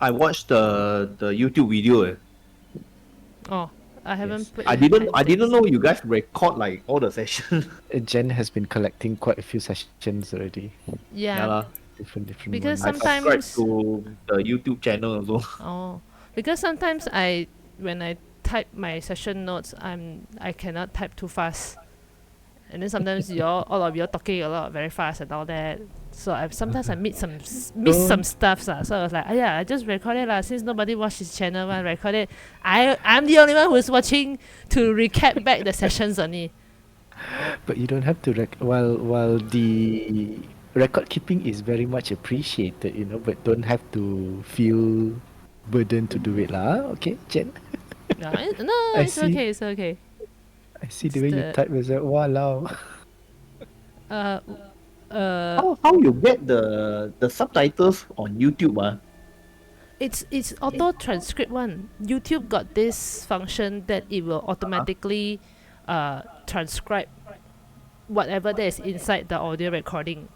I watched the YouTube video. Oh, I haven't Yes. put I in didn't context. know you guys record like all the sessions. Jen has been collecting quite a few sessions already. Yeah Yeah, lah. Different because I ones. subscribe sometimes to the YouTube channel also. oh, because sometimes when I type my session notes, I cannot type too fast, and then sometimes all of you talking a lot very fast and all that. So sometimes I miss some Don't stuff lah. So I was like, yeah, I just record it lah. Since nobody watch his channel, I record it. I'm the only one who's watching to recap back the sessions only. but you don't have to while the record keeping is very much appreciated, but don't have to feel burdened to do it lah. Okay, Jen. No, no, I it's see. okay, it's okay. I see It's the way you the type is like wow. uh How you get the subtitles on YouTube? it's auto transcript one. YouTube got this function that it will automatically transcribe whatever that is inside the audio recording.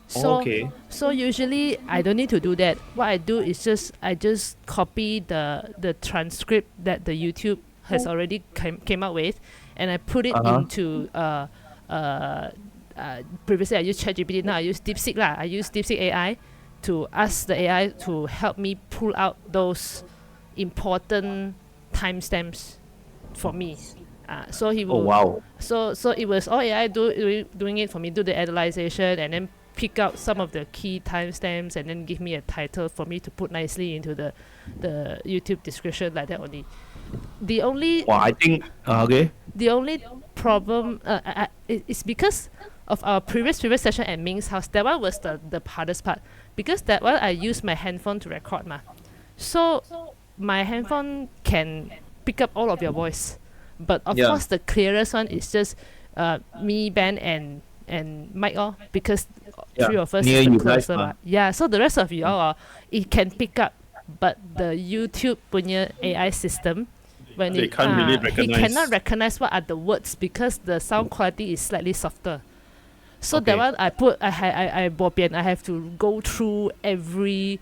So Okay. so usually I don't need to do that. What I do is I just copy the transcript that the YouTube has already came up with, and I put it Uh-huh. into uh, previously I used ChatGPT, now I use DeepSeek lah. I use DeepSeek AI to ask the AI to help me pull out those important timestamps for me. So he Oh will. wow. So it was all AI doing it for me, do the analyzation, and then pick out some of the key timestamps, and then give me a title for me to put nicely into the YouTube description like that only. The only Well, I think okay. the only problem is because of our previous session at Ming's house. That one was the hardest part, because that one I used my handphone to record ma. So my handphone can pick up all of your voice, but of Yeah. course the clearest one is just me, Ben, and Mike because Yeah, three of us near is the you guys, closer mah. ma. Yeah, so the rest of you all it can pick up, but the YouTube punya AI system, when They can't really he cannot recognize. recognize what are the words because the sound quality is slightly softer. So that Okay. one I bo pian. I have to go through every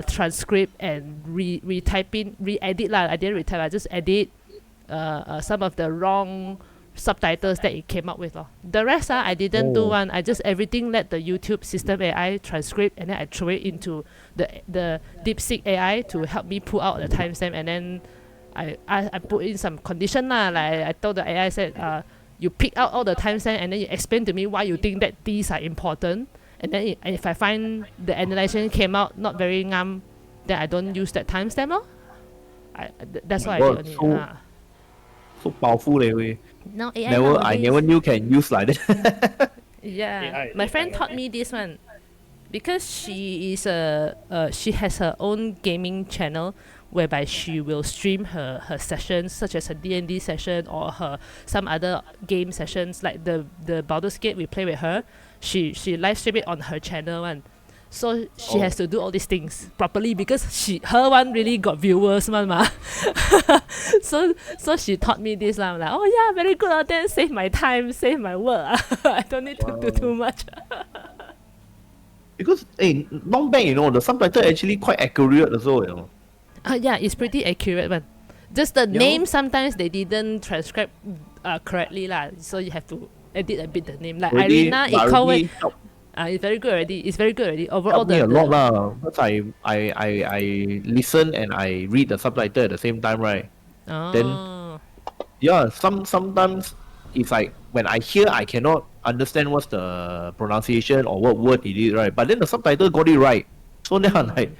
transcript and retype in, re-edit lah. I didn't retype, I just edit some of the wrong subtitles that it came up with lor. The rest I didn't do Oh. one. I just everything let the YouTube system AI transcript, and then I throw it into the DeepSeek AI to help me pull out the timestamp, and then I put in some condition lah. Like I told the AI, said you pick out all the timestamp, and then you explain to me why you think that these are important, and then if I find the analyzation came out not very ngam, then I don't use that timestamp lor. That's My what I God, did only. so powerful we. Now AI I nowadays, never knew can use like that. yeah, AI, my friend AI. taught me this one because she is she has her own gaming channel whereby she will stream her sessions, such as her D&D session or her some other game sessions like the Baldur's Gate we play with her. She live stream it on her channel one. So she has to do all these things properly because her one really got viewers one ma. so she taught me this lah. I'm like, oh yeah, very good. Then save my time, save my work. I don't need to do too much. Because long back, the subtitle actually quite accurate as well. Yeah, it's pretty accurate one. Just the name sometimes they didn't transcribe correctly lah. So you have to edit a bit the name. Like Irina, it already called it's very good already. It's very good already. Overall, helped me a lot lah. Because I listen and I read the subtitle at the same time, right? Oh. Yeah, sometimes it's like when I hear I cannot understand what's the pronunciation or what word it is, right? But then the subtitle got it right. So then I'm like,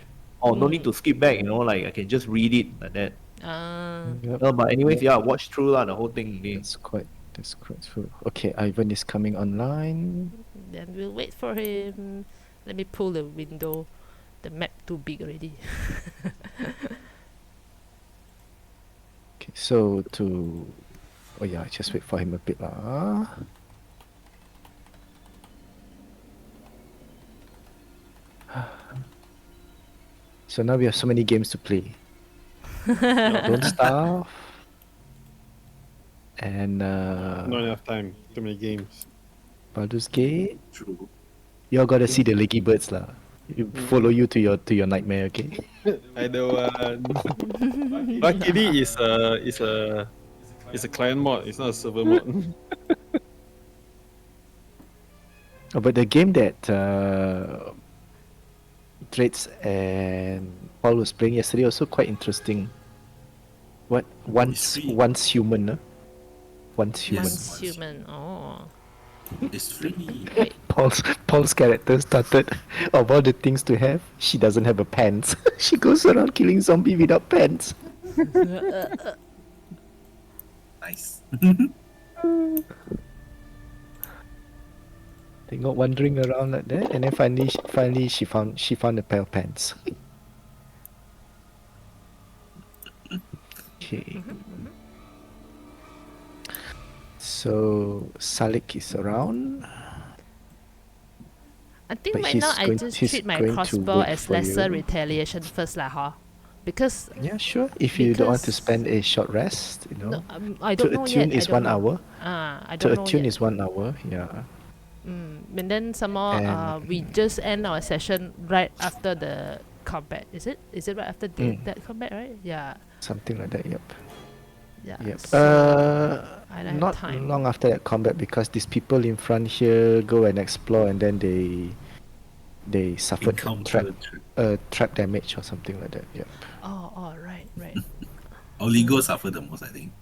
oh, no need to skip back, like I can just read it like that. Yep. But anyways, yeah, watch through lah the whole thing again. That's quite true. Okay, Ivan is coming online. Then we'll wait for him. Let me pull the window. The map too big already. Okay, so just wait for him a bit lah. So now we have so many games to play. Don't Starve. And Not enough time. Too many games. Baldur's Gate. True. Y'all gotta see the leggy birds lah. Follow you to your nightmare, okay? I don't want. Luckily, it's a client mod. It's not a server mod. Oh, but the game that Trades and Paul was playing yesterday also quite interesting. What once free. once human, huh? Once human. Once human. Oh. It's free. Paul's character started of all the things to have, she doesn't have a pants. She goes around killing zombie without pants. Nice. Tengok wandering around like that, and then finally she found a pair of pants. Okay. So Salik is around. I think But right now he's I treat my going to crossbow wait as for lesser you. retaliation first lah, huh? Because Yeah, sure. If you don't want to Because- spend a short rest, no, I don't know attune yet. is I don't 1 know. hour. I To don't know attune yet. is 1 hour. Yeah. And then some more, And- we just end our session right after the combat. Is it? Is it right after that combat? Right? Yeah. Something like that. Yep. Yeah. Yep. So I don't have Not time. long after that combat, because these people in front here go and explore, and then they suffered Encounter trap damage or something like that. Yep. Oh, right. Oligo suffer the most, I think.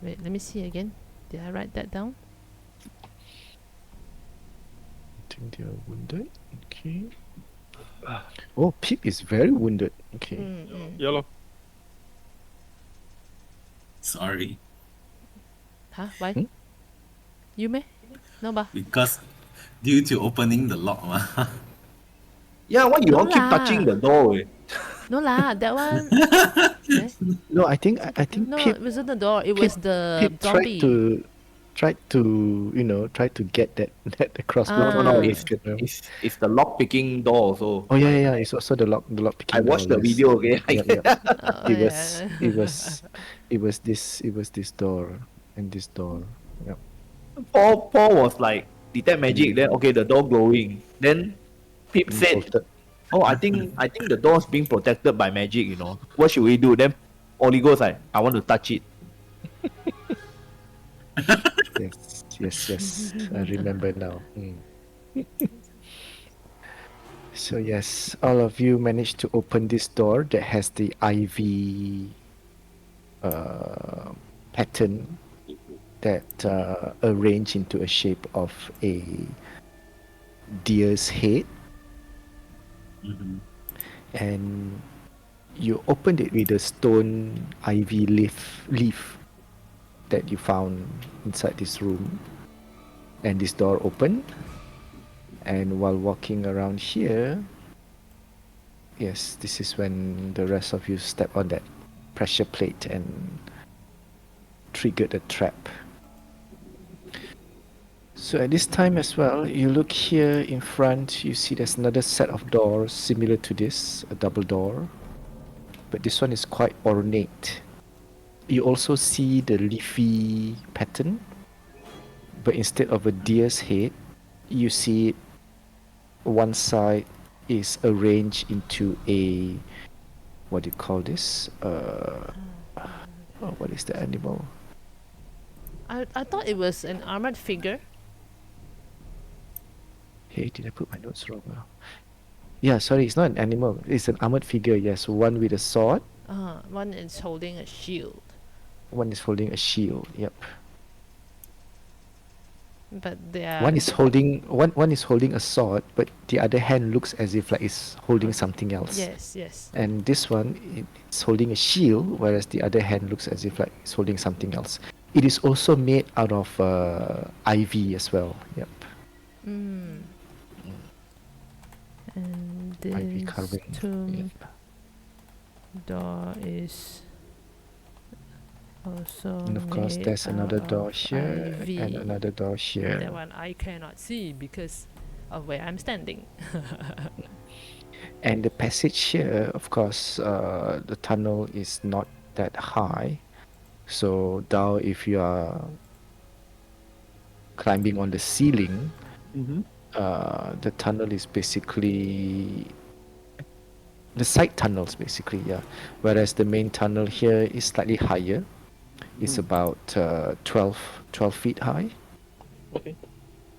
Wait, let me see again. Did I write that down? I think they are wounded. Okay. Oh, Pip is very wounded. Okay. Yeah, lor. Sorry. Huh? Why? Hmm? You may? No ba? Because due to opening the lock, ma. Yeah, why you No all keep lah. touching the door? No lah, that one. No, I think No, Pip it wasn't the door. It was the Pip zombie. tried to get that the crossbow. Ah. No, from the it's the lock picking door also. Oh yeah. It's also the lock picking. I watched door, the yes. video, okay? Yep. Oh, It was this door and this door. Yep. Paul was like, detect magic, then okay, the door glowing. Then Pip said, Bolted. oh, I think the door's being protected by magic, you know. What should we do? Then Oligo's like, I want to touch it. Yes. I remember now. So yes, all of you managed to open this door that has the ivy pattern that arranged into a shape of a deer's head, and you opened it with a stone ivy leaf that you found inside this room, and this door opened. And while walking around here, yes, this is when the rest of you step on that pressure plate and triggered the trap. So at this time as well, you look here in front, you see there's another set of doors similar to this, a double door, but this one is quite ornate. You also see the leafy pattern, but instead of a deer's head, you see one side is arranged into a, what do you call this? What is the animal? I thought it was an armored figure. Hey, did I put my notes wrong? Yeah, sorry, it's not an animal. It's an armored figure, yes. One with a sword, One is holding a shield. one is holding a shield, yep. But they are. One is holding a sword, but the other hand looks as if like it's holding something else. Yes. And this one, it's holding a shield, whereas the other hand looks as if like it's holding something else. It is also made out of ivy as well. Yep. And Ivy this carving. tomb Yep. door is also. And of course, made there's another out door of here ivy. and another door here. That one I cannot see because of where I'm standing. And the passage here, of course, the tunnel is not that high. So now if you are climbing on the ceiling, The tunnel is basically the side tunnels, basically, yeah. Whereas the main tunnel here is slightly higher. It's about 12 feet high, Okay.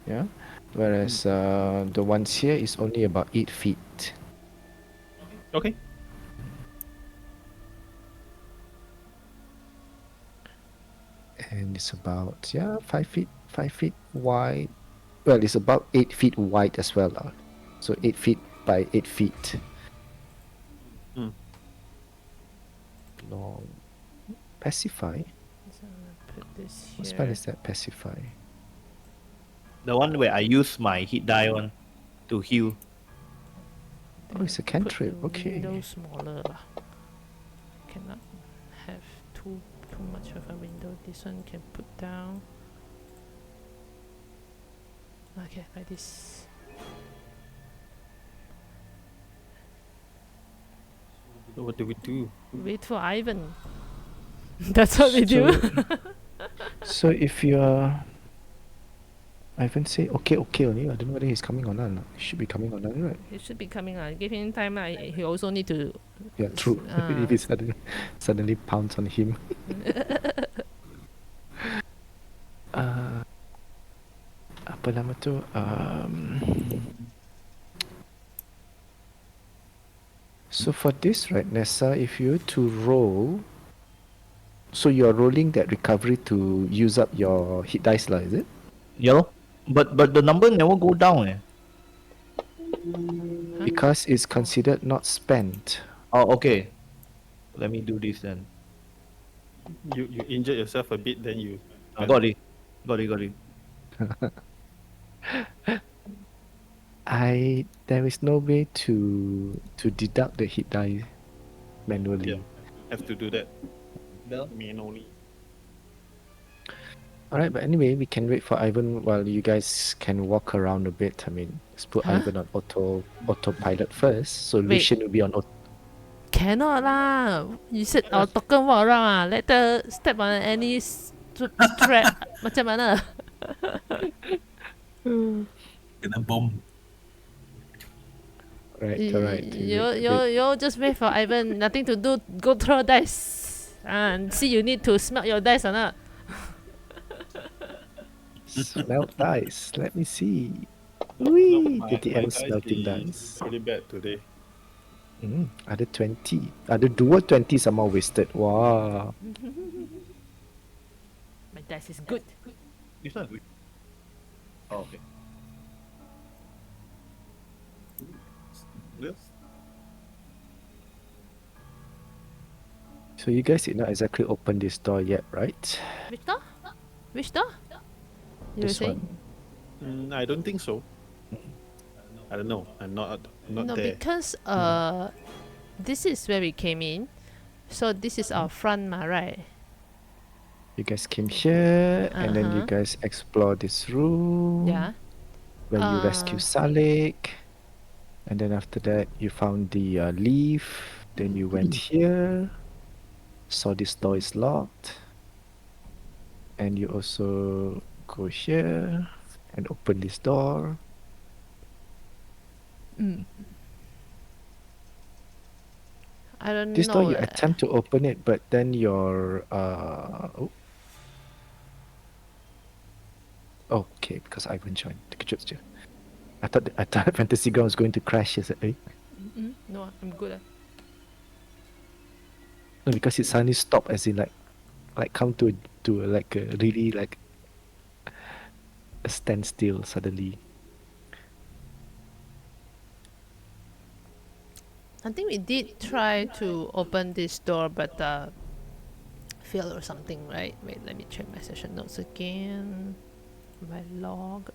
yeah. Whereas the ones here is only about 8 feet. Okay. And it's about 5 feet wide. Well, it's about 8 feet wide as well, so 8 feet by 8 feet Hmm. long. Pacify. So I'm gonna put this What spell here. is that? Pacify. The one where I use my hit die one to heal. Oh, it's a Put the cantrip. Okay. window smaller lah. Cannot have too much of a window. This one can put down. Okay, like this. So what do we do? Wait for Ivan. That's what we do. So if you're, I haven't say okay only. I don't know whether he's coming or not. He should be coming or not, right? It should be coming on. Give him time. He also need to. Yeah, true. Ah. If he suddenly pounce on him. Apa nama tu? So for this, right, Nessa, if you were to roll, so you're rolling that recovery to use up your hit dice lah, is it? Yeah, lor. But the number never go down. Because it's considered not spent. Oh, okay. Let me do this then. You injured yourself a bit, then you. Got it. Got it. There is no way to deduct the hit die manually. Yeah. Have to do that manually. Alright, but anyway, we can wait for Ivan while you guys can walk around a bit. I mean, let's put Huh? Ivan on autopilot first, so Wait. Lucian will be on auto. Cannot lah. You said our token walk around ah. Later step on any trap. Macam mana? Kena bomb. Right, alright. You just wait for Ivan. Nothing to do. Go throw dice. And see you need to smelt your dice or not. Smelt dice. Let me see. No, Whee! my DTM dice smelting is dice. pretty bad today. Ada 20. Ada 20 somehow wasted. Wow. My dice is good. This one is good. Oh, okay. Yes. So you guys did not exactly open this door yet, right? Which door? Which door? You were This saying? one. I don't think so. I don't know. I'm not No, there. because this is where we came in. So this is our front, right? You guys came here and then you Uh-huh. guys explore this room. Yeah. Where you rescue Salik. And then after that you found the leaf. Then you went here. Saw this door is locked. And you also go here and open this door. I don't This know. door you attempt to open it, but then your okay, because Ivan joined. Terkejut je. I thought Fantasy Ground was going to crash. Is it? No, I'm good. No, because it suddenly stopped, as in like come to like a really like a standstill suddenly. I think we did try to open this door, but failed or something, right? Wait, let me check my session notes again. My log.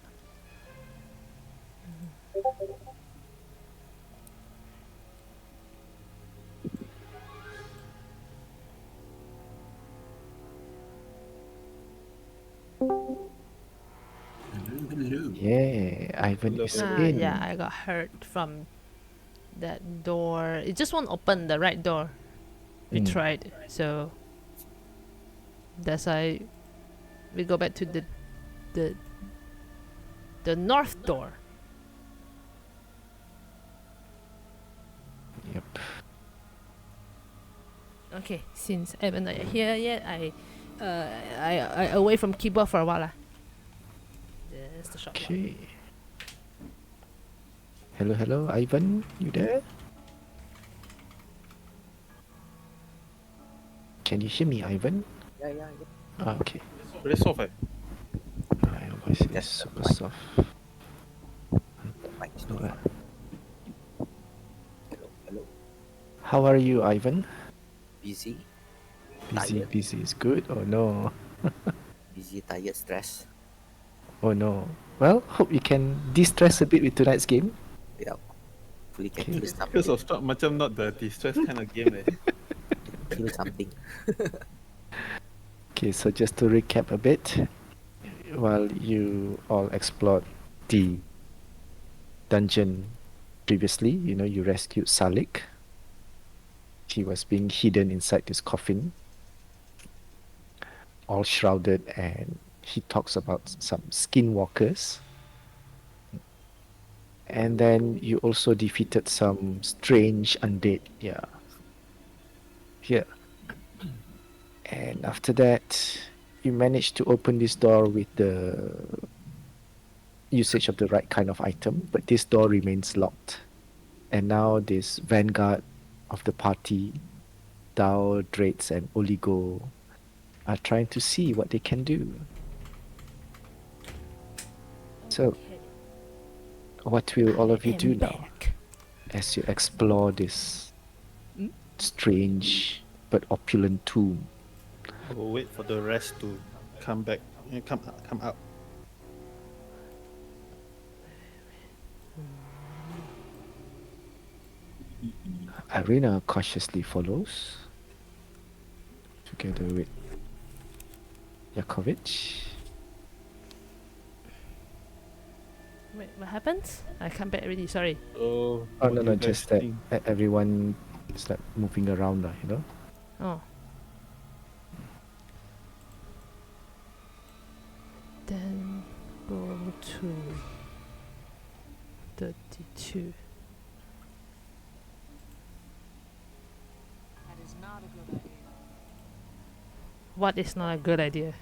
Hello. Yeah, Ivan is in. Yeah, I got hurt from that door. It just won't open the right door. We tried, so that's why we go back to the north door. Okay, since Evan not here yet, I away from keyboard for a while lah. There's the shop. Okay. Hello, hello, Ivan, you there? Can you hear me, Ivan? Yeah. Okay. Very soft, eh? My voice is super soft. The mic is No, not on. Hello. How are you, Ivan? Busy, Busy, tired, busy is good or no? tired, stressed. Oh no. Well, hope you can de-stress a bit with tonight's game. Yeah. Hopefully can Okay. kill something. Because of Strahd macam not the distress kind of game, eh? Kill something. Okay, so just to recap a bit, while you all explored the dungeon previously, you rescued Salik. He was being hidden inside this coffin, all shrouded, and he talks about some skinwalkers. And then you also defeated some strange undead, here. And after that, you managed to open this door with the usage of the right kind of item, but this door remains locked. And now this vanguard of the party, Dao, Drates, and Oligo, are trying to see what they can do. So, what will all of you do now as you explore this strange but opulent tomb? I will wait for the rest to come back, come out. Irina cautiously follows, together with Yakovich. Wait, what happens? I come back already. Sorry. So, Oh what no, do no, you guys just that think? everyone start moving around, Oh. Then go to 32. What is not a good idea?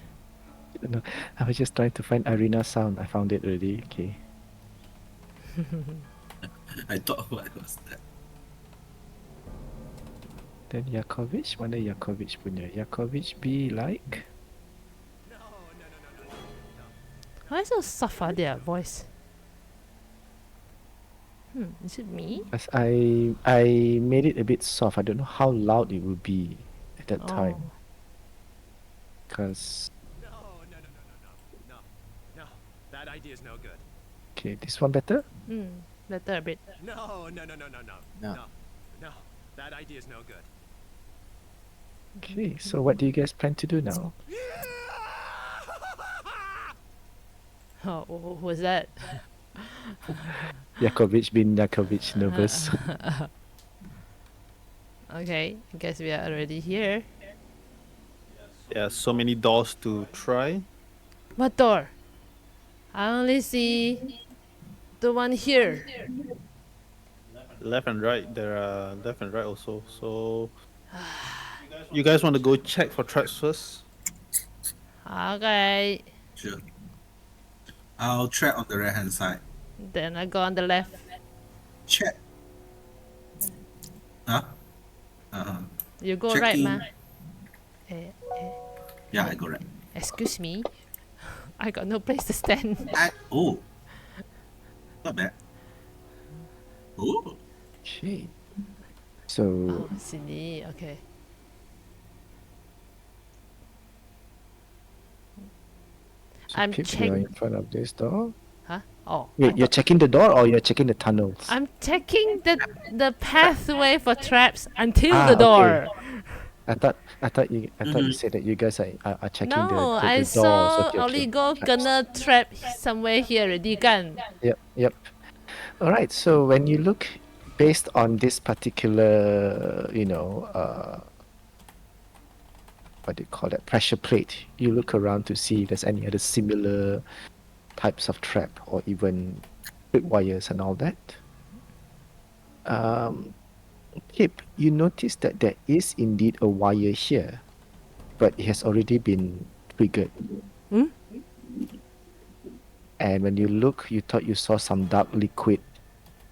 No, I was just trying to find Irina's sound. I found it already. Okay. I thought what was that? Then Yakovich, mana Yakovich punya? Yakovich be like? Why so soft their voice? Is it me? As I made it a bit soft. I don't know how loud it will be at that time. Because No, that idea is no good. okay, this one better? Better a bit. No, No. that idea is no good. Okay, so what do you guys plan to do now? Oh, who was that? Yakovich being Yakovich, nervous. Okay, I guess we are already here. Yeah, so many doors to try. What door? I only see the one here. Left and right, there are left and right also. So, you guys want to go check for traps first? Okay, Sure. I'll track on the right hand side. then I go on the left. Check. Huh? You go right, Checking. ma. Eh, Yeah, I go right. excuse me. I got no place to stand. Oh. Not bad. Oh. Okay. So Oh, sini. Okay. I'm Pip, you are in checking. front of this door. Huh? Oh. Wait, you're checking the door or you're checking the tunnels? I'm checking the pathway for traps until Ah, the door. I thought you said that you guys are checking No, the I doors. saw Okay, Oligo Traps. gonna trap somewhere here already kan. Yep. All right. So when you look based on this particular, what do you call that, pressure plate, you look around to see if there's any other similar types of trap or even trip wires and all that. Kip, you notice that there is indeed a wire here, but it has already been triggered. Hmm? And when you look, you thought you saw some dark liquid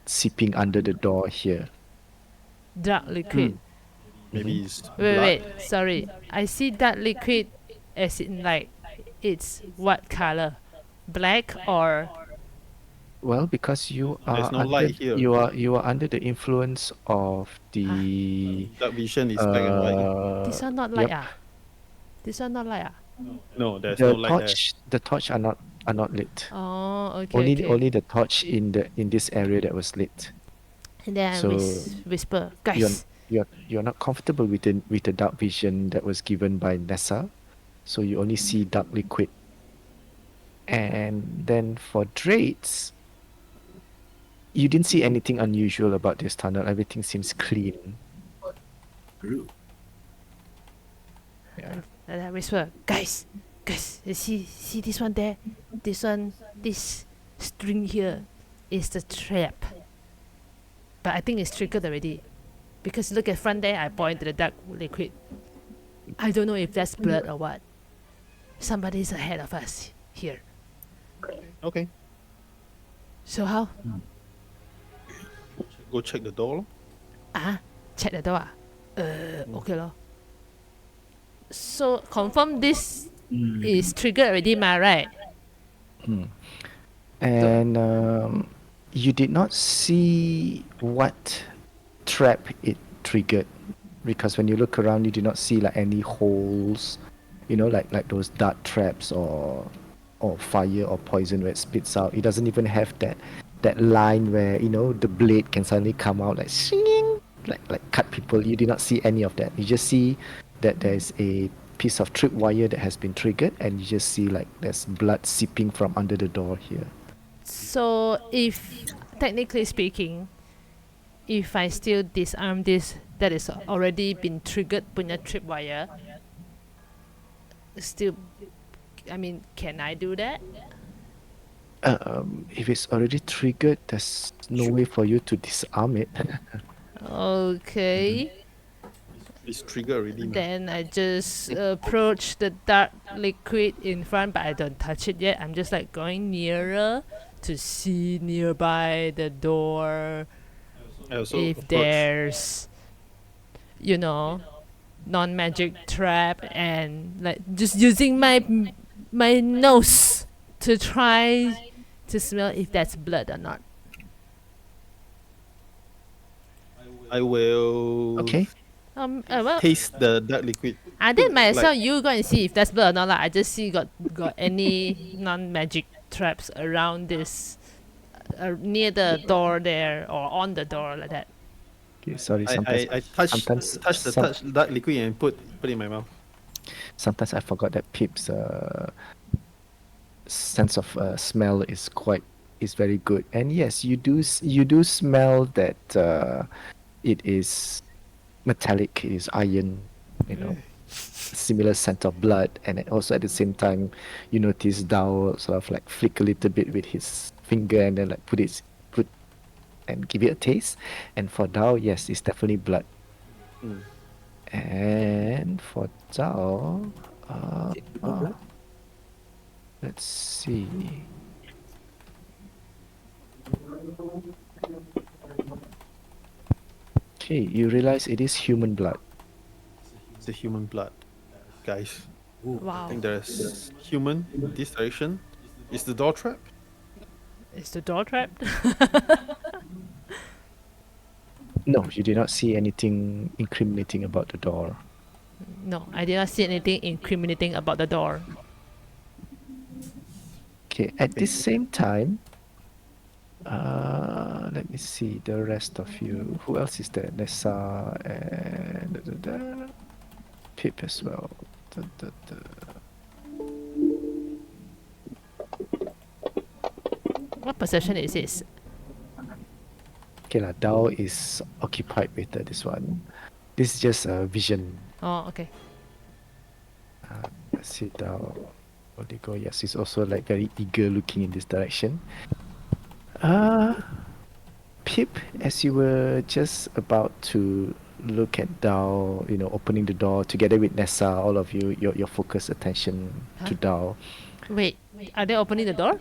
seeping under the door here. Dark liquid. Maybe it's Wait, blood. wait, sorry. I see dark liquid as in like it's what color? Black or Well, because you There's are no under light here. you are under the influence of the Dark vision is black and white. this one not light yep. This one not light No, there's no The light there. torch are not lit. Oh, okay, okay. Only the torch in this area that was lit. And then So, whisper, You're guys. you're not comfortable with the dark vision that was given by Nessa, so you only see dark liquid. And then for Drates, you didn't see anything unusual about this tunnel. Everything seems clean. True. Yeah. And I whisper, guys, you see this one there? This string here is the trap. But I think it's triggered already. Because look at front there, I point to the dark liquid. I don't know if that's blood or what. Somebody's ahead of us here. Okay, So how? go check the door. Lor. Check the door. Okay lor. So confirm this is triggered already, right? And you did not see what trap it triggered, because when you look around, you do not see like any holes, like those dart traps or fire or poison where it spits out. It doesn't even have that line where the blade can suddenly come out like swinging, like cut people. You do not see any of that. You just see that there's a piece of tripwire that has been triggered, and you just see like there's blood seeping from under the door here. So if technically speaking, if I still disarm this that is already been triggered punya tripwire, still, I mean, can I do that? If it's already triggered, there's no way for you to disarm it. Okay. It's triggered already. Man. Then I just approach the dark liquid in front, but I don't touch it yet. I'm just like going nearer to see nearby the door I also if approach- there's, non-magic trap, and like just using my nose to try to smell if that's blood or not. I will Okay. Well, taste the dark liquid. I did might as Like- well you go and see if that's blood or not. Like, I just see got any non-magic traps around this, near the door there or on the door like that. Okay, sorry. Sometimes I touch sometimes the some- touch dark liquid and put it in my mouth. sometimes I forgot that Pip's sense of smell is very good. And yes, you do smell that it is metallic. It is iron. Similar scent of blood, and then also at the same time, you notice Dao sort of like flick a little bit with his finger and then like put and give it a taste. And for Dao, yes, it's definitely blood. Mm. And for Dao, Is it blue blood? let's see. Okay, you realize it is human blood. It's a human blood, guys. I Wow. think there's human in this direction. Is the door trap? Is the door trapped? No, you did not see anything incriminating about the door. No, I did not see anything incriminating about the door. Okay, at this same time, let me see the rest of you. Who else is there? Nessa and Pip as well. What perception is this? Okay, lah. Dao is occupied with this one. This is just a vision. Oh, okay. Let's see, Dao. Oligo, yes, he's also like very eager looking in this direction. Pip, as you were just about to look at Dao, opening the door together with Nessa, all of you, your focus attention to Huh? Dao. Wait, are they opening the door?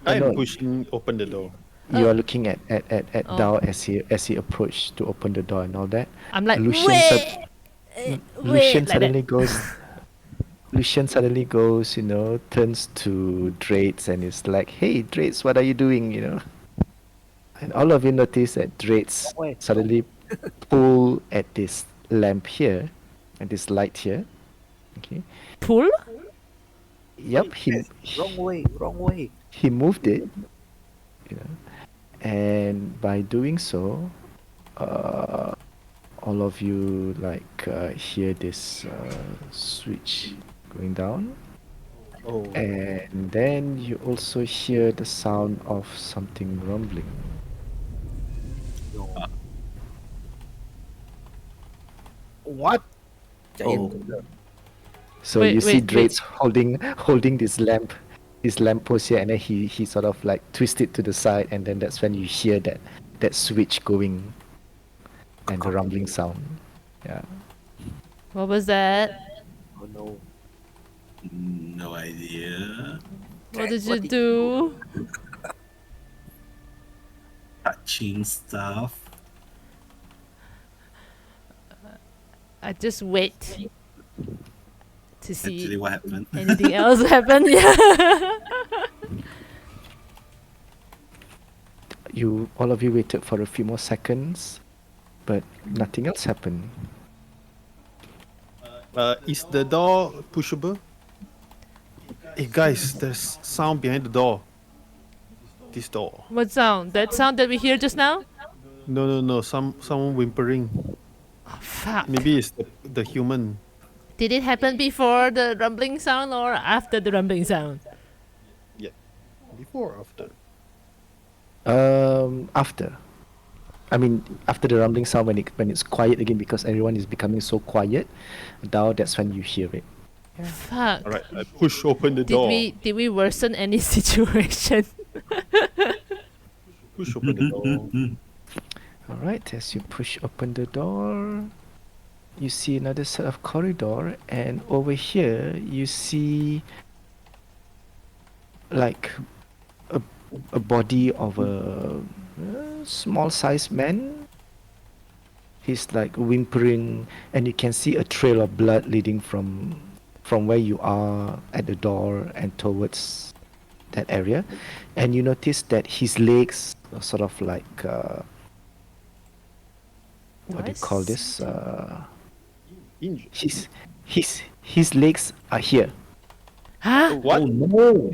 I'm no. pushing open the door. You Oh. are looking at Oh. Dao as he approached to open the door and all that. I'm like, Lucian, wait, Lucian like that. suddenly goes. Lucian suddenly goes, turns to Drates and is like, "Hey, Drates, what are you doing?" And all of you notice that Drates Wait. suddenly pull at this lamp here, at this light here. Okay. Pull? Yep. Yes, wrong way, wrong way. He moved it, and by doing so, all of you hear this switch going down, Oh. and then you also hear the sound of something rumbling. What? Giant Oh. killer. So Wait, you see wait, Drates holding this lamp post here, and then he sort of like twist it to the side, and then that's when you hear that switch going, and the rumbling sound. Yeah. What was that? Oh no. No idea. What did you What did do? Touching stuff. I just wait to see Actually, what happened? anything else happen. Yeah. All of you waited for a few more seconds, but nothing else happened. Is the door pushable? Hey guys, there's sound behind the door. This door. What sound? That sound that we hear just now? No. Someone whimpering. Oh, fuck. Maybe it's the human. Did it happen before the rumbling sound or after the rumbling sound? Before or after? After. I mean, after the rumbling sound, when it's quiet again because everyone is becoming so quiet, now that's when you hear it. Fuck. Alright, I push open the door. Did we worsen any situation? Push open the door. All right, as you push open the door, you see another set of corridor, and over here you see like a body of a small-sized man. He's like whimpering, and you can see a trail of blood leading from where you are at the door and towards that area. And you notice that his legs are sort of like what do you call this? Injured. His legs are here, Huh? What? No.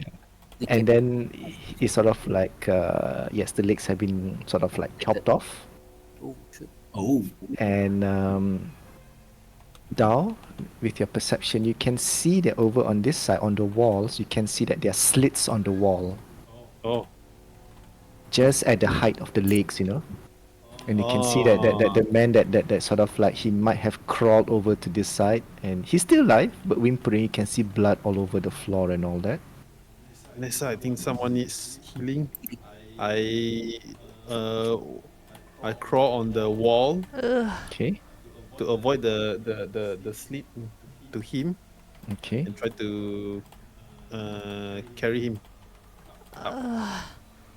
They and can- then he sort of like yes, the legs have been sort of like chopped off, Oh, shoot. Oh, and Dao, with your perception, you can see that over on this side, on the walls, you can see that there are slits on the wall, Oh. just at the height of the legs, and you can see that the man that sort of like he might have crawled over to this side, and he's still alive, but whimpering. You can see blood all over the floor and all that. Nessa, I think someone needs healing. I crawl on the wall Okay, to avoid the slip to him okay. and try to carry him.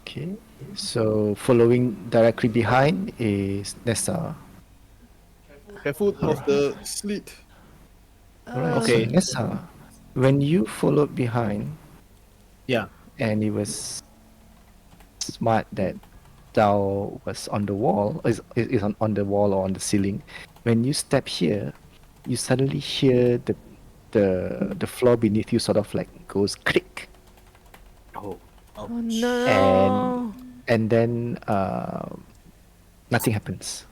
Okay, so following directly behind is Nessa. Careful of the slit. Alright, Okay. so Nessa, when you followed behind, Yeah. and it was smart that Dao was on the wall, is on the wall or on the ceiling. When you step here, you suddenly hear the floor beneath you sort of like goes click, Oh, Oh no. and then nothing happens.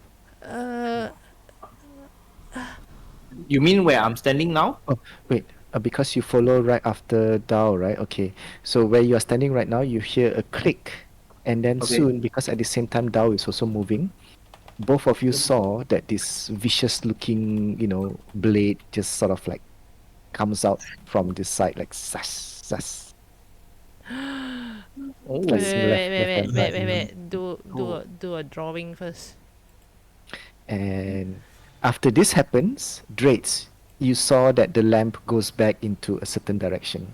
You mean where I'm standing now? Oh, wait. Because you follow right after Dao, right? Okay. So where you are standing right now, you hear a click, and then Okay. soon, because at the same time Dao is also moving, both of you saw that this vicious-looking, blade just sort of like comes out from this side, like sass, sass. Oh, Wait, Facing left, left and right. wait. Do a drawing first. And after this happens, Drates, you saw that the lamp goes back into a certain direction.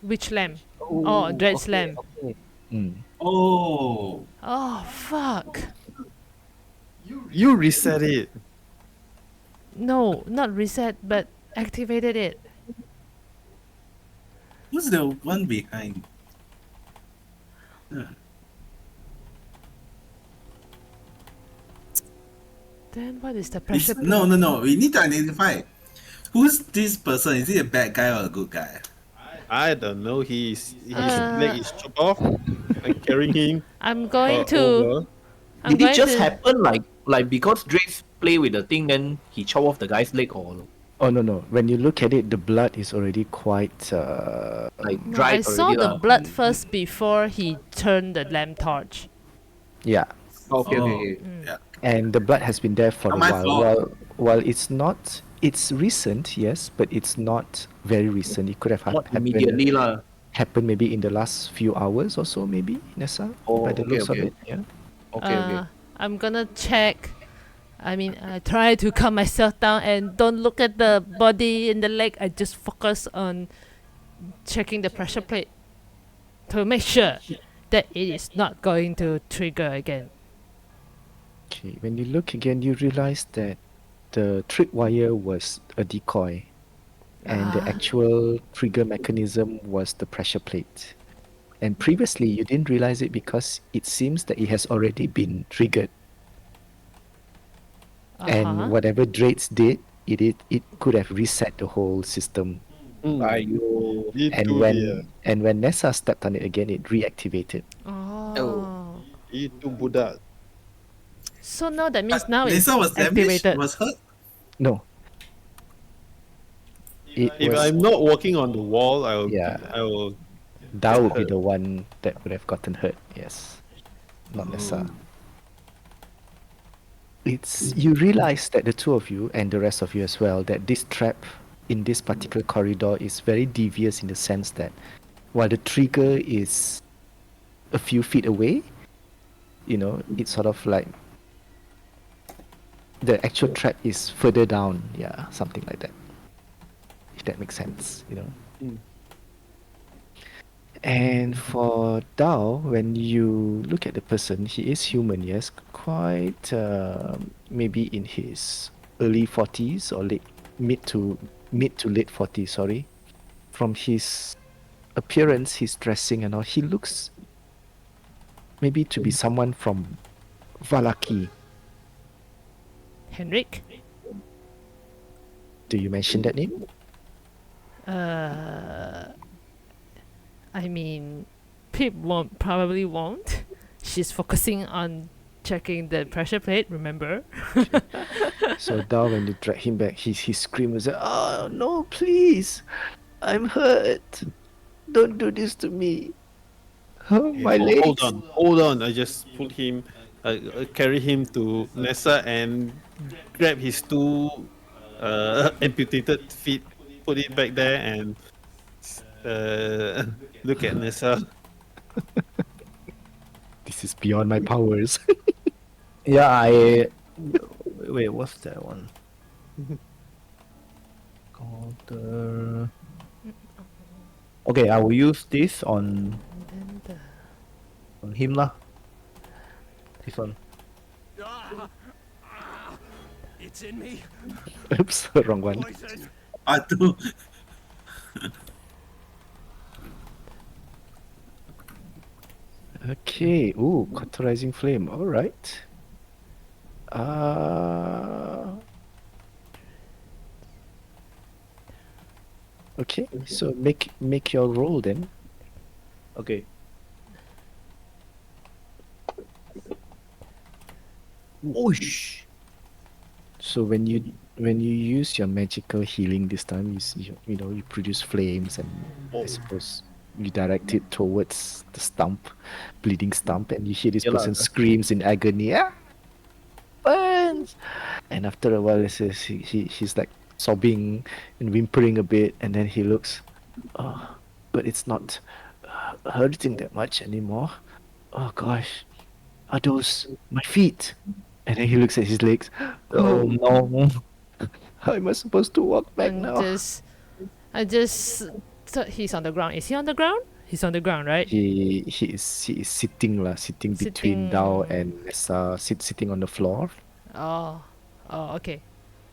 Which lamp? Oh, Dread's lamp. Okay. Mm. Oh, Oh, fuck. You reset it. No, not reset, but activated it. who's the one behind? Then what is the It's, pressure? no. We need to identify who's this person. Is he a bad guy or a good guy? I don't know. His Uh, leg is chopped off. I'm carrying him I'm going to. over. I'm Did it going just to. happen like because Drake's play with the thing, then he chop off the guy's leg, or Oh no! When you look at it, the blood is already quite like No, I dried saw already the lah? blood first before he turned the lamp torch. yeah, Okay, Oh, okay. yeah. and the blood has been there for Not a my while. fault. While it's recent, yes, but it's not very recent. It could have Not immediately lah. happened maybe in the last few hours or so, maybe Nessa, Oh, by the okay, looks of okay. it. Yeah. Okay. I'm gonna check. I mean, I try to calm myself down and don't look at the body and the leg. I just focus on checking the pressure plate to make sure that it is not going to trigger again. Okay. When you look again, you realize that the tripwire was a decoy, and the actual trigger mechanism was the pressure plate. And previously, you didn't realize it because it seems that it has already been triggered. And whatever Drates did, it could have reset the whole system. Aiyo. And when Nessa stepped on it again, it reactivated. Oh. Itu budak. So now that means now it's Lisa was damaged. activated. Was hurt. No. It If was I'm not walking on the wall, I Yeah. will. Dao would be the one that would have gotten hurt. Yes, not Nessa. It's you realize that the two of you and the rest of you as well that this trap in this particular corridor is very devious in the sense that while the trigger is a few feet away, you know, it's sort of like the actual trap is further down. Yeah, something like that. If that makes sense, you know. And for Dao, when you look at the person, he is human, yes, quite maybe in his early 40s or mid to late 40s. Sorry, from his appearance, his dressing, and all, he looks maybe to be someone from Valaki. Henrik? Do you mention that name? I mean, Pip probably won't. She's focusing on checking the pressure plate, remember? So Dao, when you drag him back, he screams, "Oh no, please! I'm hurt! Don't do this to me! Oh, my legs!" Hold on. I just put him, carry him to Nessa and grab his two amputated feet, put it back there, and look at Nessa. This is beyond my powers. Yeah, I wait. What's that one? Counter. Okay, I will use this on him lah. This one. It's in me. Oops, wrong one. Poison. Aduh. Okay, ooh, cauterizing flame. All right. Okay, so make your roll then. Okay. Whoosh. So when you use your magical healing this time, you know you produce flames, and I suppose you direct it towards the stump, bleeding stump, and you hear this Yeah lah. person screams in agony. Ah! Burns! And after a while, he's like sobbing and whimpering a bit, and then he looks, oh, but it's not hurting that much anymore. Oh gosh, are those my feet? And then he looks at his legs. Oh no. How am I supposed to walk back And now? I just thought he's on the ground. Is he on the ground? He's on the ground, right? He is sitting sitting between Dao Sitting. and Nessa, sitting on the floor. Oh, oh, okay.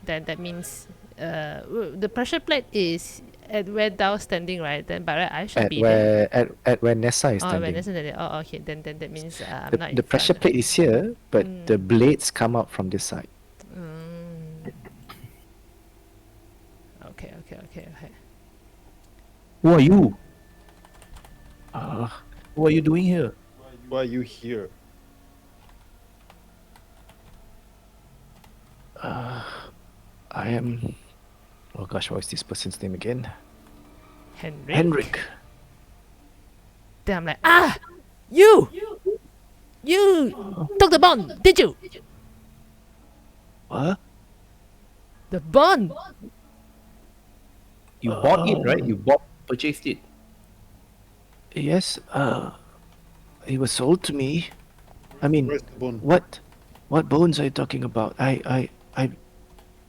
Then that means the pressure plate is at where Dao standing, right? Then by right, I should At be there. where Nessa is Oh, when standing. it's standing. Oh, okay. Then that means I'm The not the in pressure front. plate is here, but the Mm. blades come out from this side. Mm. Okay, okay, okay, okay. Who are you? Uh, What are you doing here? Why are you here? I am. Oh gosh, what is this person's name again? Henrik. Henrik. Then I'm like, you took the bond, did you? What? The bond. You bought it, right? You purchased it. Yes. It was sold to me. I mean, Where's the bone? what bones are you talking about? I.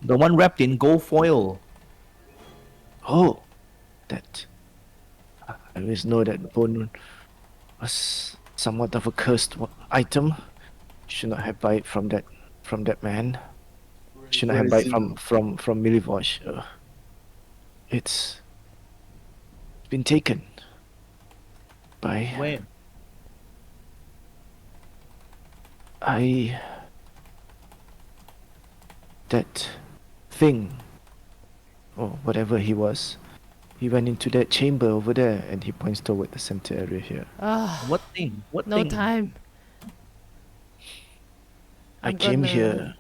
The one wrapped in gold foil. Oh, that. I always know that bone was somewhat of a cursed item. Should not have buy it from that man. Should not Where have is buy it he? from Milivosh. It's been taken by When? that thing or whatever he was. He went into that chamber over there and he points toward the center area here. What thing? What No thing? time. I I'm came gonna- here.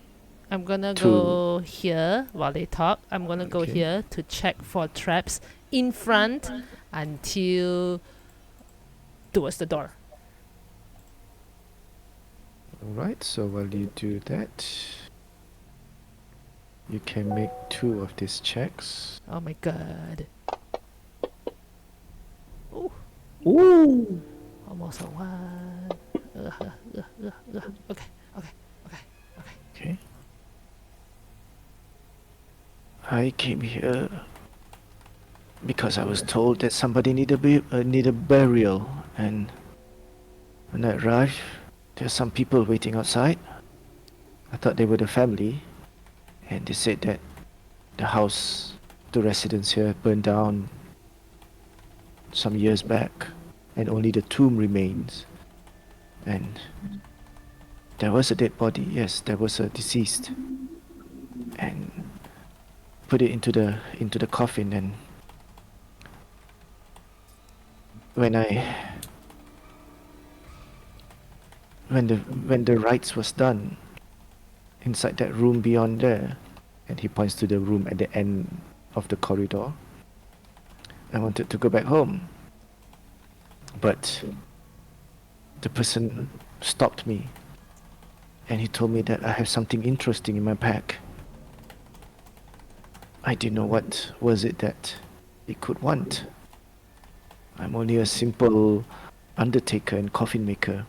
I'm gonna to- go here while they talk. I'm gonna go Okay. here to check for traps in front until towards the door. Alright, so while you do that, you can make 2 of these checks. Oh my god. Ooh. Almost a 1. Okay. Okay. I came here because I was told that somebody need a burial, and when I arrived, there's some people waiting outside. I thought they were the family, and they said that the house, the residence here, burned down some years back, and only the tomb remains. And there was a dead body. Yes, there was a deceased, and put it into the coffin. And when the rites was done inside that room beyond there, and he points to the room at the end of the corridor, I wanted to go back home, but the person stopped me, and he told me that I have something interesting in my pack. I didn't know what was it that he could want. I'm only a simple undertaker and coffin maker,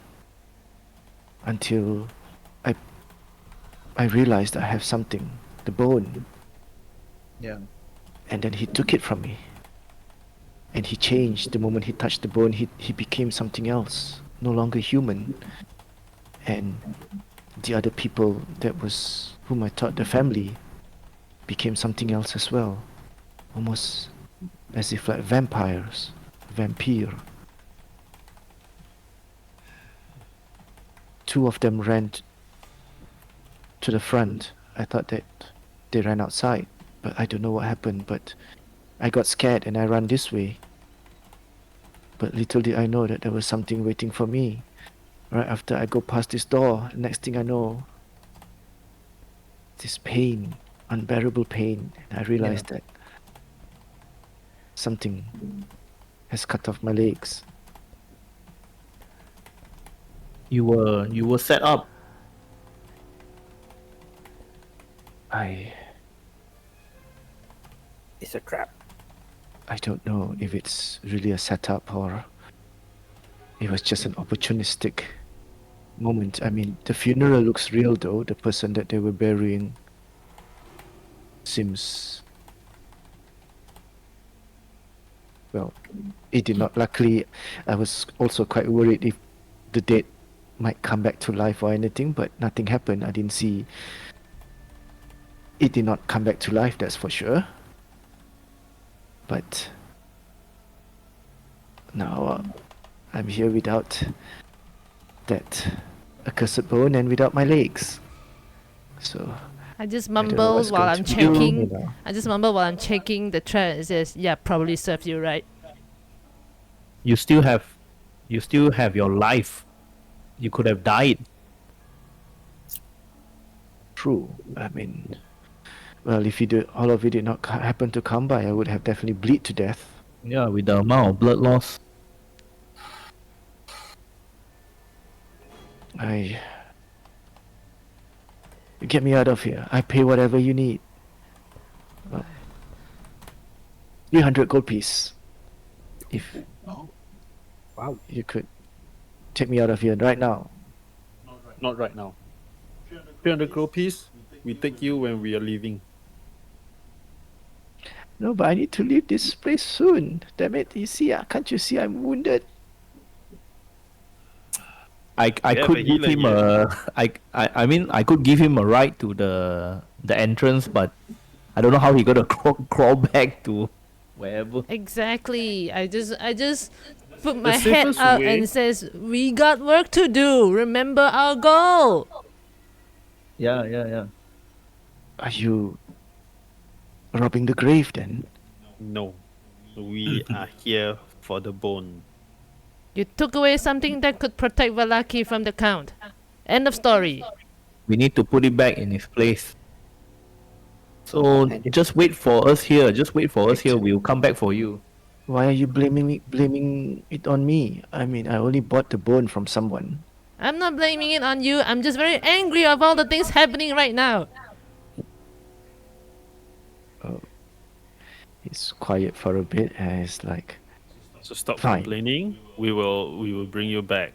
until I realized I have something, the bone. Yeah. And then he took it from me. And he changed the moment he touched the bone. He became something else, no longer human. And the other people whom I thought the family, became something else as well. Almost as if like vampires. Vampire. 2 of them ran to the front. I thought that they ran outside, but I don't know what happened. But I got scared and I ran this way. But little did I know that there was something waiting for me right after I go past this door. Next thing I know, this pain, unbearable pain, and I realized that something has cut off my legs. You were set up. It's a trap. I don't know if it's really a setup or it was just an opportunistic moment. I mean, the funeral looks real though. The person that they were burying seems, well, it did not. Luckily, I was also quite worried if the dead might come back to life or anything, but nothing happened. I didn't see. It did not come back to life, that's for sure. But now I'm here without that accursed bone and without my legs. So I just don't know mumble what's while going I'm to do, checking. you know. I just mumble while I'm checking the thread. It says, "Yeah, probably served you right." You still have your life. You could have died. True. I mean, well, if all of you did not happen to come by, I would have definitely bleed to death. Yeah, with the amount of blood loss. Get me out of here. I pay whatever you need. Well, 300 gold piece. If Wow. you could take me out of here right now. Not right now. 300 gold piece. We take you when we are leaving. No, but I need to leave this place soon. Damn it! Can't you see I'm wounded? I Yeah, could but give healer him here. I mean I could give him a ride to the entrance, but I don't know how he gonna crawl back to wherever. Exactly. I just put my head safest up way- and says, "We got work to do. Remember our goal." Yeah. Are you robbing the grave then? No. We are here for the bone. You took away something that could protect Valaki from the Count. End of story. We need to put it back in its place. So just wait for us here. Just wait for us here. We'll come back for you. Why are you blaming it on me? I mean, I only bought the bone from someone. I'm not blaming it on you. I'm just very angry of all the things happening right now. He's quiet for a bit and it's like, So stop Fine. complaining. We will bring you back.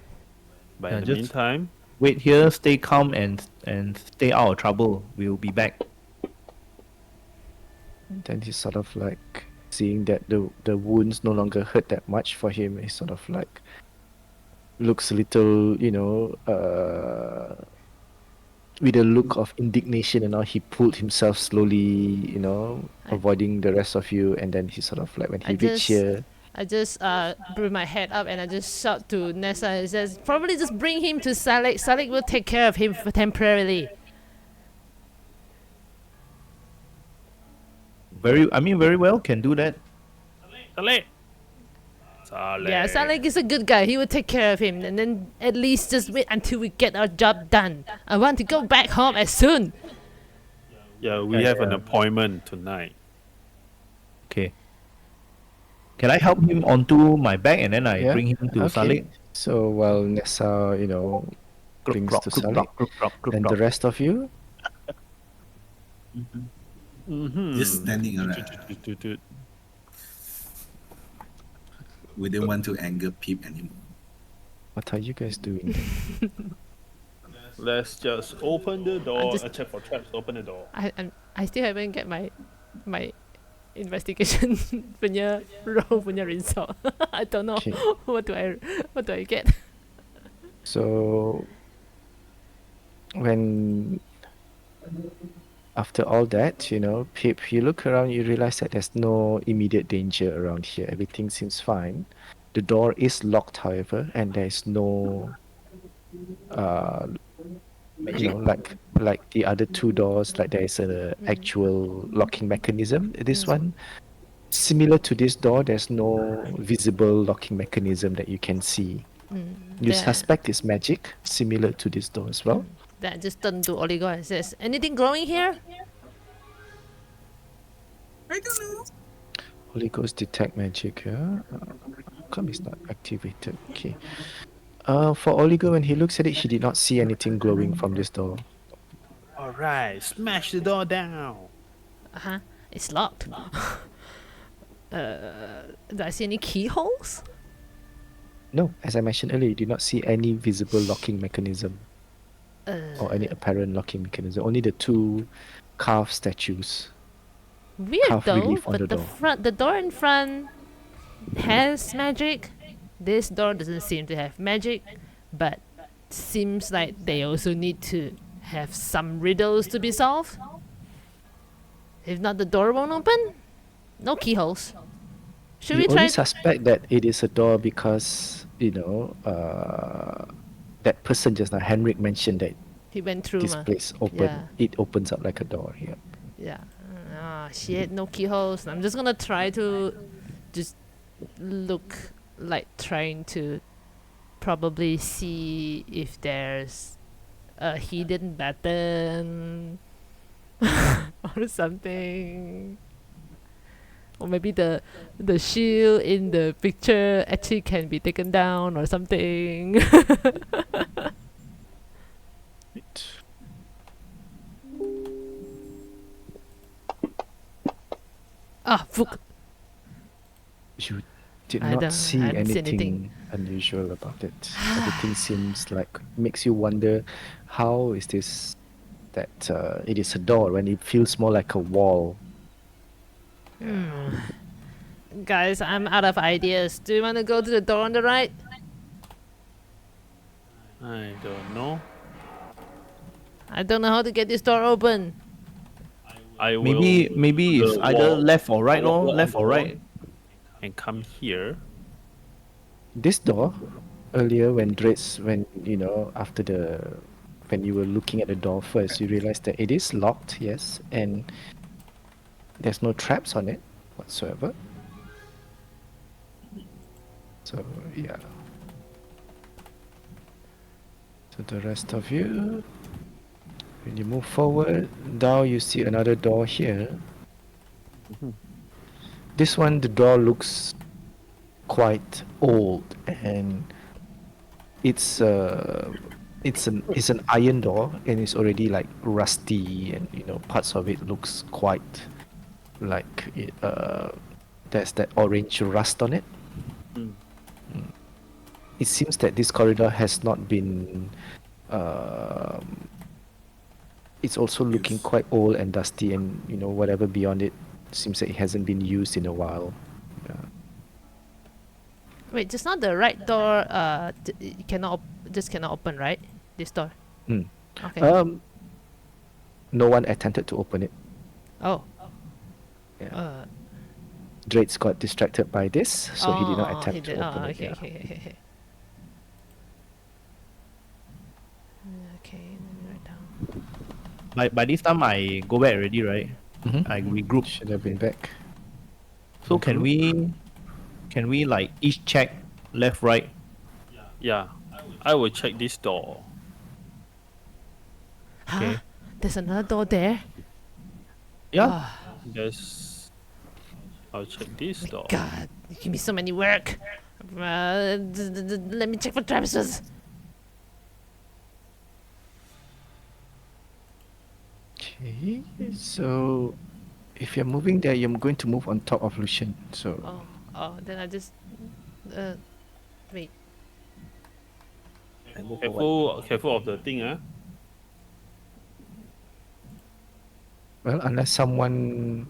But Yeah, in the just- meantime, Wait here, stay calm and stay out of trouble. We'll be back. then he's sort of like seeing that the wounds no longer hurt that much for him. He sort of like looks a little, with a look of indignation and all. He pulled himself slowly, avoiding the rest of you, and then he sort of like when he reached here. I just bring my head up and I just shout to Nessa and says, "Probably just bring him to Salik. Salik will take care of him temporarily." Very well. Can do that. Saleh. Saleh. Yeah, Salik is a good guy. He will take care of him, and then at least just wait until we get our job done. I want to go back home as soon. Yeah, we have an appointment tonight. Okay. Can I help him onto my back and then I Yeah, bring him to Salik? So while Nessa, brings to Salik, and the rest of you, Mm-hmm. Just standing around. We didn't want to anger Pip anymore. what are you guys doing? Let's just open the door. just- Check for traps. Open the door. I still haven't get my investigation punya role punya result. I don't know Okay. what do I get. So when after all that, Pip, you look around, you realize that there's no immediate danger around here. Everything seems fine. The door is locked, however, and there's no like the other two doors, like there is an actual locking mechanism. This one, similar to this door, there's no visible locking mechanism that you can see. You There. suspect it's magic, similar to this door as well. That just turned to Oligo and says, "Anything growing here?" I don't know. Holy Ghost detect magic, yeah? How come it's not activated? Okay. For Oligo, when he looks at it, he did not see anything glowing from this door. All right, smash the door down. It's locked. Do I see any keyholes? No, as I mentioned earlier, you do not see any visible locking mechanism or any apparent locking mechanism. Only the two carved statues, Weird carved though, relief on but the door. the door in front has magic. This door doesn't seem to have magic, but seems like they also need to have some riddles to be solved. If not, the door won't open. No keyholes. Should You we only try? suspect that it is a door because, that person just now, Henrik, mentioned that He went through, this ma. place open. Yeah. It opens up like a door here. Yeah. Ah, shit, no keyholes. I'm just gonna try to just look like trying to probably see if there's a hidden button or something. Or maybe the shield in the picture actually can be taken down or something. Ah, fuck. You did I not don't- see I didn't see anything anything. unusual about it. Everything seems like makes you wonder, how is this that it is a door when it feels more like a wall? Guys, I'm out of ideas. Do you want to go to the door on the right? I don't know. I don't know how to get this door open. I will. Maybe it's the either wall- left or right, walk no? on Left the or wall right. And come here. This door, earlier when after when you were looking at the door first, you realized that it is locked, yes, and there's no traps on it whatsoever. So yeah. So the rest of you, when you move forward, now you see another door here. This one, the door looks quite old, and it's an iron door, and it's already like rusty, and parts of it looks quite like there's that orange rust on it. Mm. It seems that this corridor has not been. It's also looking quite old and dusty, and whatever beyond it seems that it hasn't been used in a while. Wait, just not the right door. Cannot open, right? This door. Mm. Okay. No one attempted to open it. Oh. Yeah. Drake's got distracted by this, so he did not he attempt did. to open it. Okay, Yeah. okay. Okay, let me write down. By this time I go back already, right? Mhm. I regroup. Should have been back. So can we like each check left, right? Yeah. I will check this door. Okay. Huh? There's another door there. Yeah. Ah, I'll check this door. God, you give me so many work. Let me check for traps first. Okay, so if you're moving there, you're going to move on top of Lucian. So Then I just wait. and move forward. Careful of the thing, Well, unless someone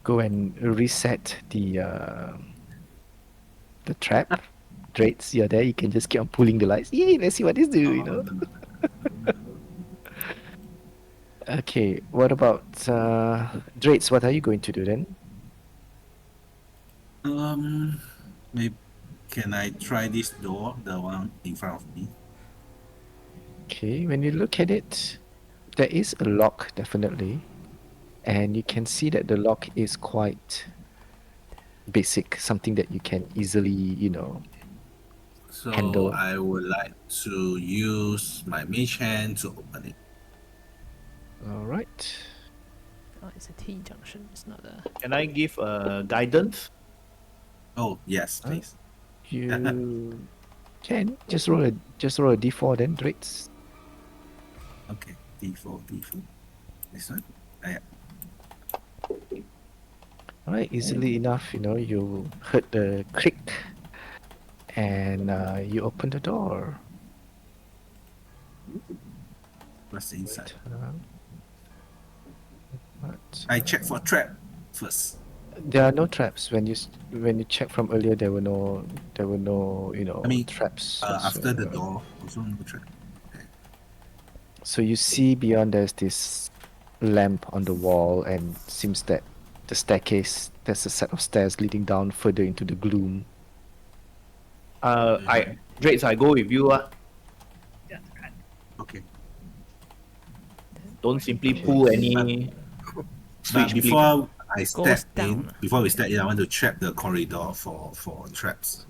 go and reset the trap. Drates, you're there. You can just keep on pulling the lights. Yay! Let's see what this do. Okay, what about Drates? What are you going to do then? Maybe can I try this door, the one in front of me? Okay, when you look at it, there is a lock definitely, and you can see that the lock is quite basic, something that you can easily, So handle. I would like to use my mage hand to open it. All right. Oh, it's a T junction. It's not a. Can I give guidance? Oh yes, please. You can just roll a d4 then, Drates. Okay, D4. This one. Ah, yeah. Alright, easily enough, you heard the click and you open the door. What's inside? What? I check for trap first. There are no traps. When you check from earlier, there were no I mean, traps after the whatsoever. door, also no trap. So you see beyond there's this lamp on the wall, and seems that the staircase, there's a set of stairs leading down further into the gloom. Drates, I go with you. Okay. Don't simply pull any But switch, please. before I Goes step down. in, before we step in, I want to check the corridor for traps.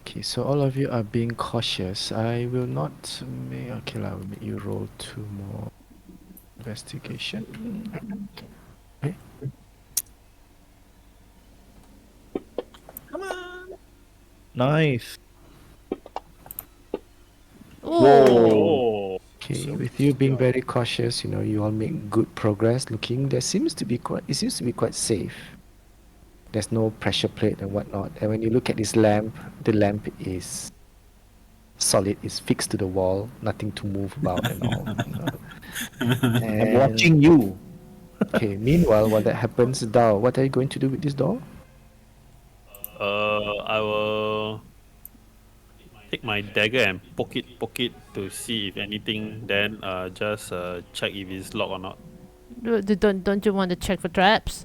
Okay, so all of you are being cautious. I will not make. Okay, I will make you roll 2 more investigation. Okay. Nice. Oh, Okay, with you being very cautious, you all make good progress. Looking, it seems to be quite safe. There's no pressure plate and whatnot. And when you look at this lamp, the lamp is solid, it's fixed to the wall, nothing to move about and all. I'm And watching you. okay, meanwhile, while that happens, Dao, what are you going to do with this door? I will take my dagger and poke it to see if anything. Then just check if it's locked or not. don't you want to check for traps?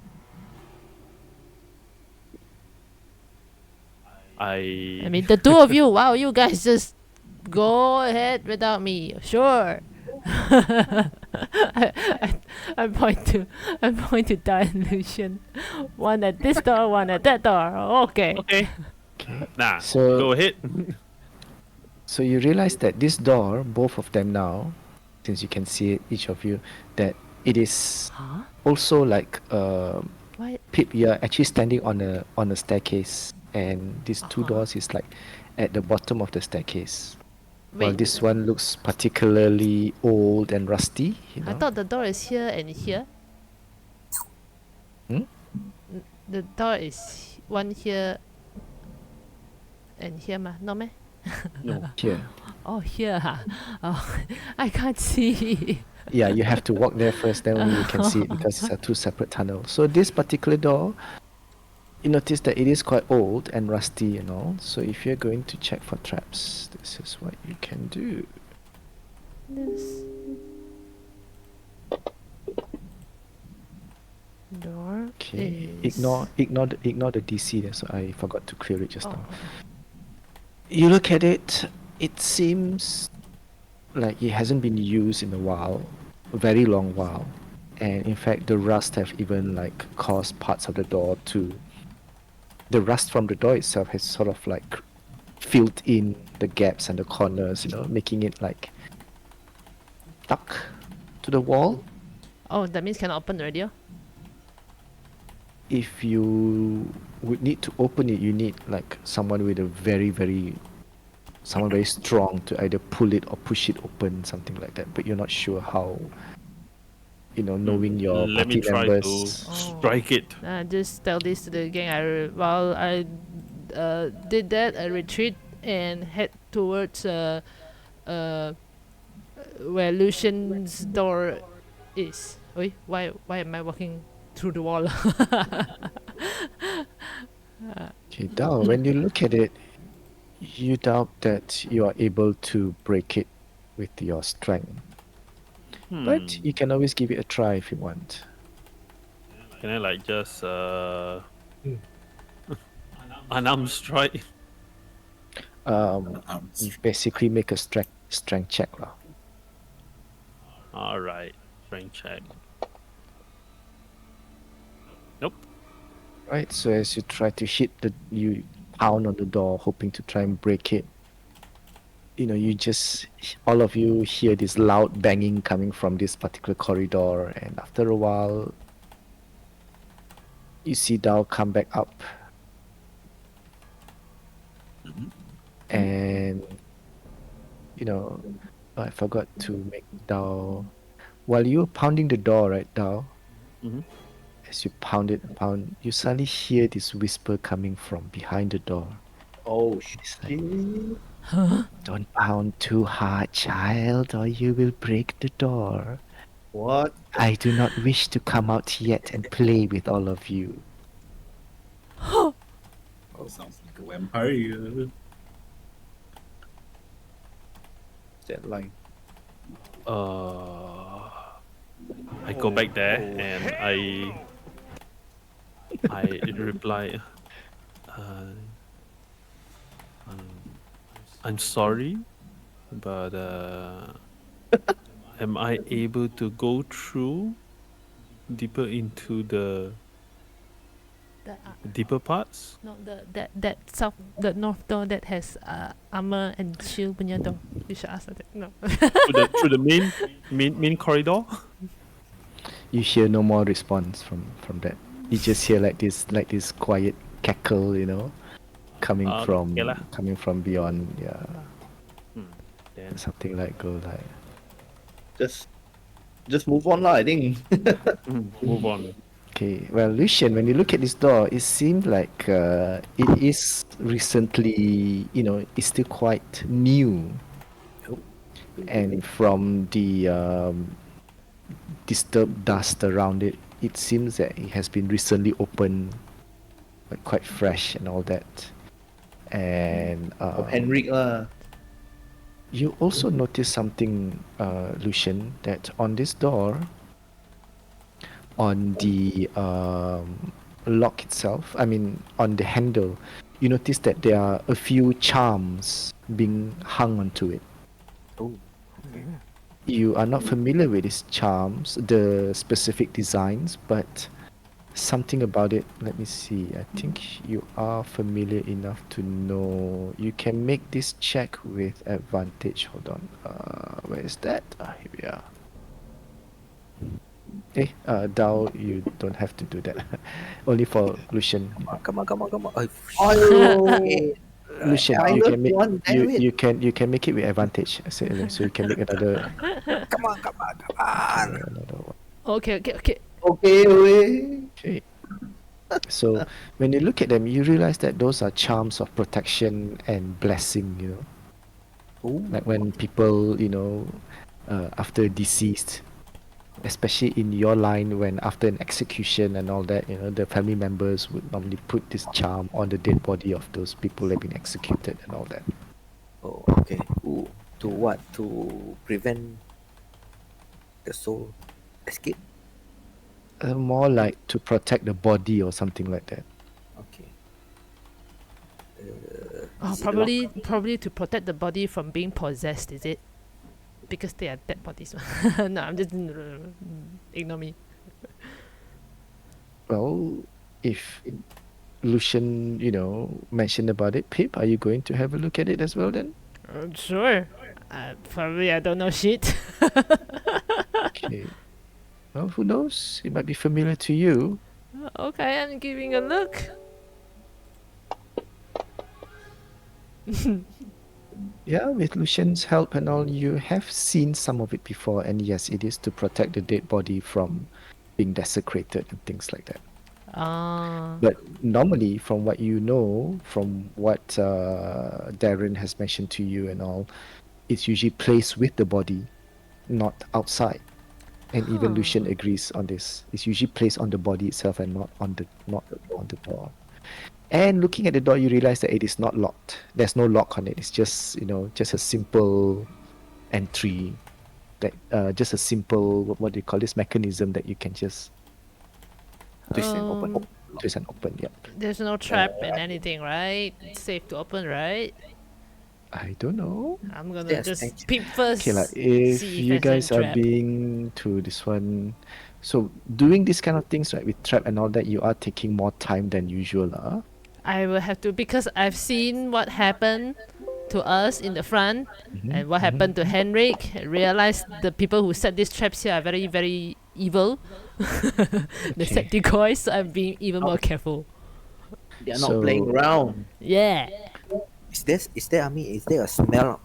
I I mean, the two of you. Wow, you guys just go ahead without me. Sure. I point to Dilution. One at this door, one at that door. Okay. okay. Okay. Nah, So- go ahead. So you realize that this door, both of them now, since you can see it, each of you, that it is Huh? also like Why? Pip, you're actually standing on a staircase, and these two doors is like at the bottom of the staircase. While Wait. this one looks particularly old and rusty, I thought the door is here and here. Hmm? The door is one here and here, ma? No, meh? No. here. Oh, here, huh? Oh, I can't see. Yeah, you have to walk there first, then only you can see it because it's a two separate tunnels. So this particular door, you notice that it is quite old and rusty and all. So if you're going to check for traps, this is what you can do. This door Okay, is... ignore the DC there, so I forgot to clear it just Oh, now. You look at it, it seems like it hasn't been used in a while, a very long while. And in fact, the rust have even like caused parts of the door to... The rust from the door itself has sort of like filled in the gaps and the corners, making it like stuck to the wall. oh, that means cannot open the radio? If you would need to open it, you need like someone with a someone very strong to either pull it or push it open, something like that. But you're not sure how, knowing your Let me party try members. to strike it. Just tell this to the gang. While I did that, I retreat and head towards where Lucian's door is. Wait, why am I walking through the wall? Okay, Dao, when you look at it, you doubt that you are able to break it with your strength. But you can always give it a try if you want. Can I like just unarmed strike? Basically make a strength check lah. All right, strength check. Nope. Right, so as you try to you pound on the door, hoping to try and break it. All of you hear this loud banging coming from this particular corridor, and after a while, you see Dao come back up. And, I forgot to make Dao. While you were pounding the door, right, Dao? Mhm. As you pound it, you suddenly hear this whisper coming from behind the door. Oh It's like, shit! don't pound too hard, child, or you will break the door. What? I do not wish to come out yet and play with all of you. Sounds like a vampire. That line. I go back there and I reply, uh, I'm sorry, but am I able to go through deeper into the deeper parts? No, the north door that has armor and shield punya door. You should ask that. No. Through the main corridor? You hear no more response from that. You just hear like this quiet cackle, coming Okay lah. from beyond. Yeah, Then something like go like. Just move on lah. I think. move on. Okay, well, Lucian, when you look at this door, it seemed like it is recently, it's still quite new. And from the disturbed dust around it, it seems that it has been recently opened, like quite fresh and all that. And Of Henrik lah. you also notice something, Lucian, that on this door, on the lock itself, I mean on the handle, you notice that there are a few charms being hung onto it. Oh. You are not familiar with these charms, the specific designs, but something about it, let me see, I think you are familiar enough to know. You can make this check with advantage. Hold on, where is that? Here we are. Dao, you don't have to do that. Only for Lucian. Come on. Aiyo. Lucian, I you love can make one, damn it. you can make it with advantage. So you can make another. Come on. another one. Okay. Okay, away. Okay. So when you look at them, you realize that those are charms of protection and blessing. Oh. Like when people, after deceased, especially in your line, when after an execution and all that, the family members would normally put this charm on the dead body of those people that have been executed and all that. Oh, okay. Ooh. To what? To prevent the soul escape? More like to protect the body or something like that. Okay. Oh, Is it locked? probably to protect the body from being possessed, is it? Because they are dead bodies. No, I'm just ignore me. Well, if Lucian, mentioned about it, Pip, are you going to have a look at it as well then? Sure. Probably I don't know shit. Okay. Well, who knows? It might be familiar to you. Okay, I'm giving a look. Yeah, with Lucian's help and all, you have seen some of it before, and yes, it is to protect the dead body from being desecrated and things like that. But normally, from what you know, from what Darren has mentioned to you and all, it's usually placed with the body, not outside. And even Lucian agrees on this. It's usually placed on the body itself and not on the door. And looking at the door, you realize that it is not locked. There's no lock on it. It's just just a simple entry, that just a simple what do you call this mechanism that you can just Twist and open. twist and open. Yeah. There's no trap and anything, right? It's safe to open, right? I don't know. I'm gonna Yes, just thank you. peep first. Okay, like if see you there's guys any are trap. being to this one, so doing this kind of things, right, with trap and all that, you are taking more time than usual, I will have to, because I've seen what happened to us in the front and what happened to Henrik. I realized the people who set these traps here are very, very evil. They set decoys, so I'm being even more careful. They're not So- playing around. Yeah. Is there a smell?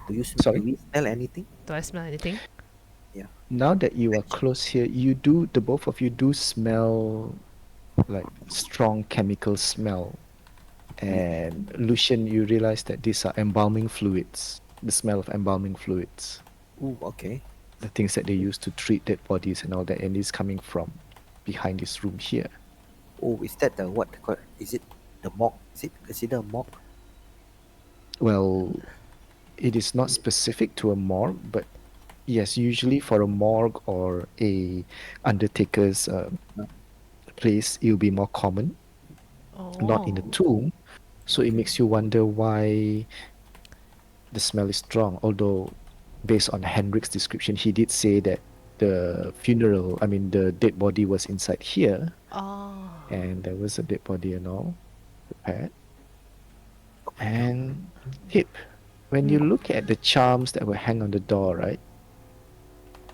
Do you Sorry? smell anything? Do I smell anything? Now that you are close here, the both of you do smell like strong chemical smell. And Lucian, you realize that these are embalming fluids. The smell of embalming fluids. Ooh, okay. The things that they use to treat dead bodies and all that, and it's coming from behind this room here. Oh, is that the what? Is it the morgue? Is it considered a morgue? Well, it is not specific to a morgue, but yes, usually for a morgue or a undertaker's place, it will be more common, not in a Oh. tomb. So it makes you wonder why the smell is strong. Although, based on Henrik's description, he did say that the dead body was inside here, Oh. and there was a dead body and all prepared. And Hip, when you look at the charms that were hung on the door, right?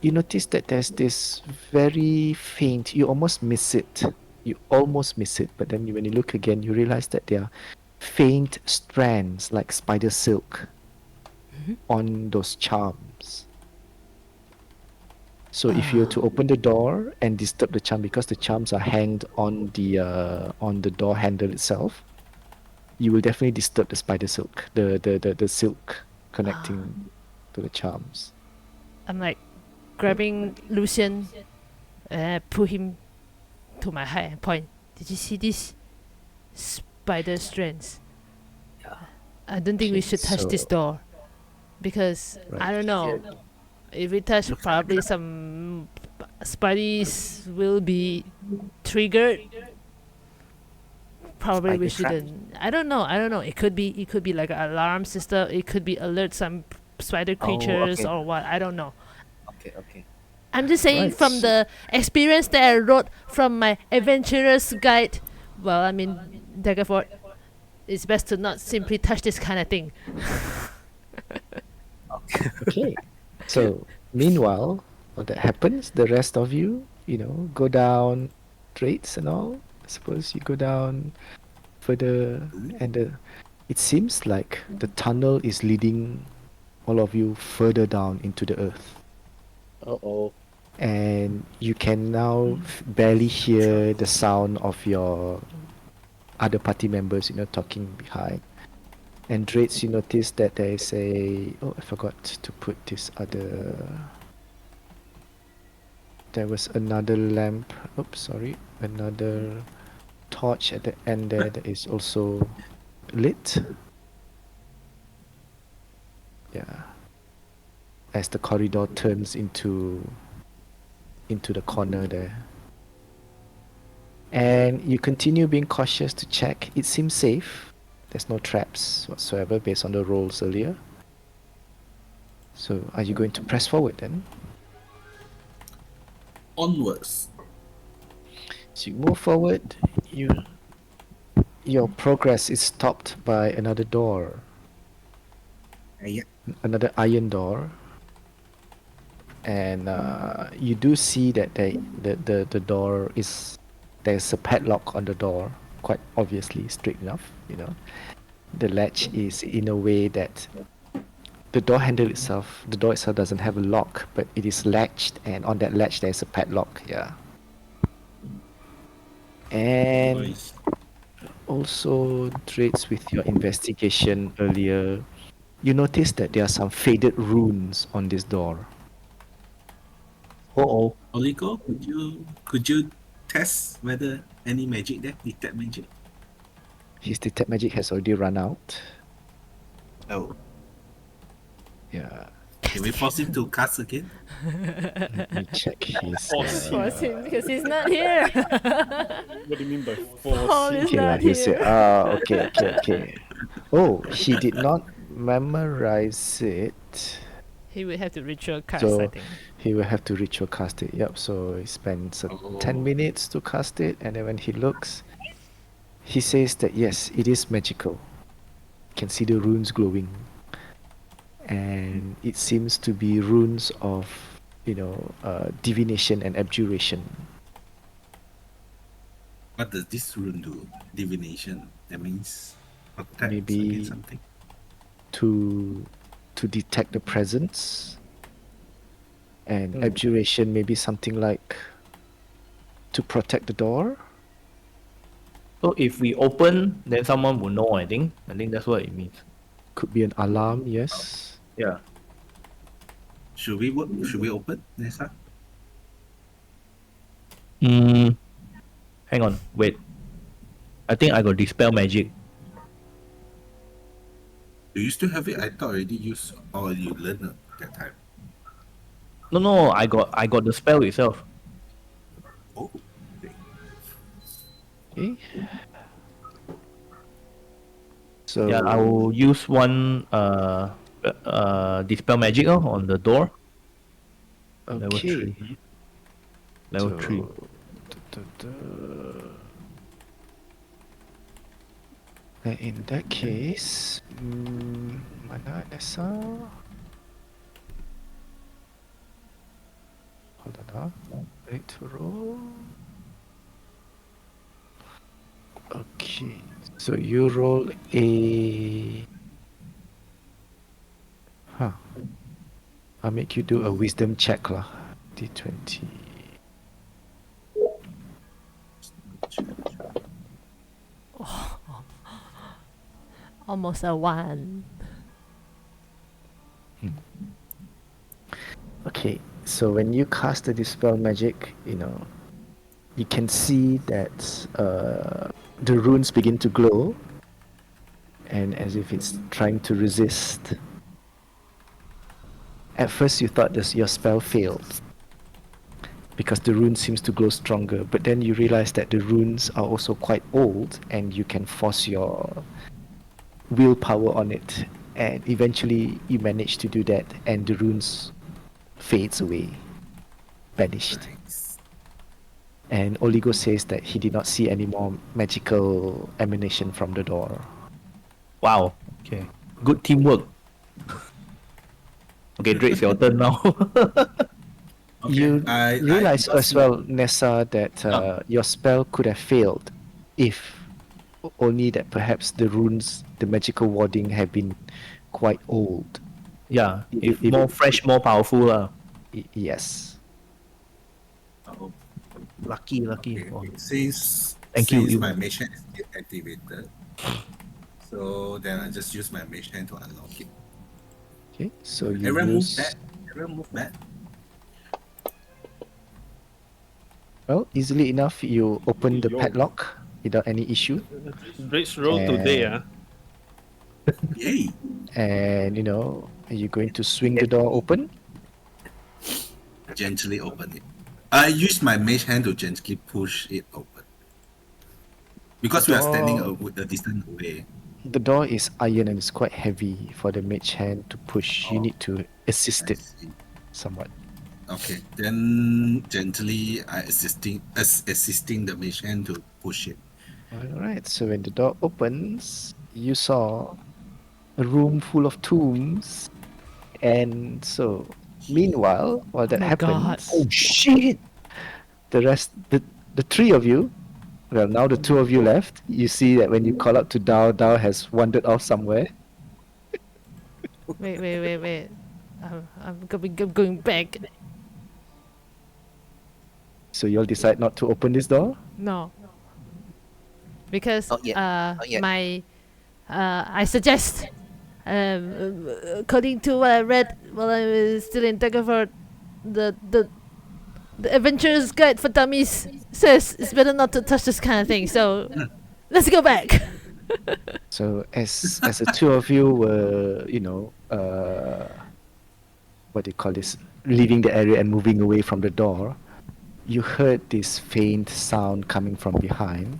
You notice that there's this very faint, you almost miss it. You almost miss it, but then when you look again, you realize that there are faint strands like spider silk on those charms. So if you were to open the door and disturb the charm, because the charms are hanged on the door handle itself, you will definitely disturb the spider silk, the silk connecting to the charms. I'm like grabbing Lucian and I pull him to my height and point. Did you see these spider strands? Yeah. I don't think we should touch this So- door because I don't know. If we touch, probably some spideys will be triggered. Probably we Spider trap? shouldn't. I don't know. It could be like an alarm system. It could be alert some spider Oh, creatures okay. or what. I don't know. Okay. I'm just saying Right, from so- the experience that I wrote from my adventurer's guide. Well, I mean, Daggerford, it's best to not simply touch this kind of thing. Okay. Okay. So meanwhile, while that happens, the rest of you, go down traits and all. I suppose you go down further, and it seems like the tunnel is leading all of you further down into the earth. Uh-oh. And you can now barely hear the sound of your other party members, talking behind. And Drates, you notice that there is I forgot to put this other. There was another lamp. Oops, sorry. Another torch at the end there that is also lit. Yeah. As the corridor turns into the corner there. And you continue being cautious to check. It seems safe. There's no traps whatsoever based on the rolls earlier. So are you going to press forward then? Onwards. So you move forward, your progress is stopped by another door, Yeah. another iron door. And you do see that the door there's a padlock on the door, quite obviously, straight enough, The latch is in a way that the door itself doesn't have a lock, but it is latched, and on that latch there's a padlock, yeah. And Nice. also traits with your investigation earlier, you notice that there are some faded runes on this door. Uh-oh. Oliko, could you test whether any magic there? Detect magic? His detect magic has already run out. Oh. Yeah. Can we force him to cast again? Let me check his. Force him because he's not here. What do you mean by Paul force? is Okay, not he's here. okay. Oh, he did not memorize it. He would have to ritual cast, So- I think. He will have to ritual cast it. Yep. So he spends 10 minutes to cast it, and then when he looks, he says that yes, it is magical. You can see the runes glowing, and it seems to be runes of, divination and abjuration. What does this rune do? Divination. That means protect Maybe- against something. To detect the presence And abjuration maybe something like to protect the door. So if we open, then someone will know. I think that's what it means. Could be an alarm, yes. Yeah. Should we work? Should we open, Nessa? Hang on. Wait. I think I got dispel magic. Do you still have it? I thought already used or you learned that time. No. I got the spell itself. Oh, okay. Okay. So Yeah, I will use one dispel magic on the door. Level okay. 3. Level 3. Then in that case, mana Nessa? Hold on, Ready to roll. Okay, so you roll a. I'll make you do a wisdom check lah. D20. Almost a 1. Okay, so when you cast the dispel magic, you can see that the runes begin to glow, and as if it's trying to resist. At first, you thought your spell failed because the rune seems to glow stronger, but then you realize that the runes are also quite old, and you can force your willpower on it, and eventually you manage to do that, and the runes fades away, vanished. Nice. And Oligo says that he did not see any more magical emanation from the door. Wow. Okay. Good teamwork. Okay, Drake, it's your turn now. Okay, You I realize because as well, Nessa, that your spell could have failed if only that perhaps the runes, the magical warding, have been quite old. Yeah, if If- more fresh, more powerful. Yes. Oh, Lucky. okay. Wow. Since Thank you, you. my mage hand is still activated, so then I just use my mage hand to unlock it. Okay, so you Everyone move use. back. Everyone move back. Well, easily enough, you open the padlock without any issue, Drake's roll today, And- Yay! and are you going to swing the door open? Gently open it. I use my mage hand to gently push it open. Because we are standing a distance away. The door is iron and it's quite heavy for the mage hand to push. You Oh. need to assist I it see. somewhat. Okay, then gently I assisting the mage hand to push it. Alright, so when the door opens, you saw a room full of tombs. And so, meanwhile, while that Oh my God. happens, oh shit! The three of you, well, now the two of you left, you see that when you call out to Dao, Dao has wandered off somewhere. Wait. I'm going back. So you'll decide not to open this door? No. Because Not yet, not yet. I suggest, according to what I read while I was still in Tegaford, the Adventurer's Guide for Dummies says it's better not to touch this kind of thing. So let's go back. So as the two of you were, what do you call this, leaving the area and moving away from the door, you heard this faint sound coming from behind,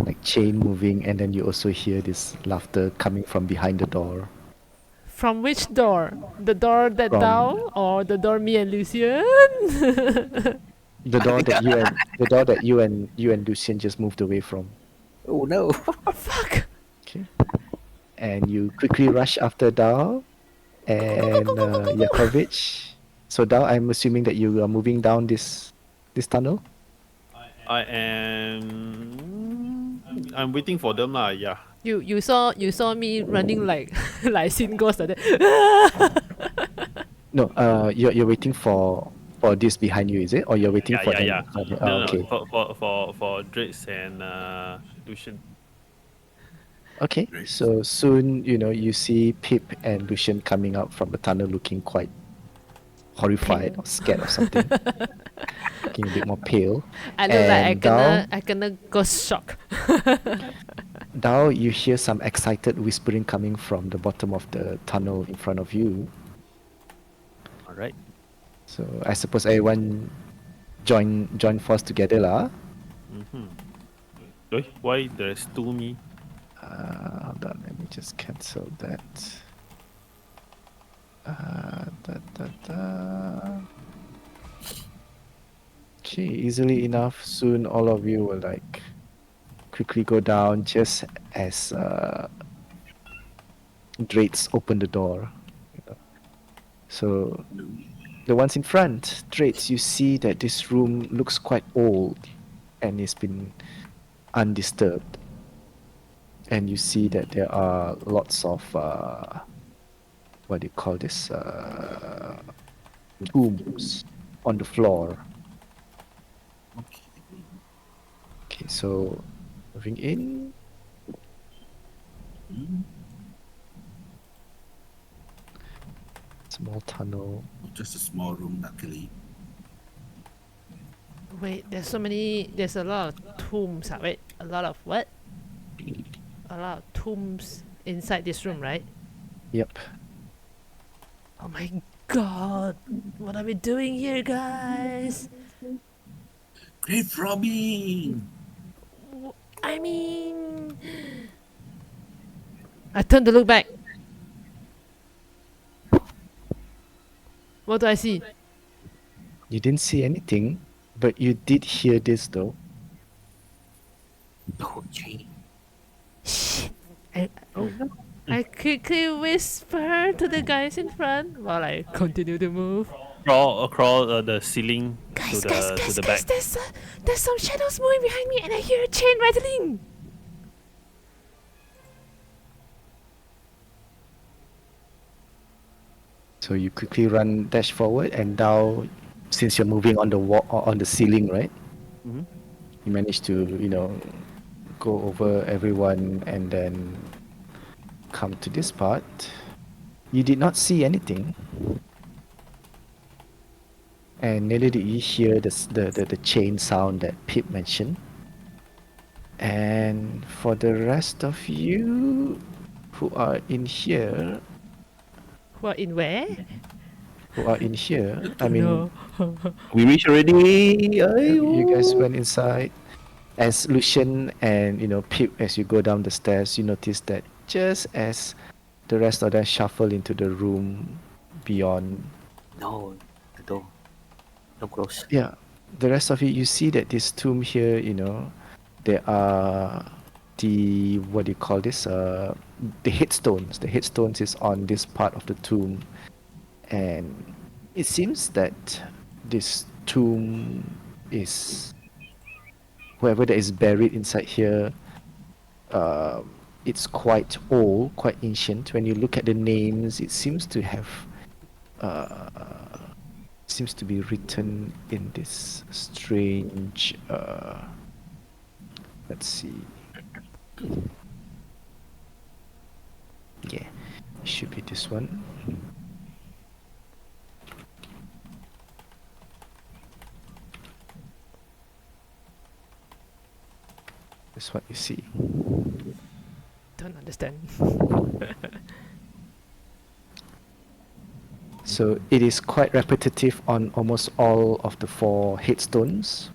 like chain moving, and then you also hear this laughter coming from behind the door. From which door? The door that From- down, or the door me and Lucian? The door that you and Lucian just moved away from. Oh no. Fuck. Okay. And you quickly rush after Dao and Yakovich. So Dao, I'm assuming that you are moving down this tunnel. I'm waiting for them lah. Yeah. You saw me running like like Sin Ghost like that. No, you're waiting for this behind you, is it? Or you're waiting for them? Yeah. Oh, No, okay. for Drake's and Lucian. Okay. Great. So soon, you see Pip and Lucian coming out from the tunnel looking quite horrified or scared or something. Looking a bit more pale. I look like And Dao, I gonna go shock. Dao, you hear some excited whispering coming from the bottom of the tunnel in front of you. All right. So I suppose everyone join force together lah. Why there's two me? Hold on, let me just cancel that. Okay, easily enough. Soon all of you will like quickly go down just as Drates open the door. So the ones in front, Drates, you see that this room looks quite old and it's been undisturbed. And you see that there are lots of what do you call this? Tombs on the floor. Okay. Okay, so moving in. Small tunnel. Just a small room, luckily. Wait, there's a lot of tombs. Wait, a lot of what? A lot of tombs inside this room, right? Yep. Oh my god. What are we doing here, guys? Grave robbing! I mean... I turned to look back. What do I see? You didn't see anything, but you did hear this though. Oh, gee. I quickly whisper to the guys in front while I continue to move. Crawl across the ceiling Guys, to guys, the guys, back. there's some shadows moving behind me and I hear a chain rattling. So you quickly dash forward, and now, since you're moving on the wall or on the ceiling, right? Mhm. You manage to, go over everyone and then come to this part. You did not see anything, and neither did you hear the chain sound that Pip mentioned. And for the rest of you who are in here, What, in where? I mean, No. We reach already. you guys went inside. As Lucian and Pip, as you go down the stairs, you notice that just as the rest of them shuffle into the room beyond, No, the door. Don't close. yeah, the rest of you see that this tomb here, there are the, what do you call this? The headstones. The headstones is on this part of the tomb, and it seems that this tomb is, whoever that is buried inside here, it's quite old, quite ancient. When you look at the names, it seems to have, seems to be written in this strange, let's see. Yeah, it should be this one. That's what you see. Don't understand. So it is quite repetitive on almost all of the 4 headstones,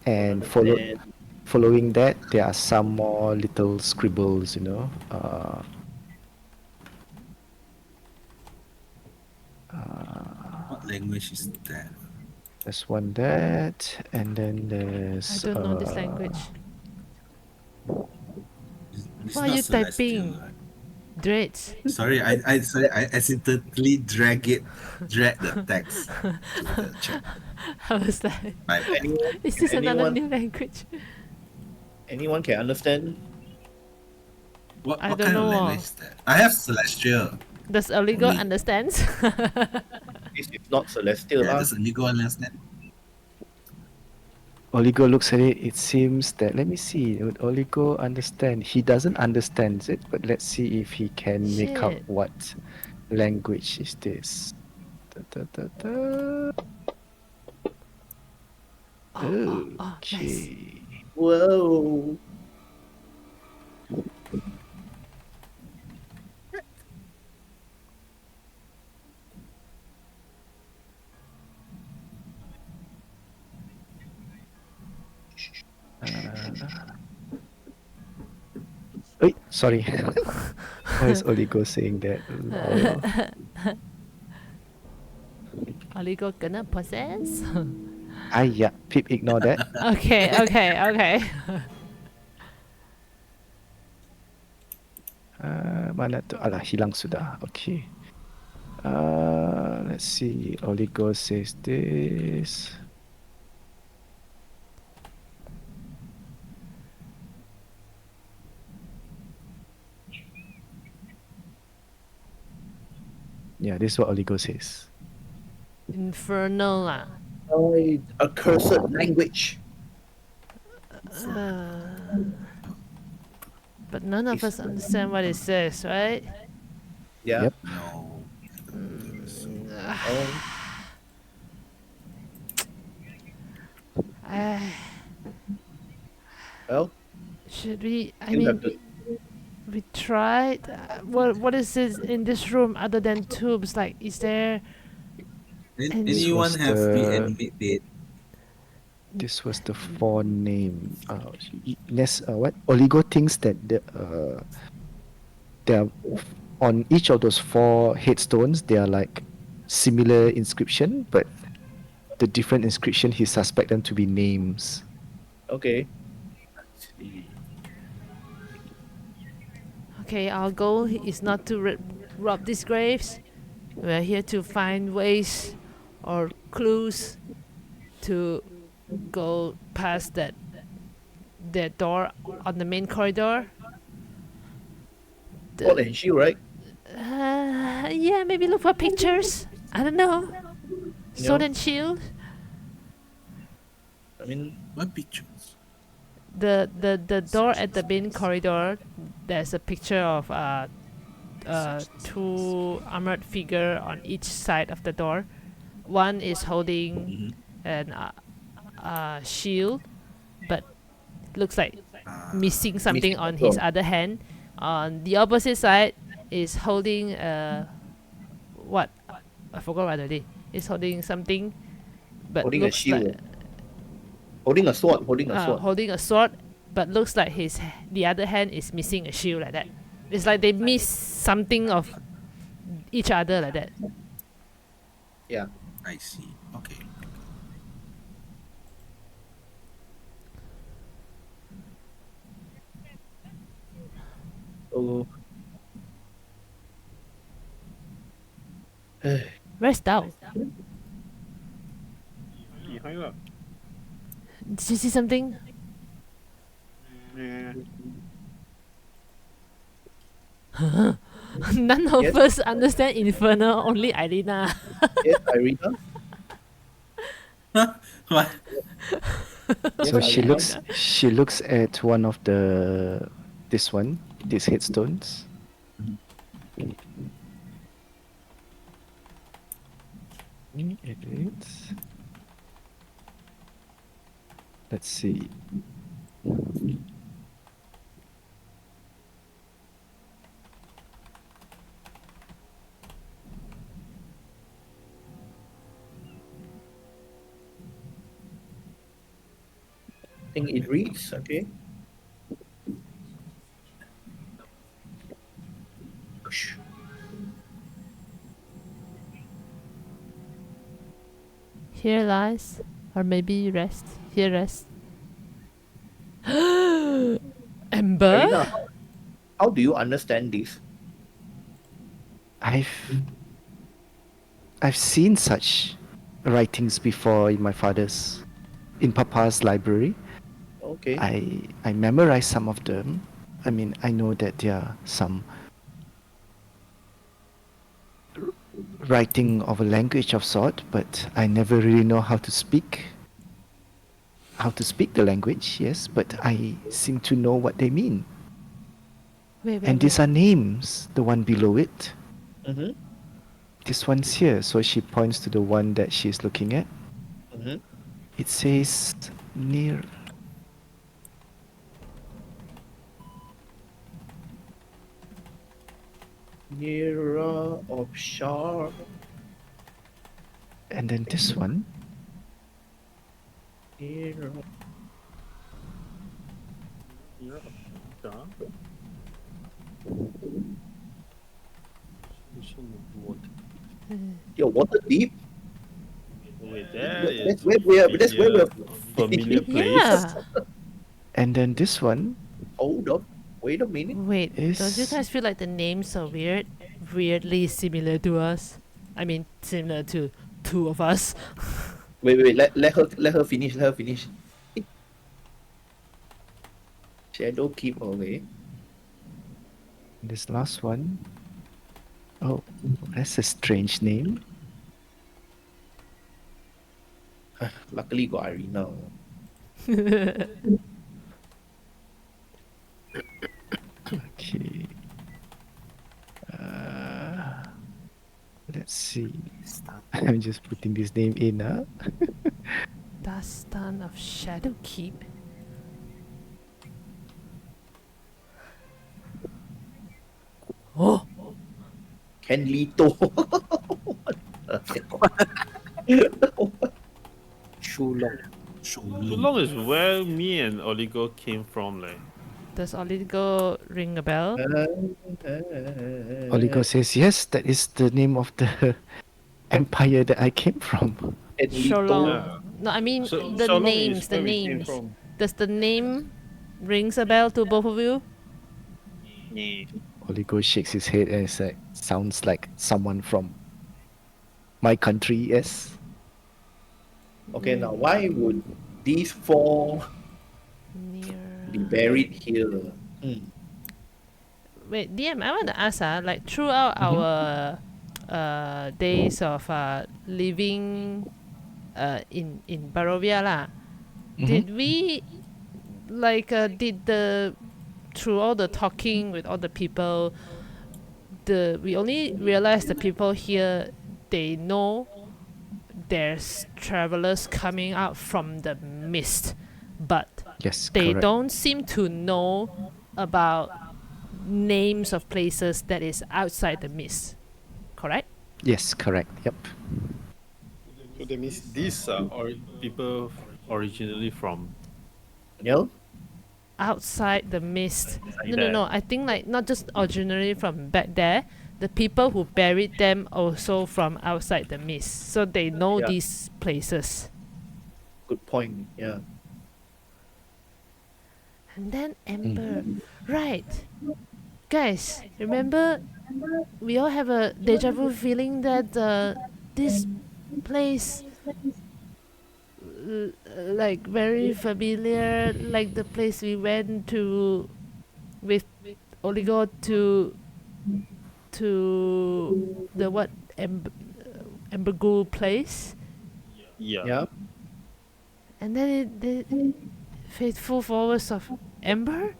and following that, there are some more little scribbles, What language is that? there's one that, and then I there's. don't know this language. It's Why are not you celestial, typing? right? Dreads. Sorry, I accidentally drag the text to the chat. I was like, My bad. is this another Anyone? new language? Anyone can understand? What I don't kind know, of language is that? I have celestial. Does Oligo Only- understands? This is not celestial. Yeah, lah. does Oligo understand? Oligo looks at it. It seems that, let me see. Would Oligo understand? He doesn't understand it, but let's see if he can make out Shit. what language is this. Da, da, da, da. Nice. Okay. Whoa. Sorry. Why is Oligo saying that? Lol. Oligo gonna possess? Yeah. Pip, ignore that. Okay. Mana tu? Alah, hilang sudah. Okay. Let's see. Oligo says this. Yeah, this is what Oligo says. Infernal lah. Accursed language. But none of us understand what it says, right? Yeah. Yep. No. Oh, well, Should we? I you have mean, to. we tried. What is this in this room other than tubes? Like, is there? And- Anyone was have the- reanimate dead? This was the forename. What? Oligo thinks that there are on each of those 4 headstones, they are like similar inscription, but the different inscription he suspect them to be names. Okay. Okay, our goal is not to rob these graves. We're here to find ways or clues to go past that door on the main corridor. Sword and shield, right? Yeah, maybe look for pictures. I don't know. Sword and shield. I mean, What pictures? The door at the main corridor. There's a picture of 2 armored figure on each side of the door. One is holding an shield, but looks like missing something Missing on a his sword. other hand. On the opposite side is holding what? I forgot what it is. He's holding something, but Holding a looks shield. like holding a sword. Holding a sword. holding a sword, but looks like the other hand is missing a shield like that. It's like they miss something of each other like that. Yeah. I see. Okay. Oh. Where's Dao? Behind lah. Did you see something? Yeah. None of Yes. us understand Infernal, only Irina. Yes, Irina. What? Yes, So she Irina. looks at one of these headstones. It is. Let's see. I think it reads. Okay. Here lies, or maybe rest. Here rest. Ember? Irina, how do you understand this? I've seen such writings before in Papa's library. Okay. I memorized some of them. I mean, I know that there are some writing of a language of sort, but I never really know how to speak. How to speak the language, yes, but I seem to know what they mean. Wait, wait, And these wait. are names, the one below it. Mm-hmm. This one's here, so she points to the one that she's looking at. Mm-hmm. It says near. Nearer of sharp. And then this one, Nearer. Yeah. Done. Yo, water deep. Wait, there That's is where we're. familiar place. Yeah. and then this one Hold up. Wait a minute. Wait, don't you is. guys feel like the names are weird? Weirdly similar to us? I mean, similar to two of us. Wait. Let her finish. Let her finish. Shadow keep away. This last one. Oh, that's a strange name. Luckily got Irina. Okay. Let's see. Start. I'm just putting this name in. Dastan of Shadowkeep. Oh! Ken Lito. Shulong. Shulong is where me and Oligo came from, like. Does Oligo ring a bell? Oligo says, yes, that is the name of the empire that I came from. Ken Sholong. Lito. No, I mean So the Sholong names. is The where we came names. from. Does the name rings a bell to both of you? Oligo shakes his head and is like, sounds like someone from my country, yes. Okay, now why would these four Near. be buried here? Wait, DM, I want to ask, like throughout our days of living in Barovia lah, did we like did the through all the talking with all the people, we only realized the people here, they know there's travelers coming out from the mist, but Yes, they correct. don't seem to know about names of places that is outside the mist. Correct? Yes, correct. Yep. So that means these are people originally from. Yeah? Outside the mist. Like No. that. I think like not just originally from back there. The people who buried them also from outside the mist. So they know Yeah. these places. Good point. Yeah. And then Amber. Right. Guys, remember we all have a deja vu feeling that this place like very familiar, like the place we went to with Oligo to the what Ambergul place, Yeah. Yeah. and then the faithful followers of Amber.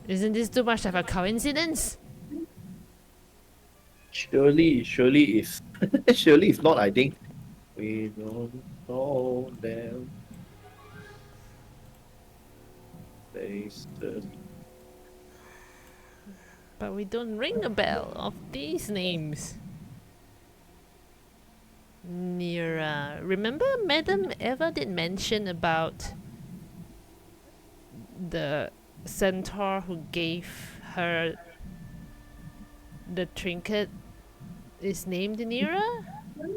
Isn't this too much of a coincidence? Surely if surely if not, I think we don't know them. Places. But we don't ring a bell of these names. Nira. Remember Madam Eva did mention about the centaur who gave her the trinket is named Nira?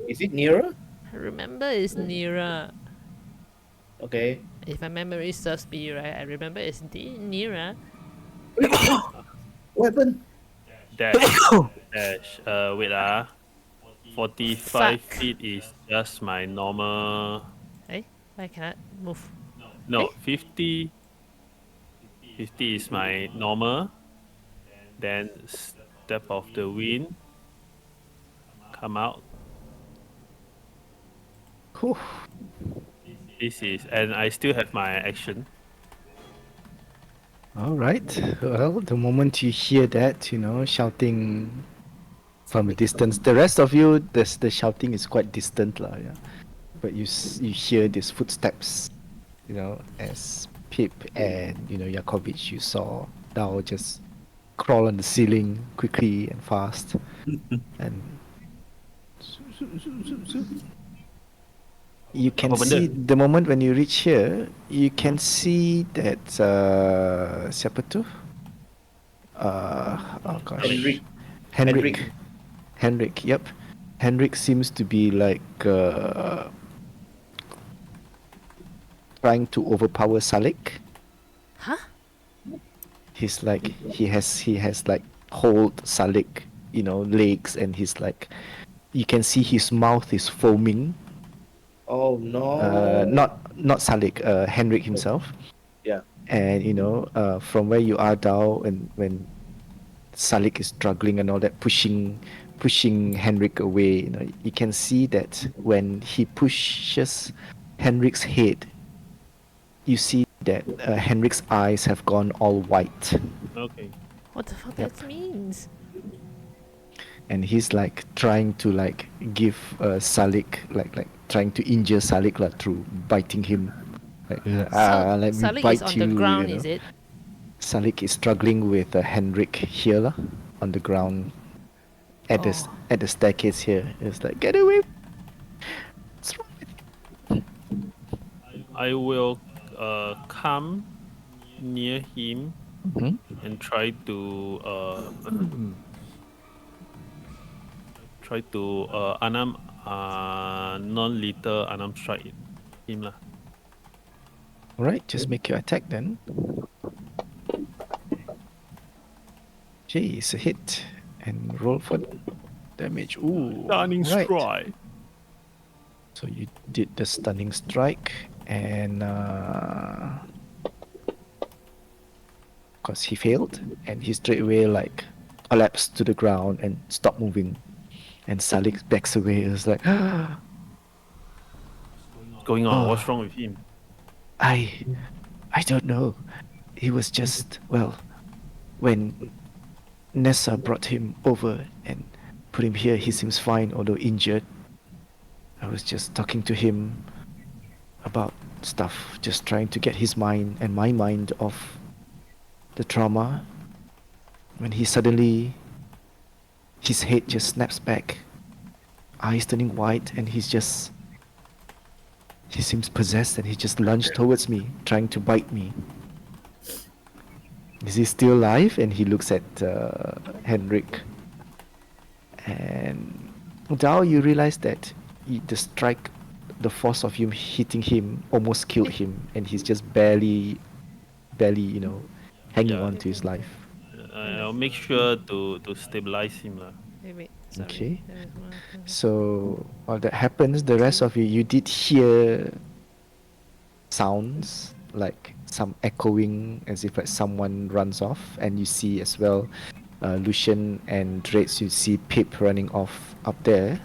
Is it nearer? I remember it's Nira. Okay. If my memory serves me right, I remember it's Nira. What happened? Dash. Wait 45 Fuck. feet is just my normal. Why cannot move? No, 50. 50 is my normal. Then step of the wind. come out. Whew. This is, and I still have my action. All right. Well, the moment you hear that, shouting from a distance, the rest of you, the shouting is quite distant, lah. Yeah. But you hear these footsteps, as Pip and Yakovic, you saw Dao just crawl on the ceiling quickly and fast, and you can Apa benda? see the moment when you reach here, you can see that siapa tu? Oh gosh. Henrik. Henrik. Henrik, yep. Henrik seems to be like trying to overpower Salik. Huh? He's like he has like hold Salik, legs, and he's like you can see his mouth is foaming. Oh no. Not Salik, Henrik himself. Yeah. And from where you are Dao, and when Salik is struggling and all that, pushing Henrik away, you can see that when he pushes Henrik's head, you see that Henrik's eyes have gone all white, Okay. What the fuck Yep. that means? and he's like trying to like give Salik like trying to injure Salik lah through biting him. Like, So let me Salik bite is on you. the ground, is it? Salik is struggling with Henrik here lah, on the ground at Oh. at the staircase here. It's like, get away! What's wrong with you? I will come near him Mhm. and try to non-lethal unarmed strike him lah. Alright, just make your attack then. Okay, it's a hit. And roll for damage. Ooh. Stunning right. strike. So you did the stunning strike, and of course he failed, and he straight away like collapsed to the ground and stopped moving. And Salik backs away. It's like, What's going on? Oh. What's wrong with him? I don't know. He was just, well, when Nessa brought him over and put him here, he seems fine, although injured. I was just talking to him about stuff, just trying to get his mind and my mind off the trauma. When he suddenly, his head just snaps back, eyes turning white, and he seems possessed, and he just lunged towards me, trying to bite me. Is he still alive? And he looks at Henrik. And now you realize that the strike, the force of you hitting him almost killed him, and he's just barely, hanging Yeah. on to his life. I'll make sure to stabilize him lah. Wait. Sorry. Okay. So while that happens, the rest of you did hear sounds like some echoing, as if like someone runs off, and you see as well Lucian and Drates, you see Pip running off up there.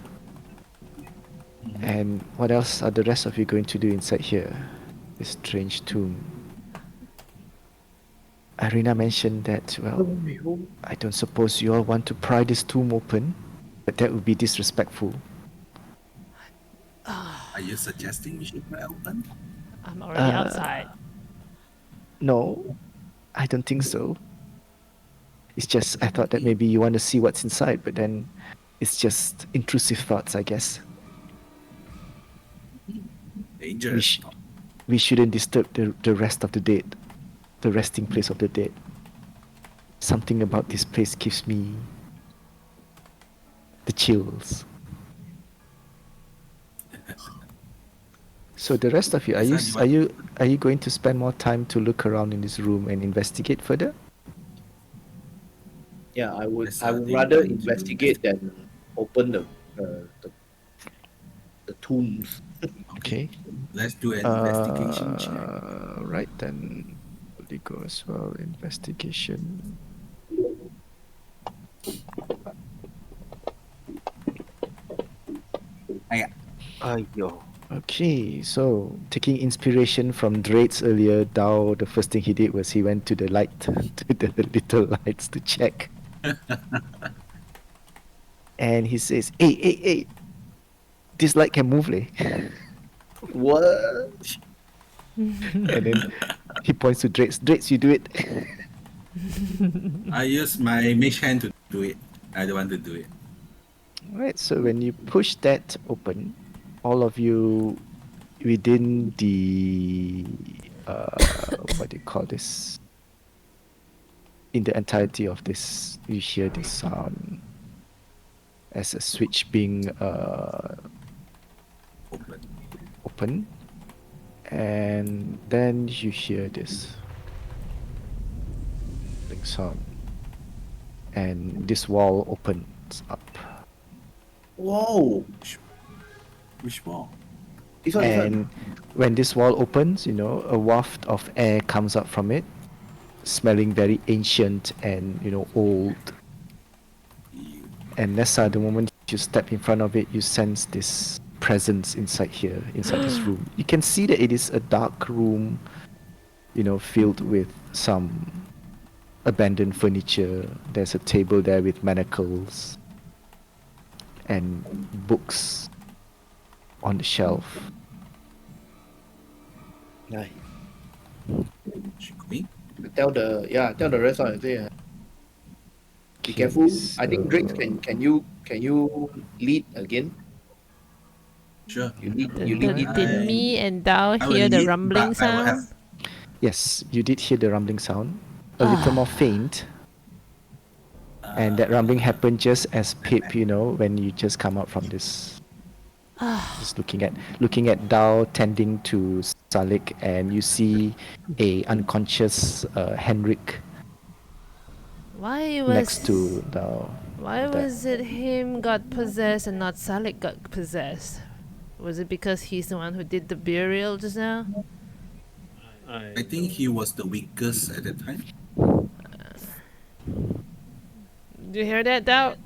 And what else are the rest of you going to do inside here? This strange tomb. Irina mentioned that, well, I don't suppose you all want to pry this tomb open, but that would be disrespectful. Are you suggesting we should pry open? I'm already outside. No, I don't think so. It's just, I thought that maybe you want to see what's inside, but then it's just intrusive thoughts, I guess. Dangerous. We shouldn't disturb the rest of the dead, the resting place of the dead. Something about this place gives me the chills. So the rest of you, are you going to spend more time to look around in this room and investigate further? Yeah, I would Yes, I I would think rather we need to investigate than open the tombs. Okay. Let's do an investigation check. Right then. Holy go as well. Investigation. Aiyo. Okay, so taking inspiration from Drake's earlier, Dao, the first thing he did was he went to the light, to the little lights to check. And he says, hey, this light can move, leh. What? And then he points to Drake's. Drake's, you do it. I use my mage hand to do it. I don't want to do it. Alright, so when you push that open, all of you within the what do you call this? In the entirety of this, you hear this sound as a switch being Open. open, and then you hear this sound, and this wall opens up. Whoa! Which wall? This one. And when this wall opens, you know, a waft of air comes up from it, smelling very ancient and, you know, old. And Nessa, the moment you step in front of it, you sense this presence inside here, inside this room. You can see that it is a dark room, you know, filled with some abandoned furniture. There's a table there with manacles and books on the shelf. Nice. She going? Tell the rest of it. Be Okay, careful. I think Drake, so- can you lead again? Sure. You lead. Did me and Dao I will hear the lead, rumbling but I will have- sound? Yes, you did hear the rumbling sound. A little more faint. And that rumbling happened just as Pip, you know, when you just come out from this. Just looking at Dao tending to Salik, and you see a unconscious Henrik Why was next to Dao. Why that. was it him got possessed and not Salik got possessed? Was it because he's the one who did the burial just now? I think he was the weakest at that time. Did you hear that, Dao?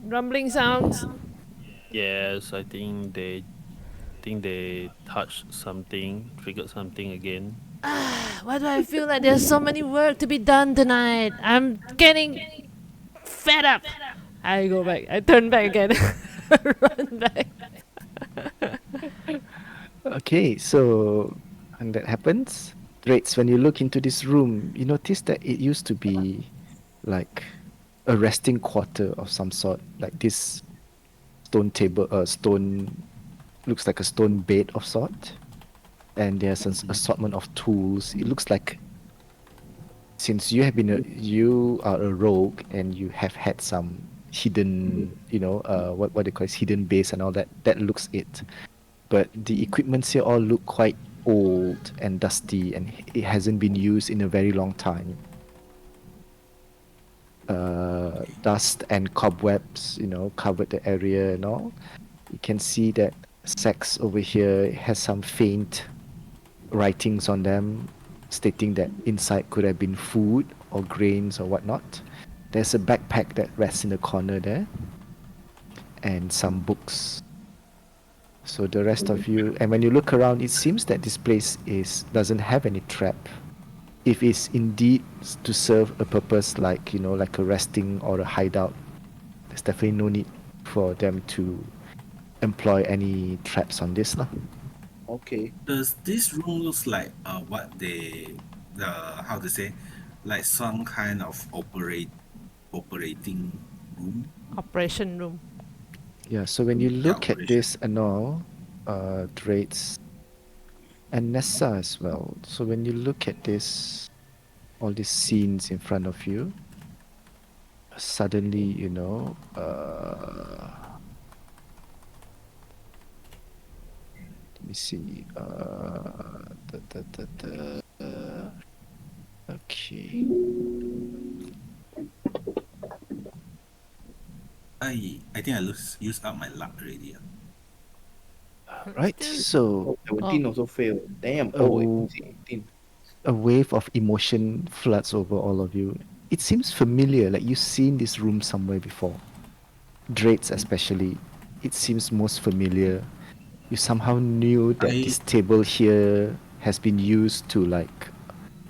Rumbling sounds. Yes, I think they touched something, triggered something again. Why do I feel like there's so many work to be done tonight? I'm getting fed up. I go back. I turn back again. Run back. Okay, so when that happens, Rates, when you look into this room, you notice that it used to be like a resting quarter of some sort, like this stone table, stone, looks like a stone bed of sort, and there's an assortment of tools. It looks like, since you are a rogue and you have had some hidden, you know, what they call it, hidden base and all that. That looks it. But the equipments here all look quite old and dusty, and it hasn't been used in a very long time. Dust and cobwebs, you know, covered the area and all. You can see that sacks over here has some faint writings on them, stating that inside could have been food or grains or whatnot. There's a backpack that rests in the corner there, and some books. So the rest of you, and when you look around, it seems that this place doesn't have any trap. If it's indeed to serve a purpose like, you know, like a resting or a hideout, there's definitely no need for them to employ any traps on this lah. Okay. Does this room looks like what how to say, like some kind of operating room? Operation room. Yeah, so when you look at operation. this and all, Drates and Nessa as well. So when you look at this, all these scenes in front of you, suddenly, you know, let me see. Okay. I think I used up my luck already. Right. So 17 also failed. Damn. Oh. 18. a wave of emotion floods over all of you. It seems familiar, like you've seen this room somewhere before. Drates especially, it seems most familiar. You somehow knew that I this table here has been used to like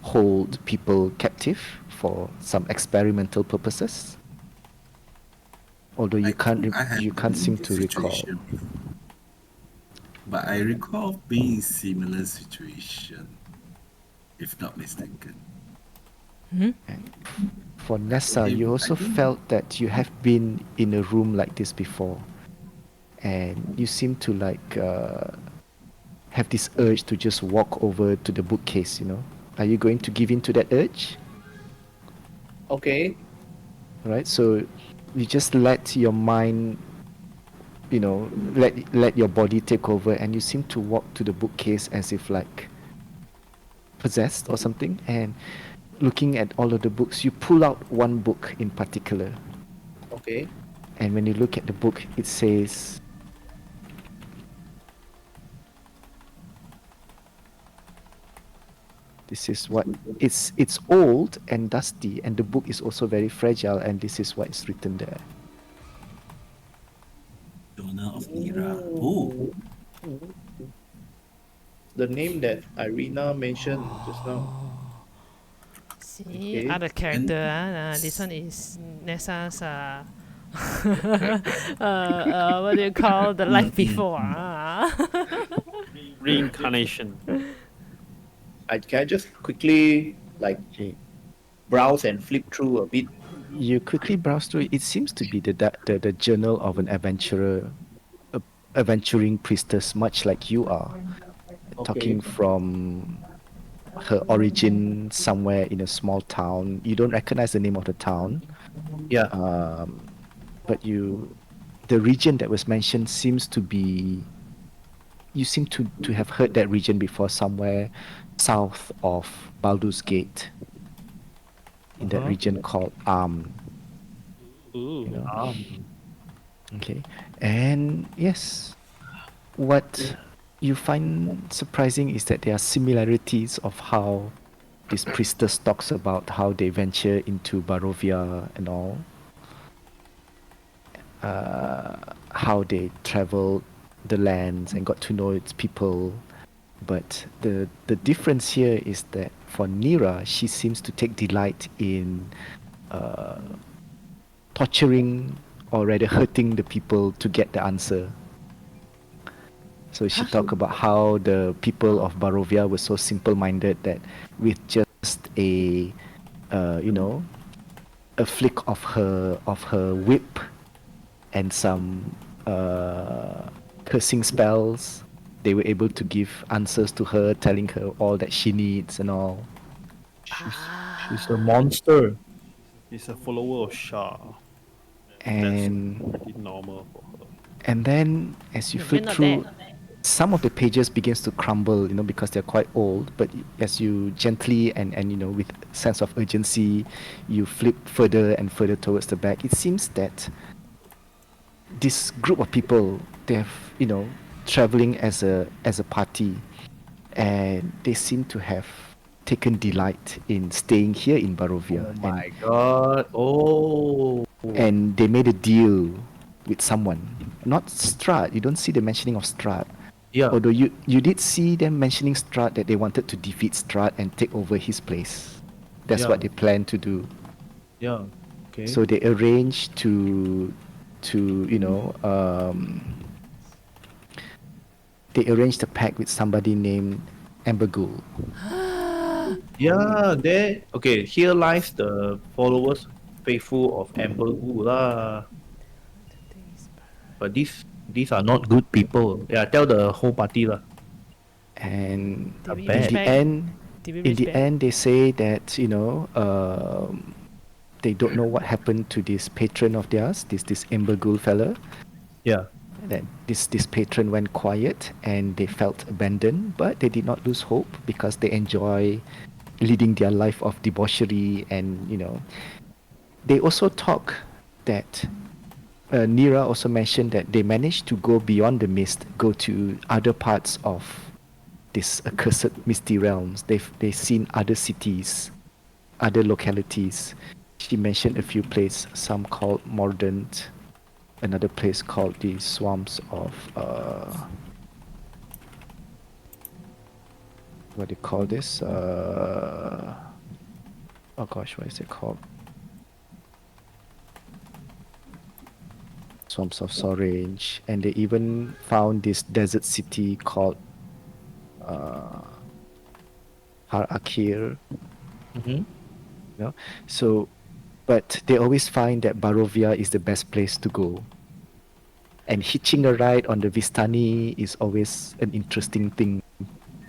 hold people captive for some experimental purposes. Although I think I have you can't been in seem this to recall. situation before, but I recall being in similar situation, if not mistaken. And for Nessa, If, you I also think felt that you have been in a room like this before, and you seem to like have this urge to just walk over to the bookcase. Are you going to give in to that urge? Okay. Right. So you just let your mind, let your body take over, and you seem to walk to the bookcase as if like possessed or something. And looking at all of the books, you pull out one book in particular. Okay. And when you look at the book, it says, this is what it's old and dusty, and the book is also very fragile, and this is what is written there. Journal of Nira. Oh, The name that Irina mentioned just now. See, Okay. other character. and This one is Nessa's what do you call the life before? Reincarnation. Can I just quickly like Okay. browse and flip through a bit? You quickly browse through it. It seems to be the journal of an adventurer, a adventuring priestess, much like you are, Okay. talking from her origin somewhere in a small town. You don't recognize the name of the town, Yeah. but the region that was mentioned seems to be. You seem to have heard that region before, somewhere south of Baldur's Gate, in that region called Ooh. you know. Um, Okay, and yes, what you find surprising is that there are similarities of how this priestess talks about how they venture into Barovia and all, how they traveled the lands and got to know its people. But the difference here is that for Nira, she seems to take delight in torturing, or rather hurting, the people to get the answer. So she talked about how the people of Barovia were so simple-minded that with just you know, a flick of her whip and some cursing spells, they were able to give answers to her, telling her all that she needs and all. she's a monster. He's a follower of Shah. That's And pretty normal for her. and then as you We're flip not through, that. some of the pages begins to crumble, because they're quite old. But as you gently and with sense of urgency, you flip further and further towards the back, it seems that this group of people, they've traveling as a party, and they seem to have taken delight in staying here in Barovia, Oh my god. Oh. and they made a deal with someone, not Strahd. You don't see the mentioning of Strahd. Yeah. Although you did see them mentioning Strahd, that they wanted to defeat Strahd and take over his place. That's Yeah. what they planned to do. Yeah. Okay. So they arranged to they arranged a pact with somebody named Ambergul. Yeah, there. Okay, here lies the followers faithful of Ambergul lah. But these are not good people. Yeah, tell the whole party lah. And Did we in reach the back? end, Did we in reach the back? end, they say that they don't know what happened to this patron of theirs, this Ambergul fella. Yeah. That this patron went quiet and they felt abandoned, but they did not lose hope because they enjoy leading their life of debauchery. And they also talk that Nira also mentioned that they managed to go beyond the mist, go to other parts of this accursed misty realms. They've seen other cities, other localities. She mentioned a few places, some called Mordant, another place called the Swamps of what do you call this? Oh gosh, what is it called? Swamps of Sorange, and they even found this desert city called Har Akir. Mm-hmm. You know, so but they always find that Barovia is the best place to go. And hitching a ride on the Vistani is always an interesting thing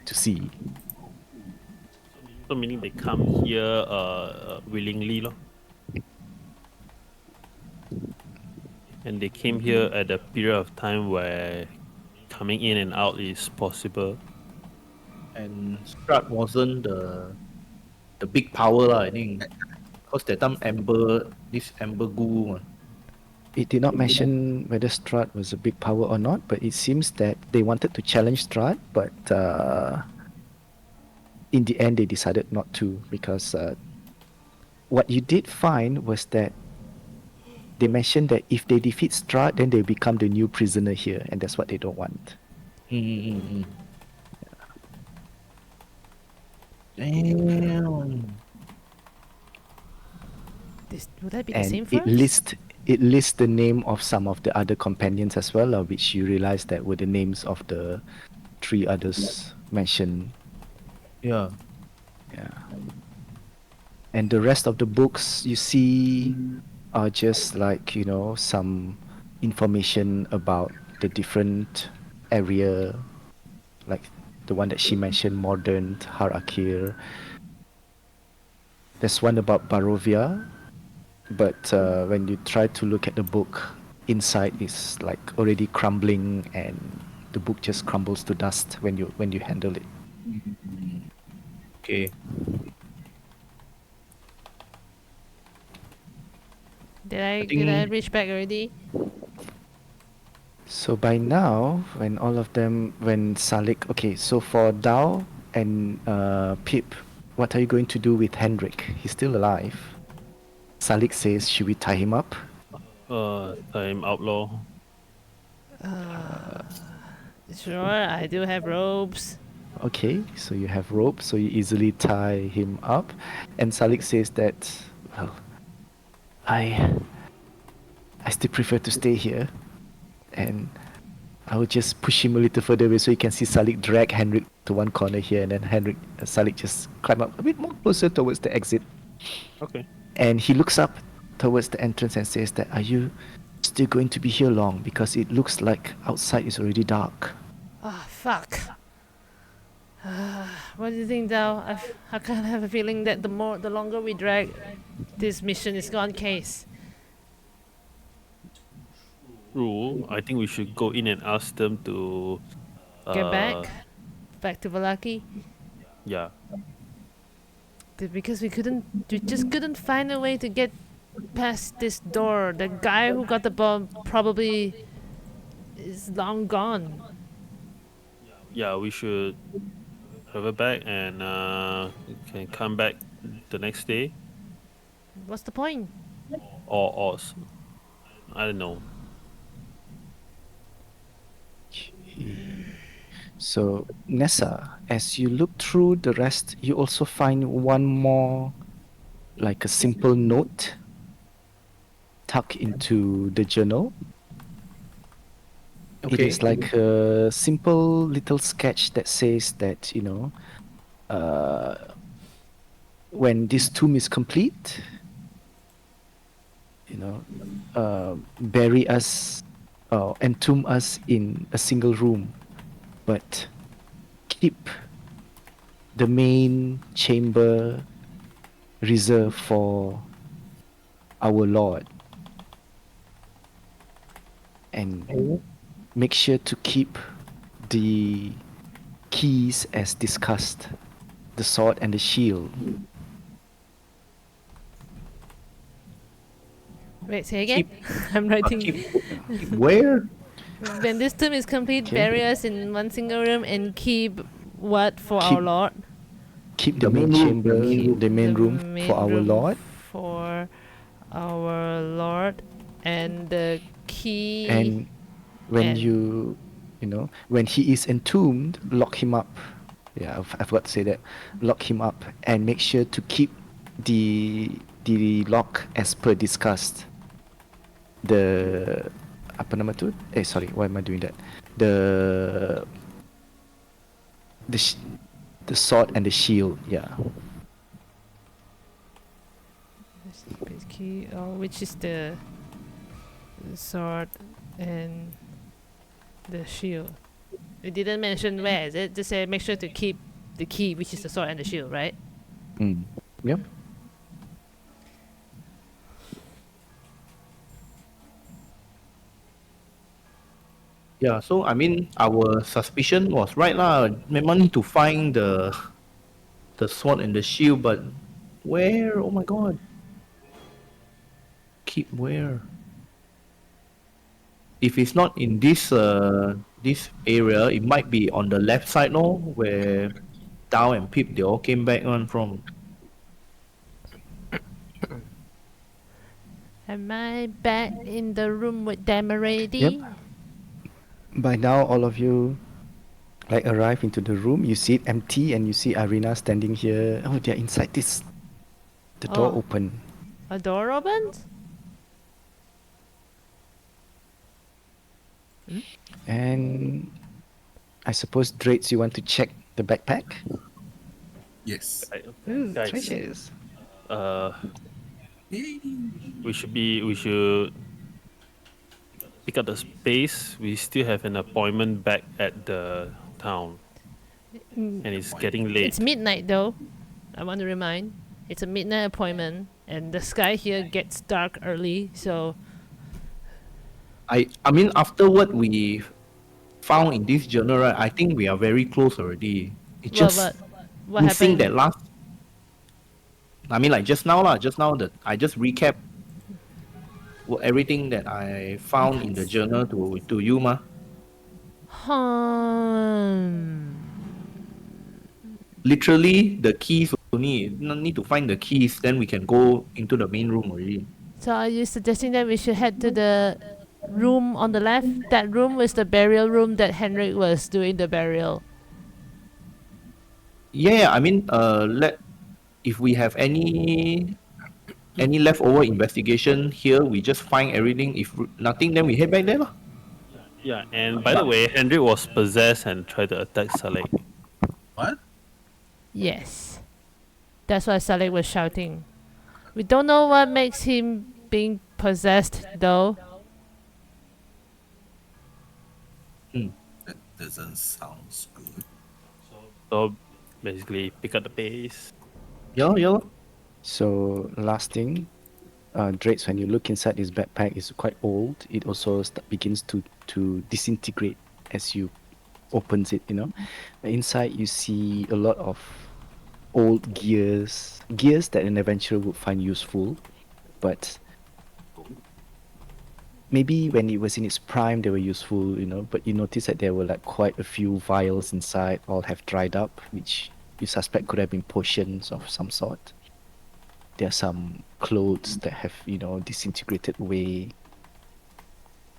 to see. So meaning they come here willingly, lor. And they came here at a period of time where coming in and out is possible. And Strahd wasn't the big power lah, I think. Because that time this Ambergul one. It did not mention whether Strahd was a big power or not, but it seems that they wanted to challenge Strahd, but in the end they decided not to, because what you did find was that they mentioned that if they defeat Strahd, then they become the new prisoner here, and that's what they don't want. Mm-hmm. Damn. Would that be the And same it first? lists the name of some of the other companions as well, which you realize that were the names of the 3 others mentioned. Yeah. Yeah. And the rest of the books you see are just like, some information about the different area, like the one that she mentioned, Modern, Harakir. There's one about Barovia, but when you try to look at the book, inside is like already crumbling, and the book just crumbles to dust when you handle it. Okay. Did I think- reach back already? So by now, when Salik, okay, so for Dao and Pip, what are you going to do with Hendrik? He's still alive. Salik says, should we tie him up? I'm outlaw. Sure, I do have ropes. Okay, so you have rope, so you easily tie him up. And Salik says that, well, I still prefer to stay here. And I will just push him a little further away so you can see Salik drag Henrik to one corner here, and then Salik just climb up a bit more closer towards the exit. Okay. And he looks up towards the entrance and says that, are you still going to be here long? Because it looks like outside is already dark. Ah, fuck. What do you think, Dao? I kind of have a feeling that the longer we drag, this mission is gone case. True. I think we should go in and ask them to Get back to Valaki. Yeah. Because we just couldn't find a way to get past this door. The guy who got the bomb probably is long gone. Yeah, we should have it back and can come back the next day What's the point? or I don't know. So, Nessa, as you look through the rest, you also find one more, like a simple note tucked into the journal. It Okay. is like a simple little sketch that says that, when this tomb is complete, bury us, entomb us in a single room, but keep the main chamber reserved for our Lord. And make sure to keep the keys as discussed, the sword and the shield. Wait, say again? I'm writing. Keep where? When this tomb is complete, Okay. bury us in one single room and keep what for our Keep Lord? Keep the main chamber, the main room main for our room Lord. For our Lord, and the key. And when and- when he is entombed, lock him up Yeah, I forgot to say that. Lock him up and make sure to keep the lock as per discussed. The apa nama tu? Sorry, why am I doing that? The the sh- the sword and the shield. Yeah. Space key, which is the sword and the shield. It didn't mention where is it. Just say make sure to keep the key, which is the sword and the shield, right? Mm. Yep. Yeah, so I mean, our suspicion was right lah. Memang need to find the sword and the shield, but where? Oh my god. Keep where? If it's not in this area, it might be on the left side, no, where Dao and Pip they all came back on from. Am I back in the room with them already? Yep. By now, all of you like arrive into the room. You see it empty, and you see Irina standing here. Oh, they're inside this. The door Oh. open. A door opened? And I suppose Drates, you want to check the backpack? Yes. Ooh, Guys. treasures. Yay. We should pick up the space. We still have an appointment back at the town, and it's getting late. It's midnight though. I want to remind. It's a midnight appointment, and the sky here gets dark early, so I mean, after what we found in this journal, right? I think we are very close already. It's just what missing happened? that last. I mean, like just now lah. Just now that I just recap everything that I found in the journal to you, ma. Literally, the keys only. Need to find the keys, then we can go into the main room already. So are you suggesting that we should head to the room on the left? That room was the burial room that Henrik was doing the burial. Yeah, I mean, if we have any leftover investigation here, we just find everything. If nothing, then we head back there, lah. Yeah, and by the way, Hendrik was possessed and tried to attack Saleh. What? Yes. That's why Saleh was shouting. We don't know what makes him being possessed though. That doesn't sound good. So basically, pick up the pace. Yeah, yeah. So last thing, Drates, when you look inside this backpack, it's quite old. It also begins to disintegrate as you opens it. Inside you see a lot of old gears that an adventurer would find useful, but maybe when it was in its prime they were useful, but you notice that there were like quite a few vials inside, all have dried up, which you suspect could have been potions of some sort. There are some clothes that have, disintegrated away.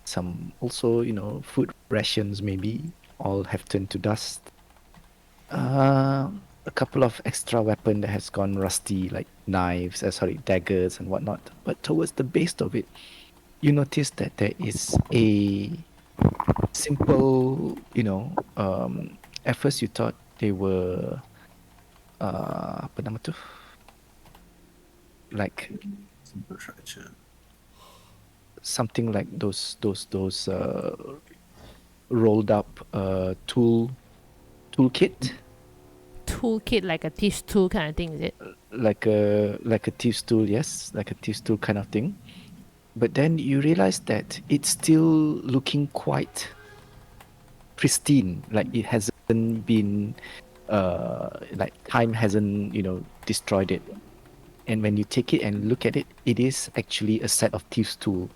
Some also, food rations maybe, all have turned to dust. A couple of extra weapon that has gone rusty, like knives, daggers and whatnot. But towards the base of it, you notice that there is a simple, at first you thought they were, apa nama tu? Like Simple structure. something like those rolled up toolkit, Toolkit, like a thief's tool kind of thing, is it? like a thief's tool, yes, like a thief's tool kind of thing. But then you realize that it's still looking quite pristine, like it hasn't been like time hasn't destroyed it. And when you take it and look at it, it is actually a set of thief's tool,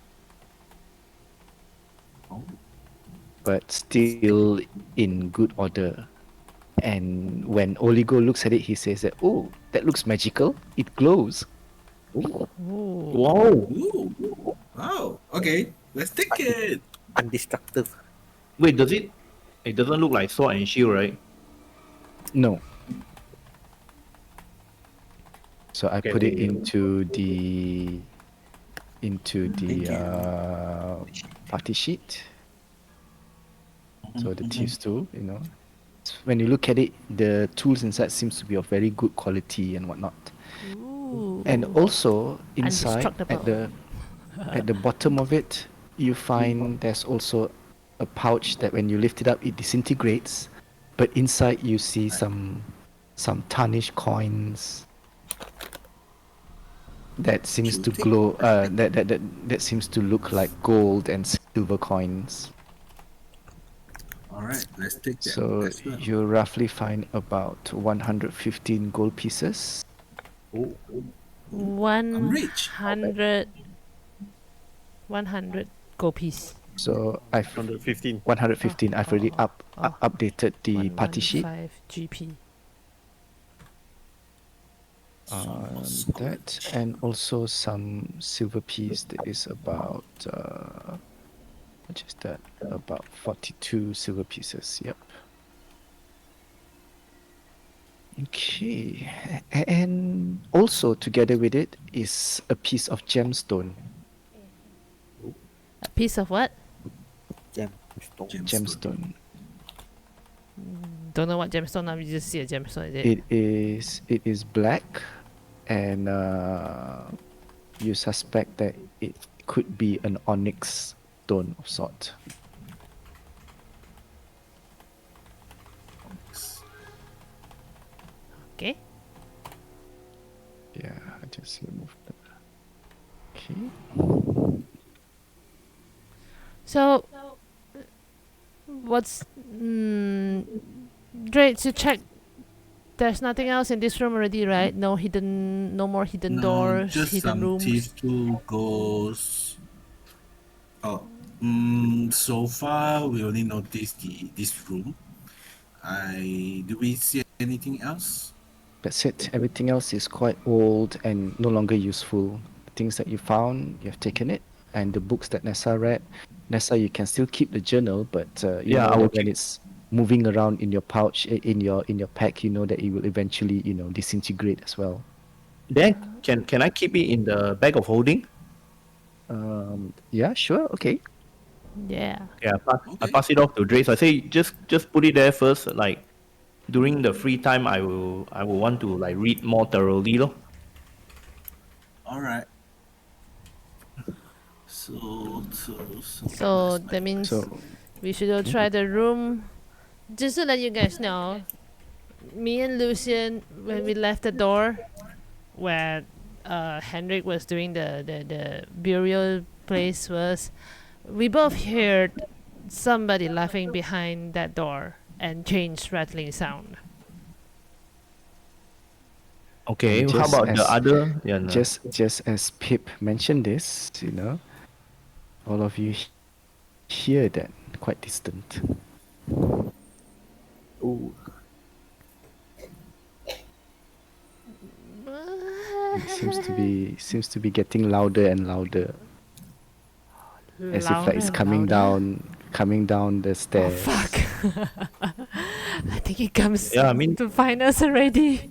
but still in good order. And when Oligo looks at it, he says that, oh, that looks magical, it glows. Wow. Ooh. Oh, okay. Let's take it. Undestructive. Wait, does it? It doesn't look like sword and shield, right? No. So I Okay. put it into the Thank you. party sheet. So the thieves tool, you know. When you look at it, the tools inside seems to be of very good quality and whatnot. Ooh. And also inside Indestructible. at the bottom of it, you find there's also a pouch that when you lift it up, it disintegrates. But inside you see some tarnished coins that seems to Cutie. glow. That seems to look like gold and silver coins. All right, let's take that So as well. you roughly find about 115 gold pieces. Oh, I'm rich. 100 gold piece. So I've 115. 115. I've already updated the party sheet. 115 GP. That and also some silver piece that is about what is that? About 42 silver pieces. Yep. Okay. And also together with it is a piece of gemstone. A piece of what? Gemstone. Gemstone. Don't know what gemstone. You just see a gemstone. Is it? It is black, and you suspect that it could be an onyx stone of sort. Okay. Yeah, I just removed that. Okay. So, what's Drake to check? There's nothing else in this room already, right? No more hidden doors, just hidden some rooms. thief tool goes. Oh, so far we only noticed this room. Do we see anything else? That's it. Everything else is quite old and no longer useful. The things that you found, you have taken it, and the books that Nessa read. Nessa, you can still keep the journal, but you Yeah, know I will that when keep- it's moving around in your pouch, in your pack, you know that it will eventually, disintegrate as well. Then can I keep it in the bag of holding? Yeah, sure, okay. Yeah. Yeah, I Okay. pass it off to Drace. I say just put it there first. Like during the free time, I will want to like read more thoroughly, lor. All right. So So that means So we should go try the room. Just to let you guys know, me and Lucian, when we left the door where Henrik was doing the burial place was, we both heard somebody laughing behind that door and changed rattling sound. Okay, And how just about the as- other? Yeah, no. just as Pip mentioned this, all of you hear that quite distant. Ooh. It seems to be getting louder and louder, as if like it's coming down the Oh stairs. fuck! I think it comes Yeah, I mean- to find us already.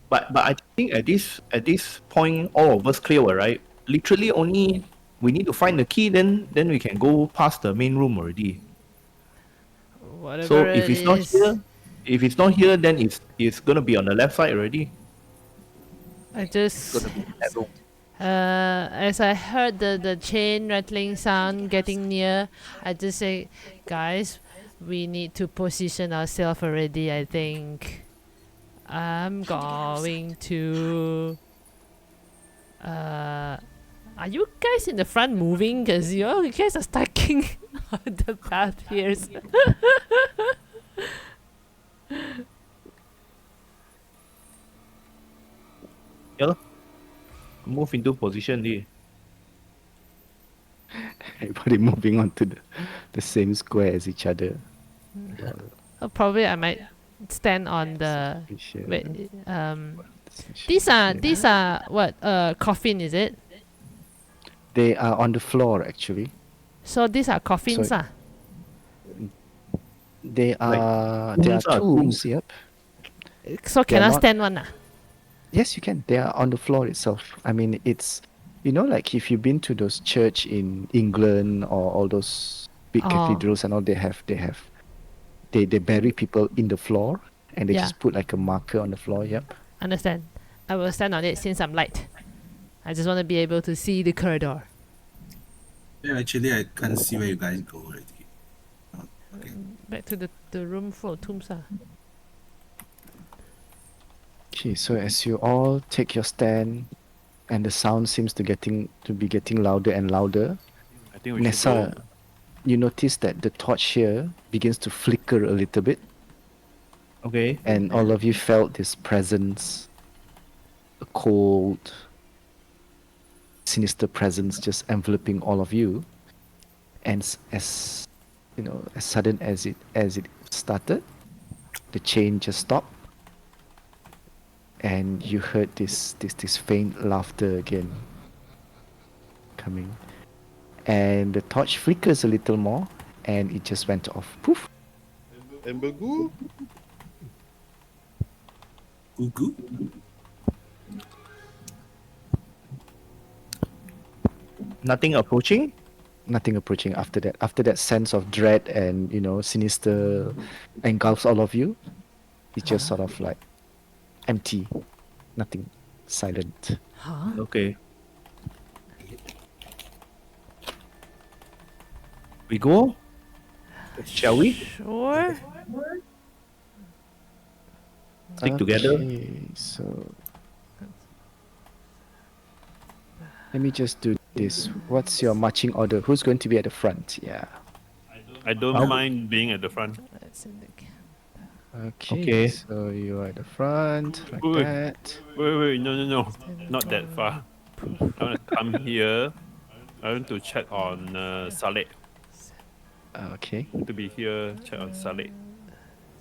But I think at this point, all of us clear, right? Literally only we need to find the key. Then we can go past the main room already. Whatever So if it it's not is, here, then it's gonna be on the left side already. I just Gonna be in that room. as I heard the chain rattling sound getting near, I just say, guys, we need to position ourselves already. I think I'm going to. Are you guys in the front moving? Cause you guys are stacking on the path here. Yeah, lor. Move into position, there. Everybody moving on to the same square as each other. Probably I might stand on the. Position, Wait, position. these are what coffin is it? They are on the floor actually. So these are coffins, So- They Like, are there are tombs are tombs. tombs. Yep. So They're cannot not. stand one. Yes, you can. They are on the floor itself. I mean, it's like if you've been to those church in England or all those big Oh. cathedrals and all, they bury people in the floor and they Yeah. just put like a marker on the floor. Yep. Understand. I will stand on it since I'm light. I just want to be able to see the corridor. Yeah, actually, I can't see where you guys go already. Oh, okay. Back to the room full of tombs. Okay, so as you all take your stand and the sound seems to be getting louder and louder, I think we should go. Nessa, you notice that the torch here begins to flicker a little bit, Okay. and all of you felt this presence, a cold, sinister presence just enveloping all of you. And as as sudden as it started, the chain just stopped, and you heard this faint laughter again coming, and the torch flickers a little more, and it just went off. Poof. Ambergul? Goo. Nothing approaching. Nothing approaching after that. After that sense of dread and sinister engulfs all of you, it's just sort of like empty, nothing, silent. Huh? Okay. We go? Shall we? Sure. Stick together? Okay, so let me just do this. What's your marching order? Who's going to be at the front? Yeah. I don't I'll- mind being at the front. Let's see Okay. Okay. So you are at the front, like Wait. that. Wait, no. Not that far. I want to come here. I want to check on Saleh. Okay. To be here, check on Saleh.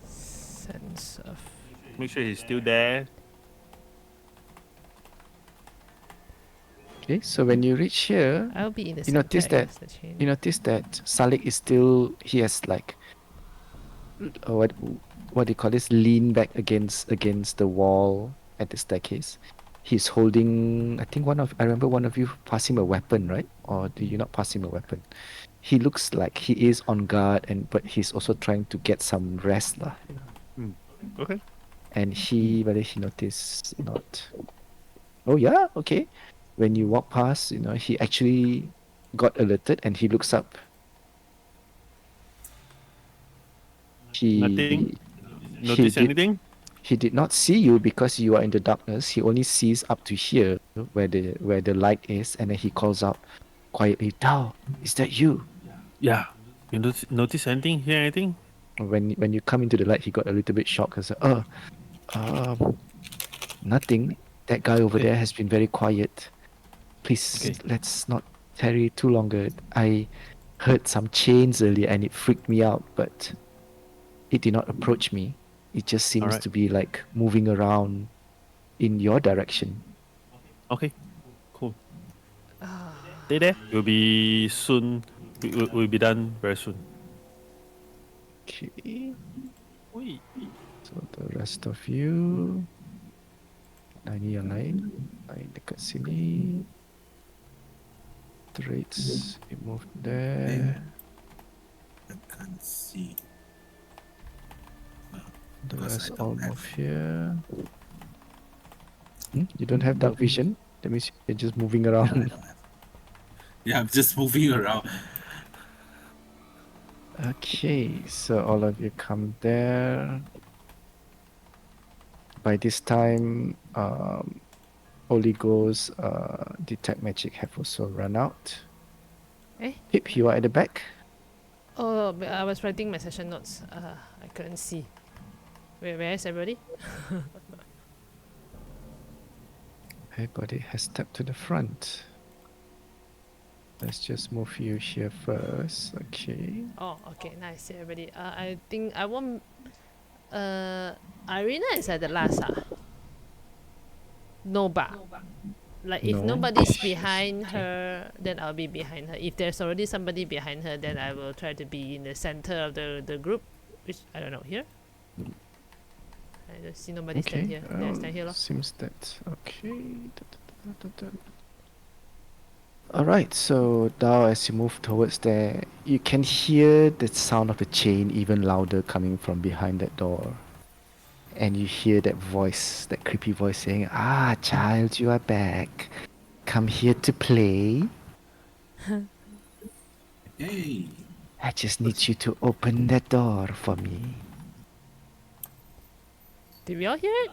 sense of. Make sure he's still there. Okay. So when you reach here, I'll be in the you notice center, I that guess, the chain. you notice that Salik is still. He has like what do you call this? Lean back against the wall at the staircase. He's holding. I remember one of you pass him a weapon, right? Or do you not pass him a weapon? He looks like he is on guard, but he's also trying to get some rest, lah. Okay. And whether he noticed not. Oh yeah, okay. When you walk past, he actually got alerted and he looks up. Nothing? He Notice did- anything? He did not see you because you are in the darkness. He only sees up to here where the light is, and then he calls out quietly, "Tao, is that you?" Yeah. You notice anything? Hear anything? When you come into the light, he got a little bit shocked and said, nothing. That guy over there has been very quiet. Please, Okay. let's not tarry too longer. I heard some chains earlier and it freaked me out, but it did not approach me. It just seems Alright. to be like moving around in your direction. Okay. Cool. Stay there. We'll be soon. We'll be done very soon. Okay. Wait. So the rest of you, ini yang lain dekat sini. Traits, we move there. I can't see. The Because rest I all don't have- move here. You don't have dark vision? That means you're just moving around. Yeah, I'm just moving around. Okay, so all of you come there. By this time, Holy Ghost, Detect Magic have also run out. Eh? Pip, you are at the back. Oh, but I was writing my session notes. I couldn't see. Where is everybody? Everybody has stepped to the front. Let's just move you here first. Okay. Oh, okay, nice, everybody. I think I won't. Irina is at the last. No ba. Like if No. nobody's behind her, then I'll be behind her. If there's already somebody behind her, then I will try to be in the center of the group Which I don't know here. I just see nobody stand here. Then I stand here, lor. Seems that okay. Alright, so now as you move towards there, you can hear the sound of the chain even louder coming from behind that door. And you hear that voice, that creepy voice saying, "Ah, child, you are back. Come here to play. Hey, I just need you to open that door for me." Did we all hear it?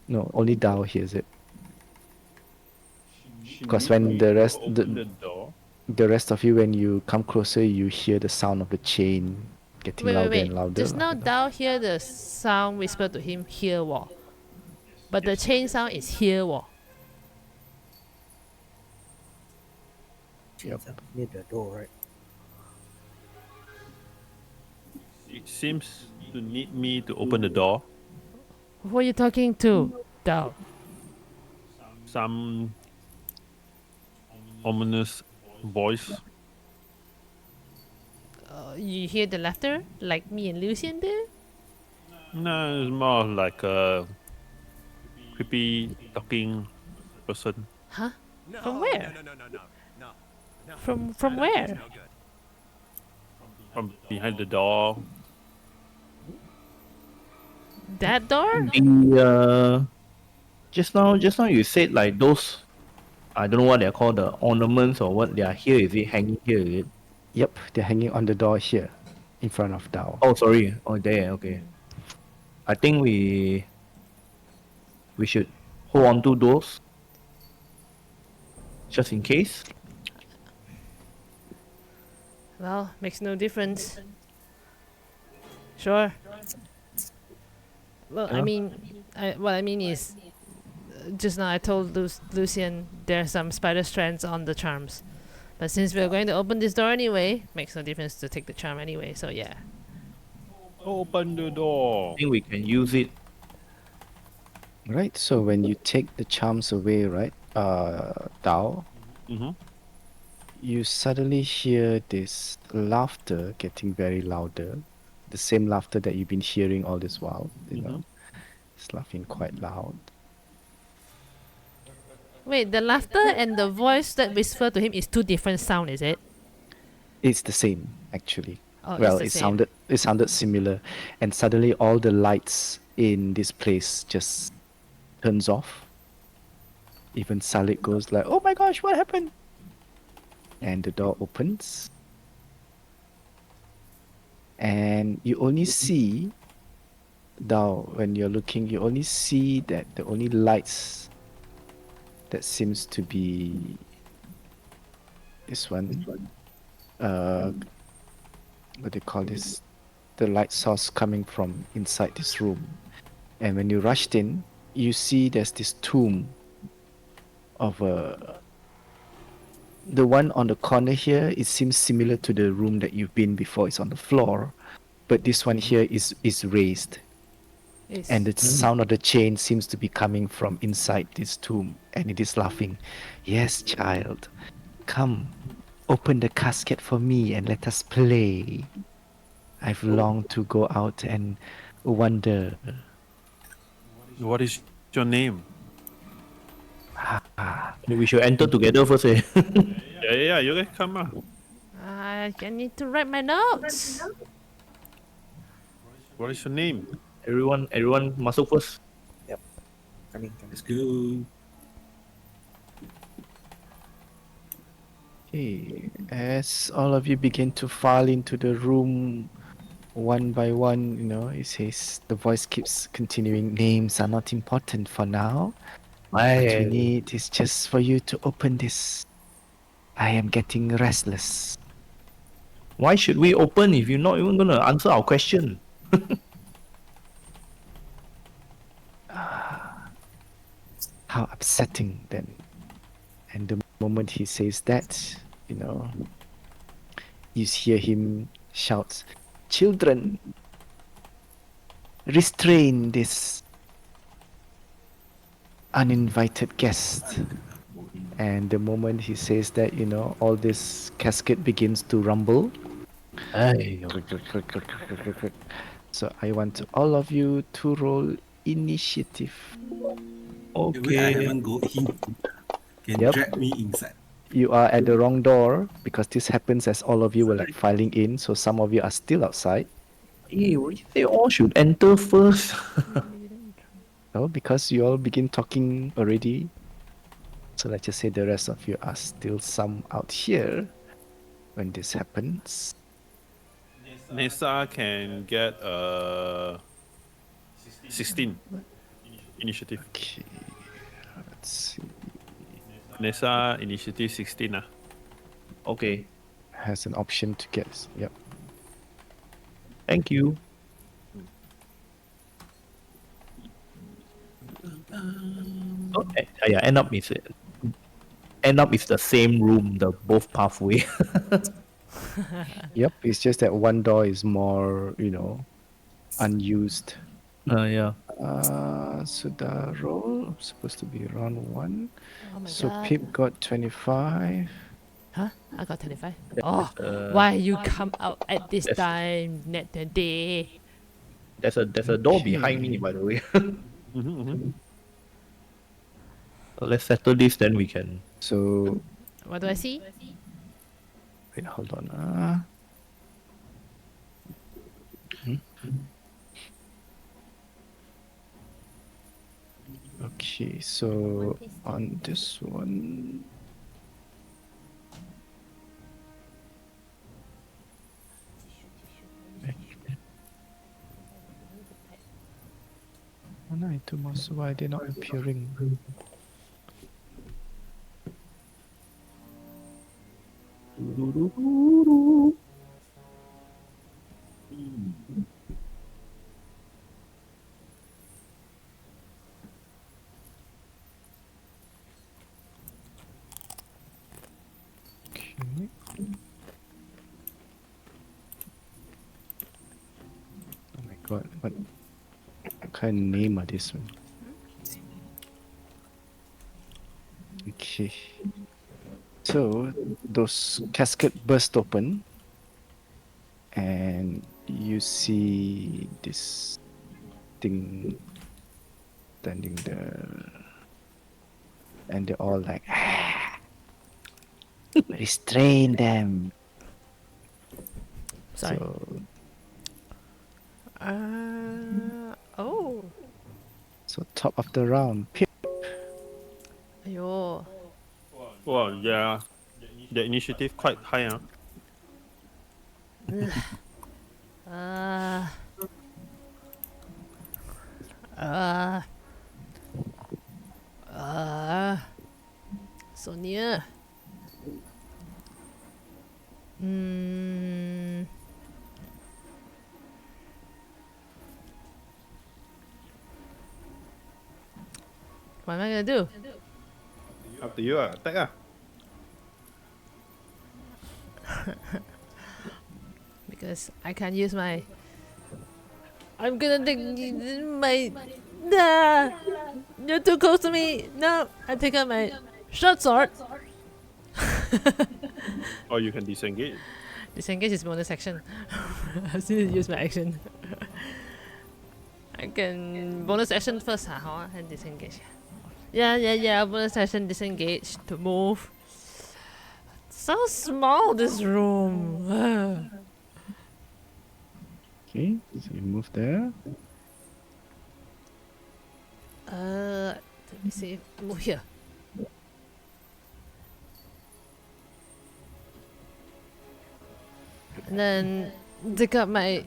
No, only Dao hears it. She Because need when me the to rest, open the door. the rest of you, when you come closer, you hear the sound of the chain getting louder and louder. Just lah, now you know. Dao hear the sound whisper to him, here wo. But the chain sound is here wo. Chains up near the door, right? It seems to need me to open the door. Who are you talking to, Dao? Some ominous voice. You hear the laughter like me and Lucian did? No, it's more like a creepy talking person. Huh? No, From where? No. From where? No good. From behind the door. That door? The just now you said like those, I don't know what they're called, the ornaments or what they are here. Is it hanging here? Is it? Yep, they're hanging on the door here, in front of Dao. Oh, sorry. Oh, there. Okay. I think we should hold on to those just in case. Well, makes no difference. Sure. Well, I Yeah. mean, what I mean is, just now I told Lucian there are some spider strands on the charms. But since we're going to open this door anyway, makes no difference to take the charm anyway, so yeah. Open the door. I think we can use it. Right, so when you take the charms away, right, Dao, Mm-hmm. you suddenly hear this laughter getting very louder. The same laughter that you've been hearing all this while, you know. It's laughing quite loud. Wait, the laughter and the voice that whisper to him is two different sound, is it? It's the same, actually. Oh, Well, it's the it same. sounded similar, and suddenly all the lights in this place just turns off. Even Salik goes like, "Oh my gosh, what happened?" And the door opens, and you only see, Dao, when you're looking, you only see that the only lights that seems to be this one. What do you call this? The light source coming from inside this room. And when you rushed in, you see there's this tomb of a. The one on the corner here, it seems similar to the room that you've been before. It's on the floor, but this one here is raised, It's and the sound of the chain seems to be coming from inside this tomb, and it is laughing. "Yes, child, come, open the casket for me and let us play. I've longed to go out and wander." What is your name? We should enter together first. Eh? Yeah, you guys come on. I need to write my notes. What is your name? everyone masuk first. Coming. let's go. Okay, as all of you begin to file into the room one by one, you know, it says, the voice keeps continuing, "Names are not important for now. What we need is just for you to open this. I am getting restless." Why should we open if you're not even gonna answer our question? How upsetting then. And the moment he says that, you know, you hear him shout, "Children, restrain this uninvited guest." And the moment he says that, you know, all this casket begins to rumble, Hey, So I want all of you to roll initiative. Wait, I okay. haven't go in. Can Yep. drag me inside. You are at the wrong door because this happens as all of you were like filing in. So some of you are still outside. Hey, they all should enter first. No, because you all begin talking already. So let's just say the rest of you are still some out here when this happens. Nessa can get 16 initiative. Okay, let's see. Nessa initiative 16 ah. Okay, Has an option to get. Yep. thank you. Oh, yeah, end up is the same room, the both pathway. Yep. It's just that one door is more, unused. Yeah. So the roll supposed to be round 1. Oh my So god. Pip got 25. Huh? I got 25. There's, Oh, why you come out at this Yes. time, net the day? There's a door behind me, by the way. Let's settle this, then we can. So What do I see? wait, hold on. Okay, so on this one. Mana itu masuk? Why they're not appearing? Okay. Oh my god, what kind of name are this one? Okay. So those casket burst open and you see this thing standing there and they're all like restrain them. Sorry. So Oh. so top of the round, Pip. Ayo. Well, yeah. The initiative quite high ah. Uh, uh, so near. What am I gonna do? Up to you ah. Attack ah. Because I can't use my. I'm gonna take my. Nah, you're too close to me. No, I take out my short sword. Or you can disengage. Disengage is bonus action. I still need to use my action. I can bonus action first, huh? And disengage. Yeah. Bonus action, disengage to move. So small this room. Okay, so you move there. Let me see. Move here. And then take up my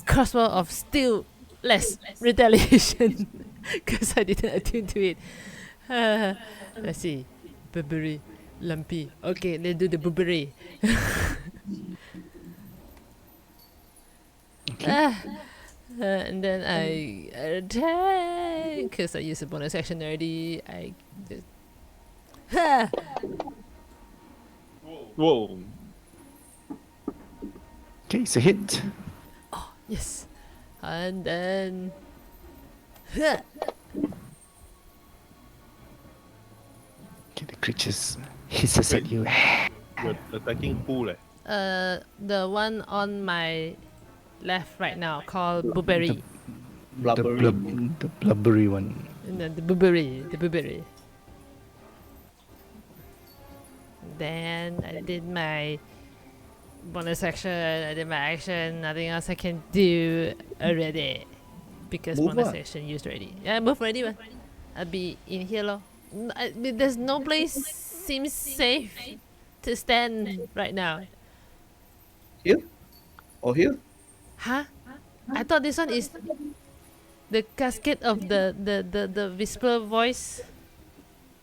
crossbow of still less retaliation because I didn't attune to it. Let's see. Burberry, lumpy. Okay, let's do the Burberry. And then I attack because I used a bonus action already. I just. Whoa. Okay, it's a hit. Yes. And then. Okay, the creatures hisses at you. You're attacking who leh? The one on my left right now called Blueberry. Blubbery. The blubbery one. The blueberry. Then I did my bonus action, I did my action, nothing else I can do already. Because Move bonus ah. action used already. Yeah, move already, man. I'll be in here, lor. There's no place seems safe to stand right now. Here? Or here? Huh? I thought this one is the cascade of the whisper voice.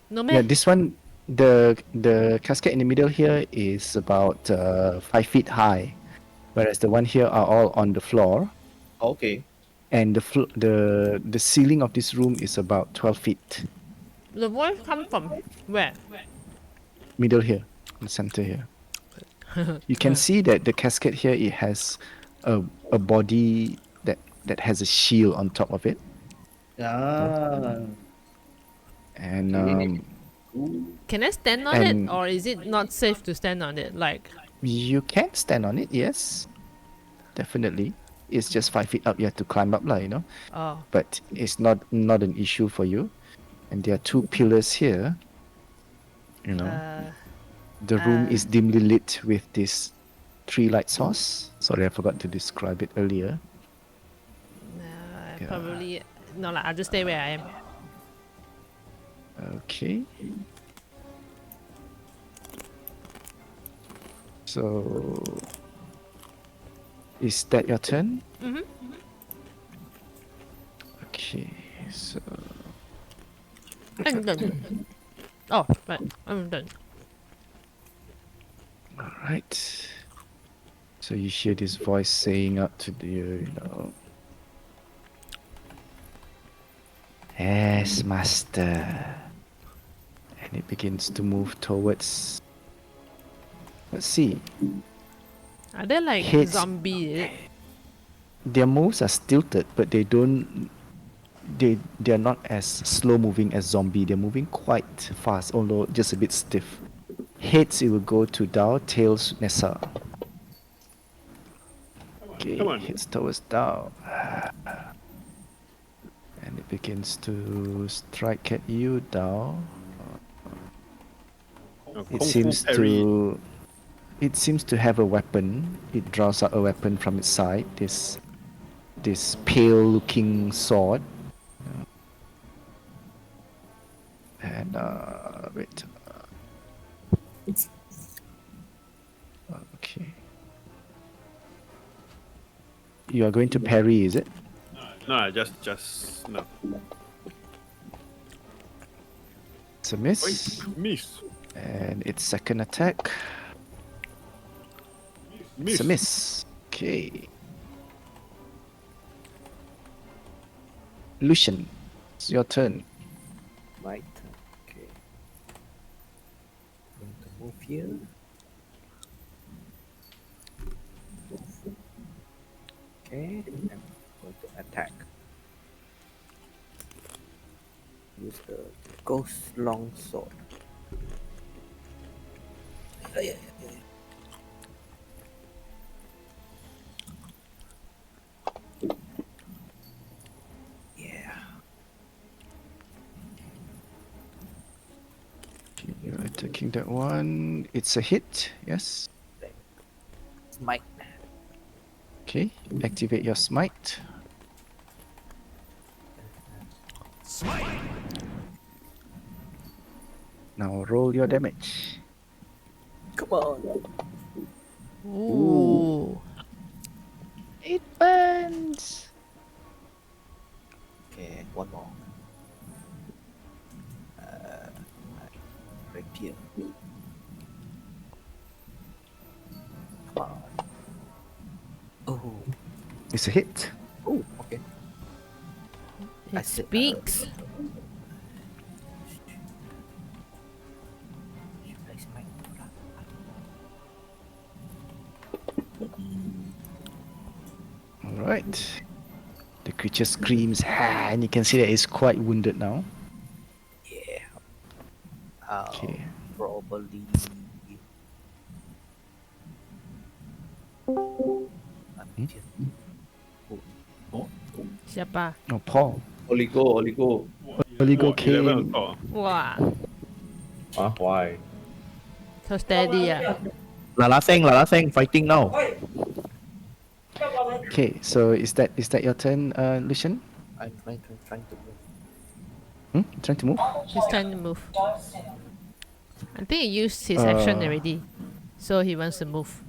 No Yeah, man. this one, the cascade in the middle here is about 5 feet high, whereas the one here are all on the floor, Okay. and the ceiling of this room is about 12 feet. The voice come from where? Middle here, in the center here. You can see that the cascade here, it has a body that has a shield on top of it, Ah. and Okay. Ooh. Can I stand on it, And- or is it not safe to stand on it? Like, you can stand on it. Yes, definitely. It's just 5 feet up. You have to climb up, lah. oh, But it's not an issue for you. And there are two pillars here. The room is dimly lit with this 3 light source. Sorry, I forgot to describe it earlier. Yeah. probably no lah. I'll just stay where I am. Okay. So, is that your turn? Mhm. Okay. So, I'm done. Oh, right. I'm done. all right. So you hear this voice saying out to you, "Yes, master." And it begins to move towards. Let's see. Are they like Hits. zombie? Their moves are stilted, but they don't. They're not as slow moving as zombie. They're moving quite fast, although just a bit stiff. Heads, it will go to Dao. Tails, Nessa. Okay, Come on. heads towards Dao. And it begins to strike at you, Dao. Kung It Fu seems parry. to. It seems to have a weapon. It draws out a weapon from its side. This pale-looking sword. And wait. Okay. You are going to parry, is it? No, I just no. It's a miss. Miss. And its second attack. It's a miss. Okay. Lucian, it's your turn. My turn. Okay. Going to move here. Okay, I'm going to attack. Use the ghost long sword. Yeah. Yeah. You're attacking that one. It's a hit, yes. Smite. Okay, activate your smite. Now roll your damage. Come on. Ooh. It burns. Okay, one more. Right here. Come on. Oh. It's a hit. Oh, okay. I It said, speaks. Should I smite? Alright. The creature screams, ha, and you can see that it's quite wounded now. Yeah. Okay. Probably Siapa? Oh, Paul. Oligo. Oligo 11 came. o'clock. Wow, Why? so steady. Lala Seng fighting now. Okay, so is that your turn, Lucian? I'm trying to move. Trying to move? He's trying to move. I think he used his action already, so he wants to move.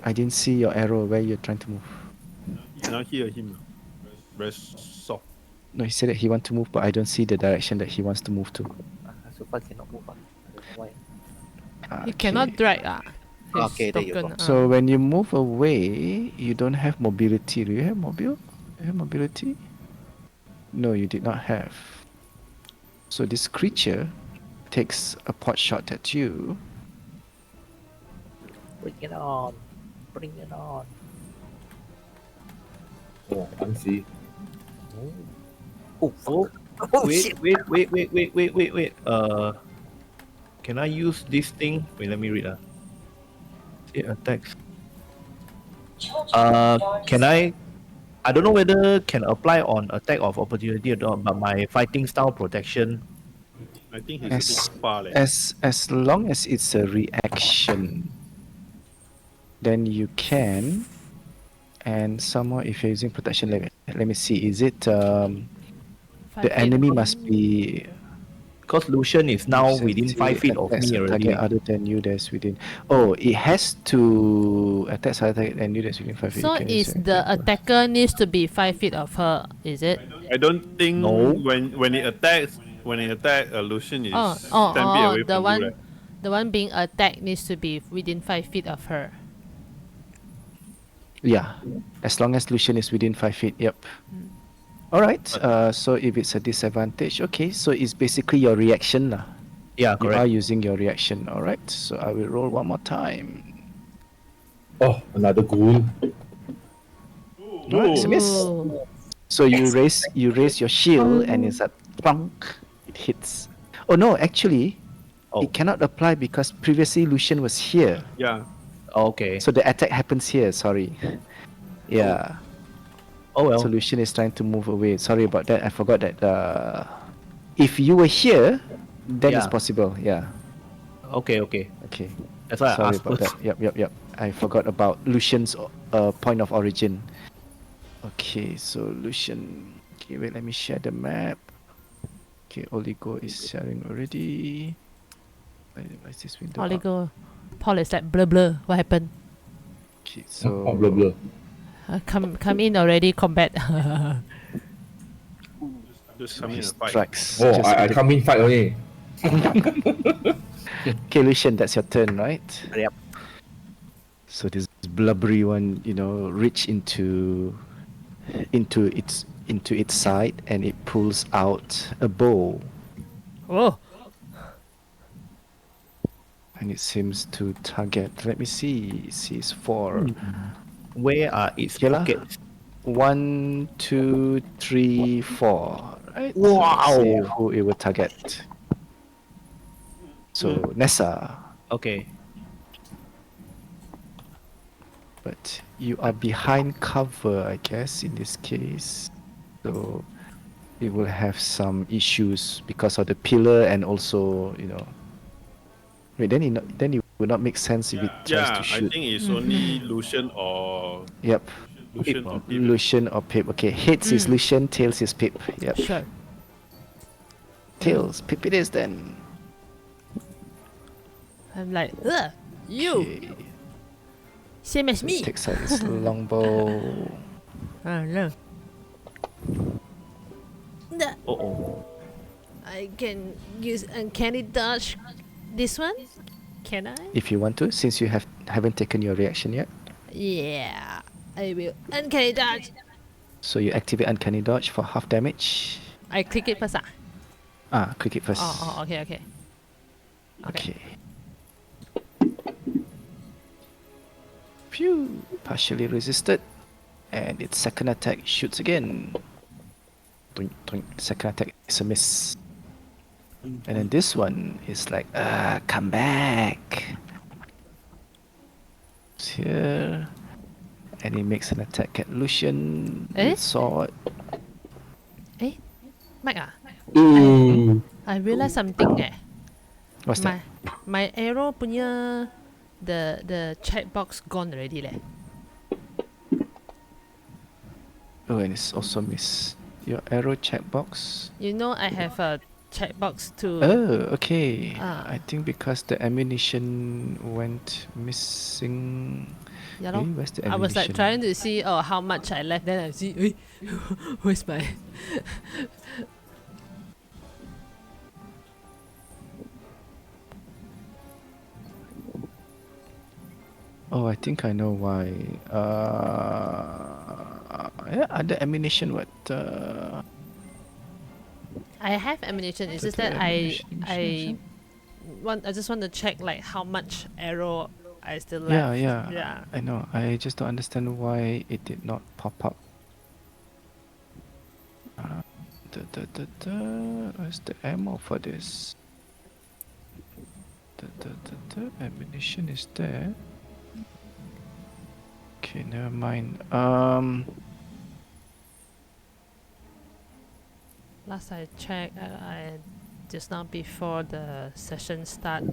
I didn't see your arrow where you're trying to move. Now hear him. Very soft. No, he said that he wants to move, but I don't see the direction that he wants to move to. So far cannot move. I don't know why. He cannot drag his Okay, there you token. go. So when you move away, you don't have mobility. Do you have mobile? You have mobility? No, you did not have. So this creature takes a pot shot at you. Bring it on. Bring it on. Oh, unsee. Oh, fuck. Oh, shit. Wait. Can I use this thing? Wait, let me read. It attacks. Can I don't know whether can apply on attack of opportunity or not, but my fighting style protection. I think he's a As bit far. as long as it's a reaction, then you can. And somehow, if you're using protection, let me see. Is it the enemy must be Because Lucian is now within 5 feet of attacks me a already. target other than you that's within. Oh, it has to attack other target than you that's within 5 feet. So Okay, is so the attacker needs to be 5 feet of her? Is it? I don't think No. when it attacks, Lucian is 10 feet away the from one, you. the one being attacked needs to be within 5 feet of her. Yeah, as long as Lucian is within 5 feet. Yep. All right. So if it's a disadvantage, okay. So it's basically your reaction, lah. Yeah, You are correct. using your reaction. All right. So I will roll one more time. Oh, another ghoul. All right, it's a miss. Ooh. So you raise your shield and it's a plunk. It hits. Oh no, actually, Oh. it cannot apply because previously Lucian was here. Yeah. Okay. So the attack happens here. Sorry. Yeah. Oh well. So Lucian is trying to move away. Sorry about that. I forgot that. If you were here, then it's Yeah. possible. Yeah. Okay. Okay. That's why I Sorry asked about first. that. Yep. I forgot about Lucian's point of origin. Okay, so Lucian. Okay, wait, let me share the map. Okay, Oligo is sharing already. Why is this window up? Oligo. Paul is like blur blur. What happened? Okay, so Oh, blur. Come in already. Combat. Just come in and his fight. strikes. Oh, just I ended. come in fight only. Okay, Lucian, that's your turn, right? Yep. So this blubbery one, reach into its side and it pulls out a bow Oh. and it seems to target. Let me see. Sees 4. Where are its Okay lah. pockets? 1, 2, 3, 4. Right. Wow. So let's see who it will target. So Nessa, Okay. but you are behind cover, I guess, in this case. So it will have some issues because of the pillar and also, Wait, then it will not make sense if it tries Yeah, to I shoot. think it's only Lucian or Yep. Lucian or Pip. Lucian or Pip. Okay, heads is Lucian, tails is Pip. Yep. Sure. Tails, Pip it is then. I'm like, ugh, you. Okay. Same as me. Takes out his longbow. Oh no. Oh. I can use uncanny dodge. This one? Can I? If you want to, since you haven't taken your reaction yet. Yeah, I will. Uncanny dodge. So you activate Uncanny Dodge for half damage. I click it first. Click it first. Okay. Okay. Phew. Partially resisted. And its second attack shoots again. Doink, doink. Second attack is a miss. And then this one is like, come back. here. And he makes an attack at Lucian Eh? with sword. Eh? Mike ah? Ooh. I realized something What's my that? my arrow punya the chat box gone already leh. Oh, and it's also miss your arrow checkbox. You know I have a chat box to Oh, okay. Ah. I think because the ammunition went missing. yeah lor. Where's the I was like ammunition? trying to see how much I left, then I see where's my Oh, I think I know why. Yeah, other ammunition. What? I have ammunition. It's just Other that ammunition, I just want to check like how much arrow I still Yeah, left. yeah. Yeah. I know. I just don't understand why it did not pop up. Where's the ammo for this? Ammunition is there. Okay, never mind. Last I checked, I just now before the session start,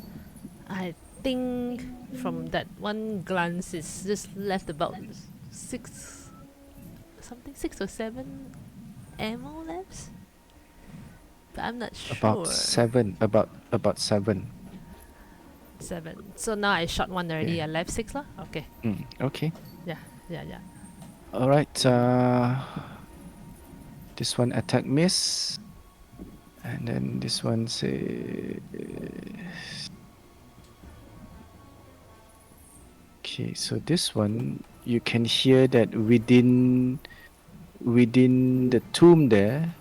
I think from that one glance, it's just left about six or seven ammo left. But I'm not sure. About seven. About seven. 7. So now I shot one already. Yeah. I left 6 lah. Okay. Okay. Yeah. All right. This one attack miss, and then this one say. Okay, so this one you can hear that within the tomb there,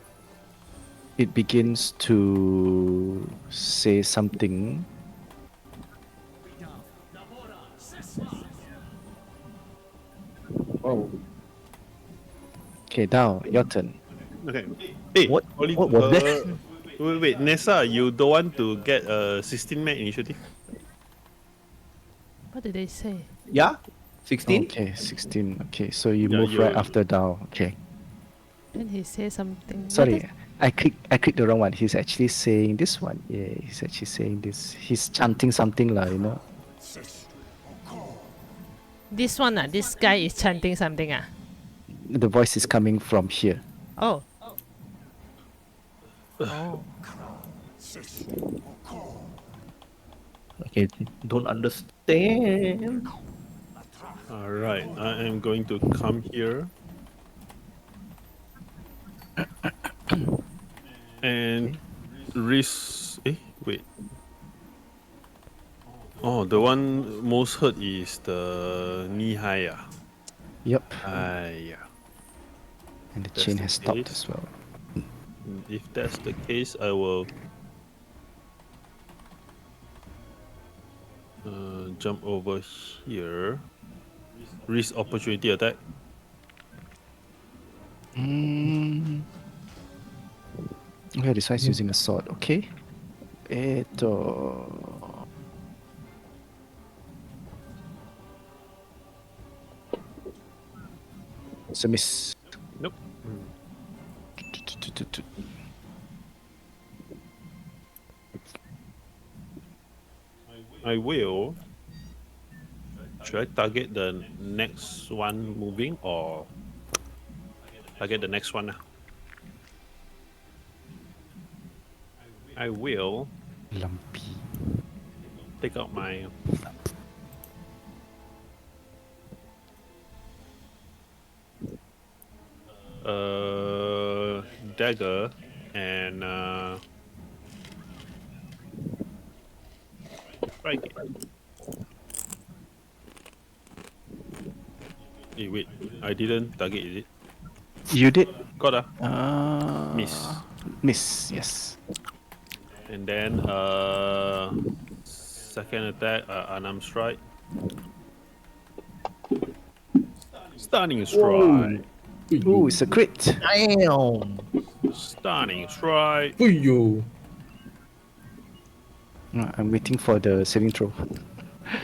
it begins to say something. Oh. Okay, Dao, your turn. Okay. Hey, What- Oli, what was that? Wait, Nessa, you don't want to get a 16 man initiative? What did they say? Yeah? 16? Okay, 16. Okay, so you Yeah, move right you- after Dao. Okay. Then he said something. What Sorry, did- I clicked the wrong one. He's actually saying this one. Yeah, he's actually saying this. He's chanting something lah, you know. This one this guy is chanting something The voice is coming from here. Oh. Oh. Okay, don't understand. Alright, I am going to come here. And risk. Wait. Oh, the one most hurt is the knee high. Yep. Yeah. And the That's chain the has stopped case. as well. If that's the case, I will jump over here. Risk opportunity attack. Okay, this one's using a sword. Okay. Eto. It's a miss. Nope. I will. Should I target the next one moving or target the next one? I will Lumpy. take out my dagger and strike it. Hey, wait, I didn't target, is it? You did? Got Miss. Miss, yes. And then second attack, unarmed strike. Stunning strike. Ooh, it's a crit. Damn! Stunning strike. Fuyo. I'm waiting for the saving throw.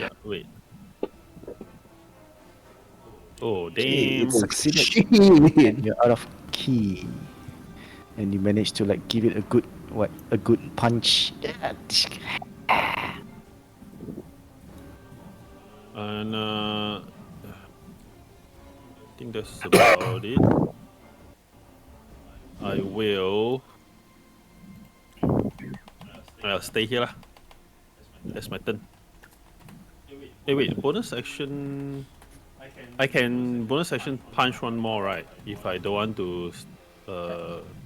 Yeah, wait. Oh Okay, damn! it succeeded. Shit. You're out of key, and you managed to like give it a good punch. Yeah. And I think that's about it. I will. I'll stay here lah. That's my turn. Hey, wait. Bonus action. I can bonus action punch one more, right? If I don't want to.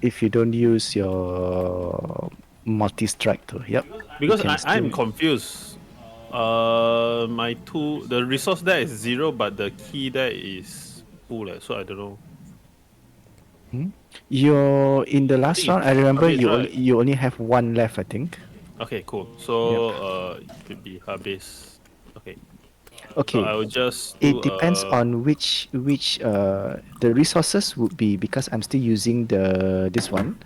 If you don't use your multi-strike too. Yep. Because can I'm still- confused. The resource there is 0, but the key there is full. So I don't know. You're in the last think round. it's I remember habis, right? you only have one left, I think. Okay, cool. So it could be habis. Okay. Okay. So I will just do, It depends on which the resources would be, because I'm still using this one.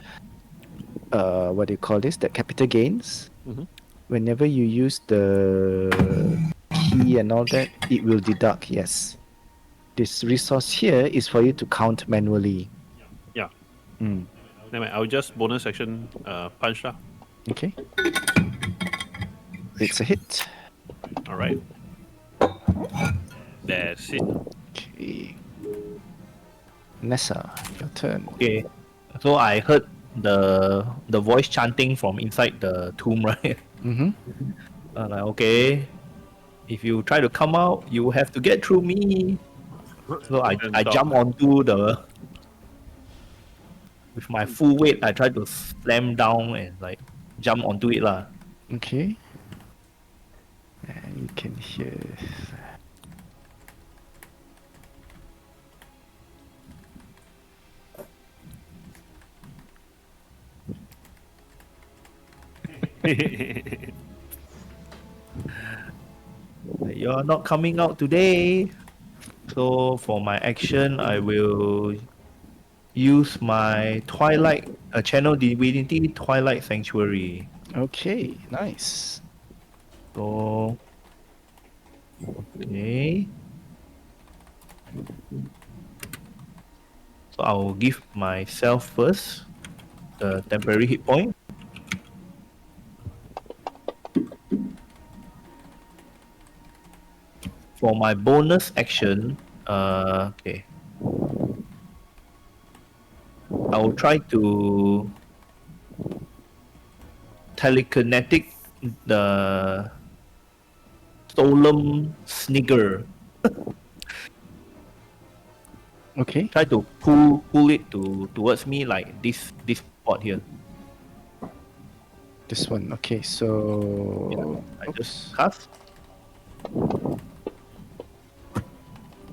What do you call this? The capital gains. Mhm. Whenever you use the key and all that, it will deduct. Yes. This resource here is for you to count manually. Yeah. Mm. Never mind, I'll just bonus action punch lah. Okay. It's a hit. All right. That's it. Okay. Nessa, your turn. Okay. So I heard the voice chanting from inside the tomb, right? Mm-hmm. Like, okay, if you try to come out, you have to get through me. So I And jump onto with my full weight. I try to slam down and like jump onto it lah. Okay. And you can hear. You're not coming out today. So for my action, I will use my Channel Divinity Twilight Sanctuary. Okay, nice. So okay. So I'll give myself first the temporary hit point. For my bonus action, okay, I will try to telekinetic the solemn snigger. Okay. Try to pull it towards me like this spot here. This one. Okay, so I oops. just cast.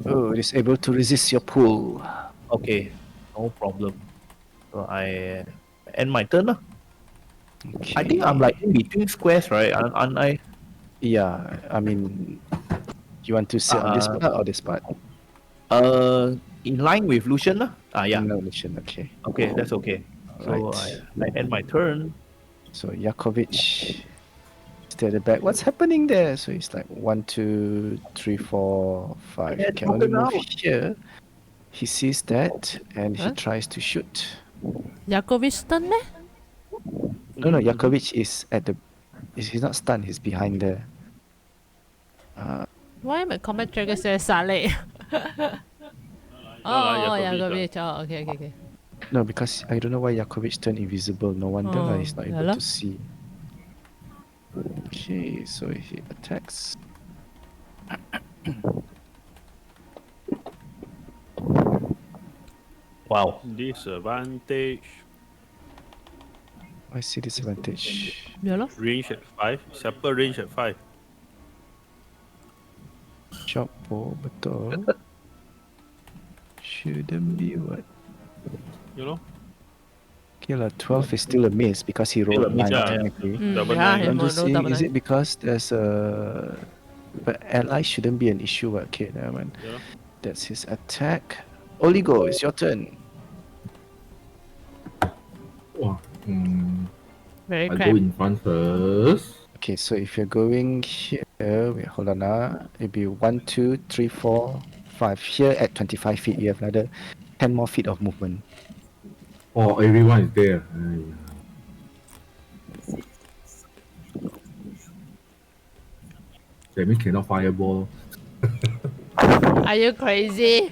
Oh, it is able to resist your pull. Okay, no problem. So I end my turn lah. Okay. I think I'm like in between squares, right? Aren't I? Yeah, I mean, you want to sit on this part or this part? In line with Lucian lah. Yeah. No, Lucian. Okay. Okay, that's okay. So Right. I end my turn. So Yakovic stay at the back. What's happening there? So it's like 1, 2, 3, 4, 5. Yeah, He can only broken move out. here. He sees that and he Huh? tries to shoot. Yakovic's turn meh? No, Yakovic is at the. He's not stunned. He's behind there. Why my comment tracker says Saleh? Oh, Yakovic, Yakovic. Oh, okay. No, because I don't know why Yakovic turned invisible. No wonder Oh, he's not yeah able lah. to see. Okay, so he attacks. Wow. Disadvantage. I see disadvantage. Ya lah. Range at 5. Siapa range at 5? Chopo, betul. Shouldn't be what? You know? Okay lah, 12 is still a miss because he rolled Still a miss, 9 yeah. technically. Double Yeah, nine. him I'm just roll saying, double is nine. it because there's a... But ally shouldn't be an issue, okay, never mind. Yeah. That's his attack. Oligo, it's your turn. Wow. Very I go crap. in front first. Okay, so if you're going here, wait, hold on. It'll be 1, 2, 3, 4, 25. Here at 25 feet, you have another 10 more feet of movement. Oh, everyone is there. Aiya. That means cannot fireball. Are you crazy?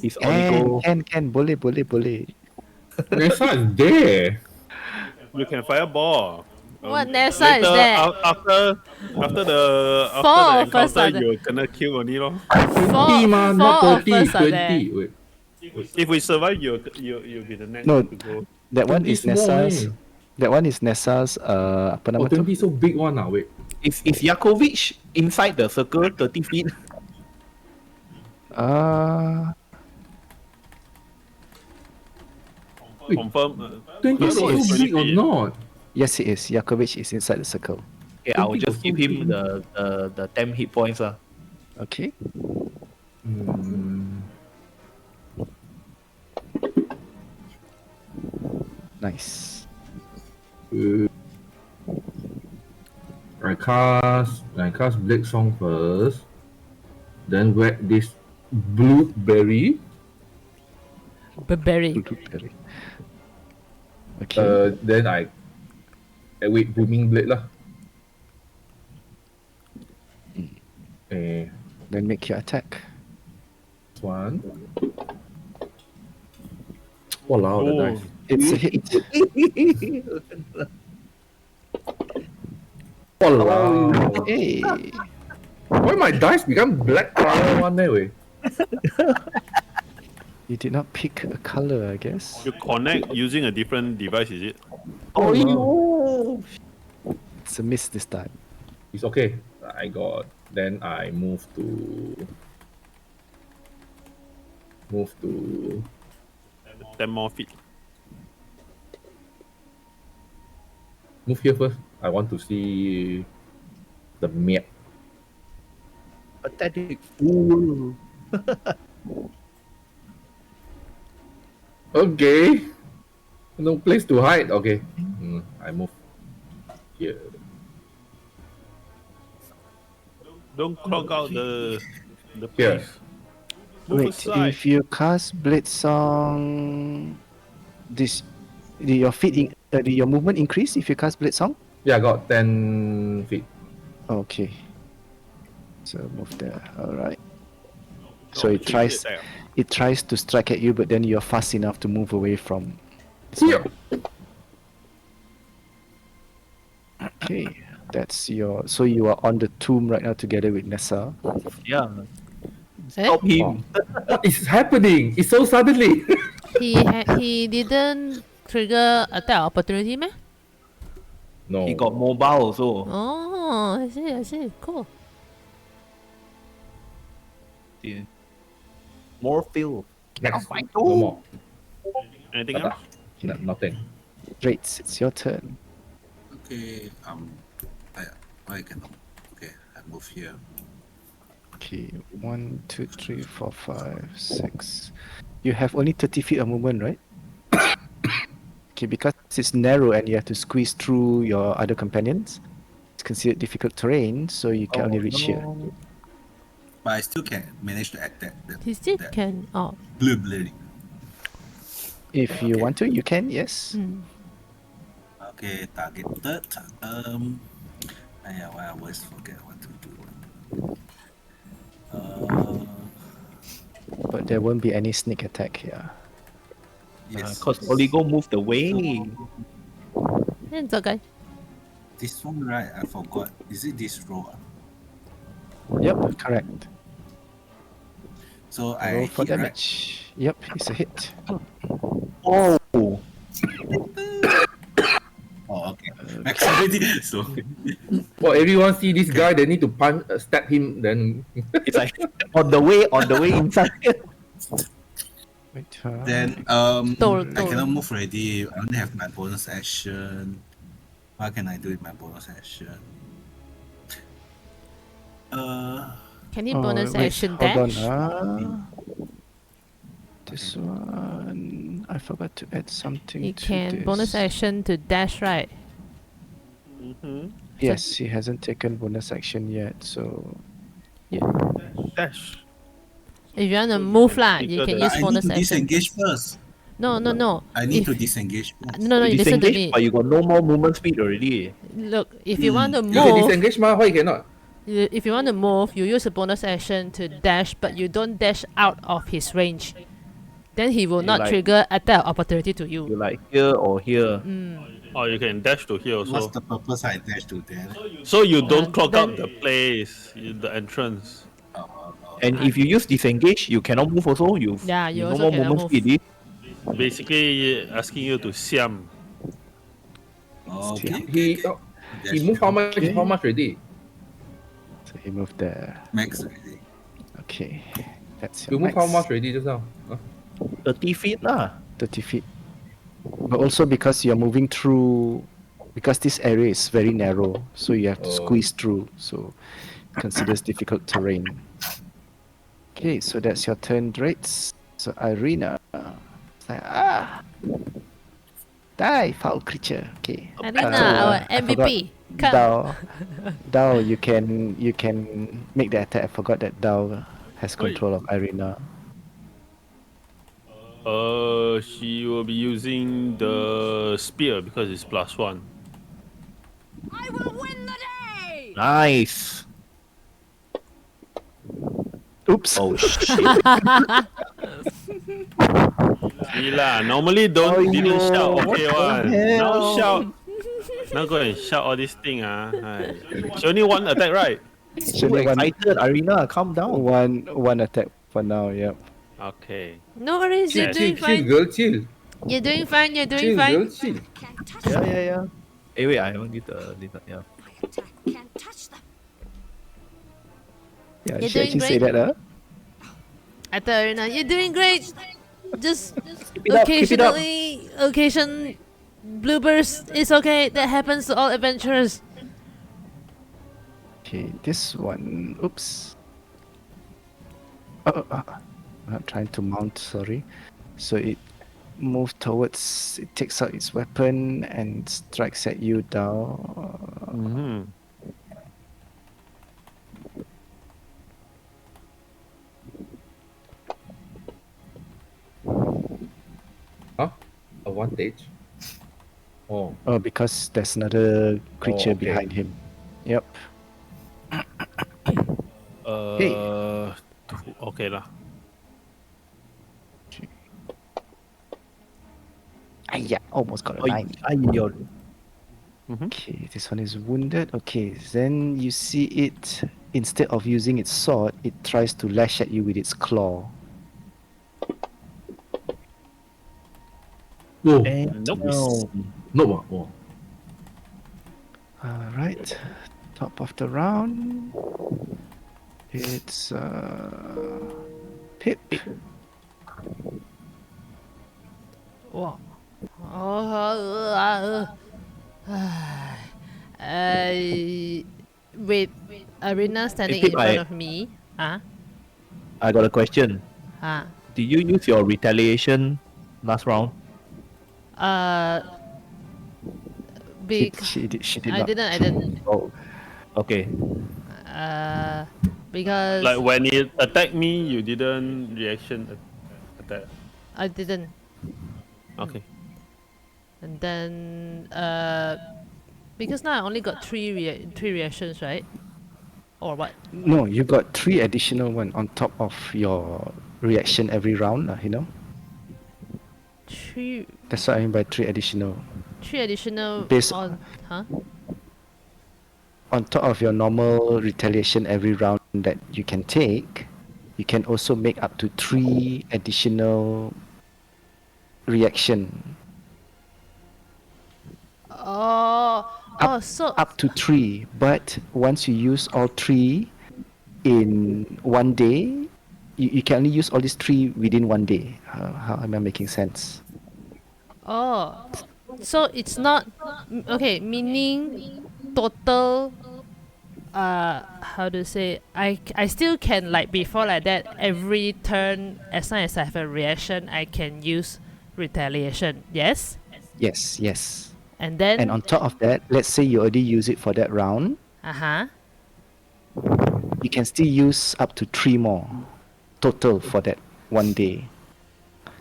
He's only go. Can. Boleh. Nessa is there. You can fireball. What Nessa is Later, that? after the Four of us encounter, are there. you're gonna kill only lor. 20 ma, not Four of 30, us are there. 20. Wait, If we survive, you'll be the next No. one to go. That one 20 is small Nessa's. eh. That one is Nessa's. Apa Oh, nama tu? 20 so big one ah. Wait. Is Yakovic inside the circle 30 feet? Wait. Confirm. 20 Yes, so yes. big or not? Yes, he is. Yakovic is inside the circle. Okay, I will 20 just got give so him big. the 10 hit points. Okay. Hmm. Nice. I cast Blade Song first. Then whack this blueberry. Blueberry. Blueberry. Okay. Then I wait booming blade lah. Then make your attack. This one. Walao, the Oh. dice. It's a hit. Walao. Hey. Why my dice become black color one there? Wait. You did not pick a color, I guess. You connect using a different device, is it? Oh no. It's a miss this time. It's okay. I got. Then I move to 10 more feet. move here first. I want to see the map. Pathetic fool. Okay. No place to hide. Okay. I move here. Don't clog out the Here. place. Move Wait, aside. if you cast Blade Song, your your movement increase if you cast Blade Song? Yeah, I got 10 feet. Okay. So move there. Alright. So Oh, change it. it tries to strike at you, but then you're fast enough to move away from. Here. Okay. That's your. So you are on the tomb right now together with Nessa. Yeah. Eh? Stop him. What is happening? It's so suddenly. He didn't trigger attack opportunity, meh? No. He got mobile also. Oh, I see. Cool. Yeah. More fill. Next. my No more. Anything else? Nothing. Rates, it's your turn. Okay, I can. Okay, I move here. Okay, 1, 2, 3, 4, 5, 6. You have only 30 feet of movement, right? Okay, because it's narrow and you have to squeeze through your other companions. It's considered difficult terrain, so you can only reach here. But I still can manage to attack that. He still that can. Oh. blueberry. If you want to, you can, yes. Okay, targeted. I always forget what to do. But there won't be any sneak attack here. Yes. Because Oligo moved away. It's okay. This one, right? I forgot. Is it this row? Yep, correct. So Roll I for hit, right? damage. Yep, it's a hit. Oh. Oh, okay. Max already. So Well, everyone see this guy, they need to stab him, then It's like on the way inside. Wait, then Toll. I cannot move already. I only have my bonus action. What can I do with my bonus action? Can he bonus wait, action hold dash? on. This one, I forgot to add something He to can this. bonus action to dash, right? Yes, he hasn't taken bonus action yet, so Dash. If you want to move lah, you trigger can the- use I need bonus to action. disengage first. No, no, no. I need to If disengage first. no, no, You you listen to disengage, me. but you got no more movement speed already. Look, if you want to You can move, disengage mah, why you cannot? if you want to move, you use a bonus action to dash, but you don't dash out of his range. Then he will You not like- trigger attack opportunity to You you. like here or here. Or you can dash to here What's also. the purpose I dash to there? So you don't clock then- out the place, the entrance. And if you use disengage, you cannot move also. Yeah, you no also more cannot movement move. speed. Basically asking you to siam. Okay. He he moved how much? How much already? So he moved there. Max already. Okay. That's You your moved how max. much already just now? 30 feet lah. 30 feet. But also because you're moving through, because this area is very narrow, so you have to Oh. squeeze through. So considers difficult terrain. Okay, so that's your turn, Drates. So Irina. It's like, die, foul creature. Okay. Arena, So, our I forgot. MVP. Come. Dao, you can make the attack. I forgot that Dao has control of Irina. She will be using the spear because it's +1. I will win the day! Nice. Oops. Oh shit. See lah, normally didn't shout, okay one. Now shout. Now go and shout all this thing Hai. She only one attack, right? So Only one- excited, Irina. Calm down. One attack for now. Yep. Okay. No worries, you're Yeah, doing Chill, fine. girl, chill. You're doing fine. You're doing Chill, girl, fine. chill. Can't touch Yeah, them. yeah, yeah. Hey, wait, I haven't did the yeah. My attack can't touch them. Yeah, You're she doing actually say great. that, I tell Arena, you're doing great. Just Keep it up, keep it up. occasion bloopers. It's okay. That happens to all adventurers. Okay, this one. Oops. I'm not trying to mount. Sorry. So it moves towards. It takes out its weapon and strikes at you down. Mm-hmm. Advantage. Oh, Oh, because there's another creature okay. behind him. Yep. Okay lah. Yeah, almost got a Oh, 9. ayo. Okay, this one is wounded. Okay, then you see it, instead of using its sword, it tries to lash at you with its claw. oh, Nope. No. no, oh. Alright, top of the round. It's Pip. Wow. With Arena standing in Pip, front I- of me. Ah, I got a question. ah. Did you use your retaliation last round? She did I not. didn't. Oh. Okay. Because Like when it attacked me, you didn't reaction attack. I didn't. Okay. And then because now I only got three reactions, right? Or what? No, you got 3 additional one on top of your reaction every round, you know? Three That's what I mean by 3 additional. additional Based- on On top of your normal retaliation every round that you can take, you can also make up to 3 additional reaction. So Up to 3, but once you use all 3 in one day, you can only use all these 3 within one day. How am I making sense? so it's not okay, meaning total how to say, I still can, like before like that, every turn as long as I have a reaction I can use retaliation, yes? Yes, yes. And then And on top of that, let's say you already use it for that round, uh-huh. you can still use up to 3 more total for that one day.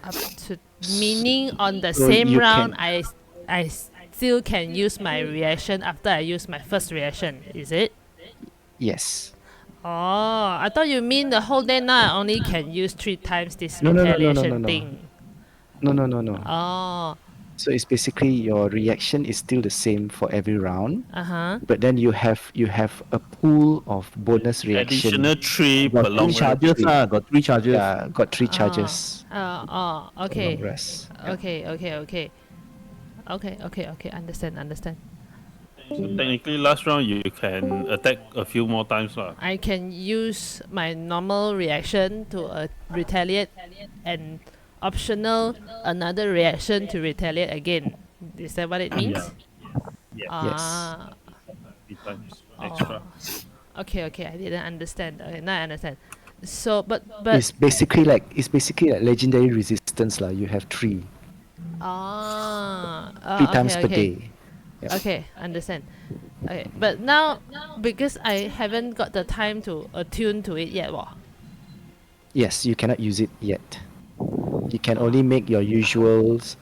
Up to meaning on the So same you round, can- I still can use my reaction after I use my first reaction. Is it? Yes. Oh, I thought you mean the whole day now I only can use 3 times this No, no, no, no, no, retaliation no, no. thing. No, no, no, no. Oh, So it's basically your reaction is still the same for every round, uh-huh. but then you have a pool of bonus reaction. Additional 3 per Got long three rest. charges, got 3 charges. Yeah, got 3 charges. Okay. Long rest. Okay. Understand. So technically, last round you can attack a few more times lah. I can use my normal reaction to retaliate and optional another reaction to retaliate again. Is that what it means? Yeah. Ah, 3 times extra. okay. I didn't understand. Okay, now I understand. So, but It's basically like legendary resistance lah. You have 3 times per okay. day. Yep. Okay, understand. Okay, but now because I haven't got the time to attune to it yet, Yes, you cannot use it yet. You can only make your usuals.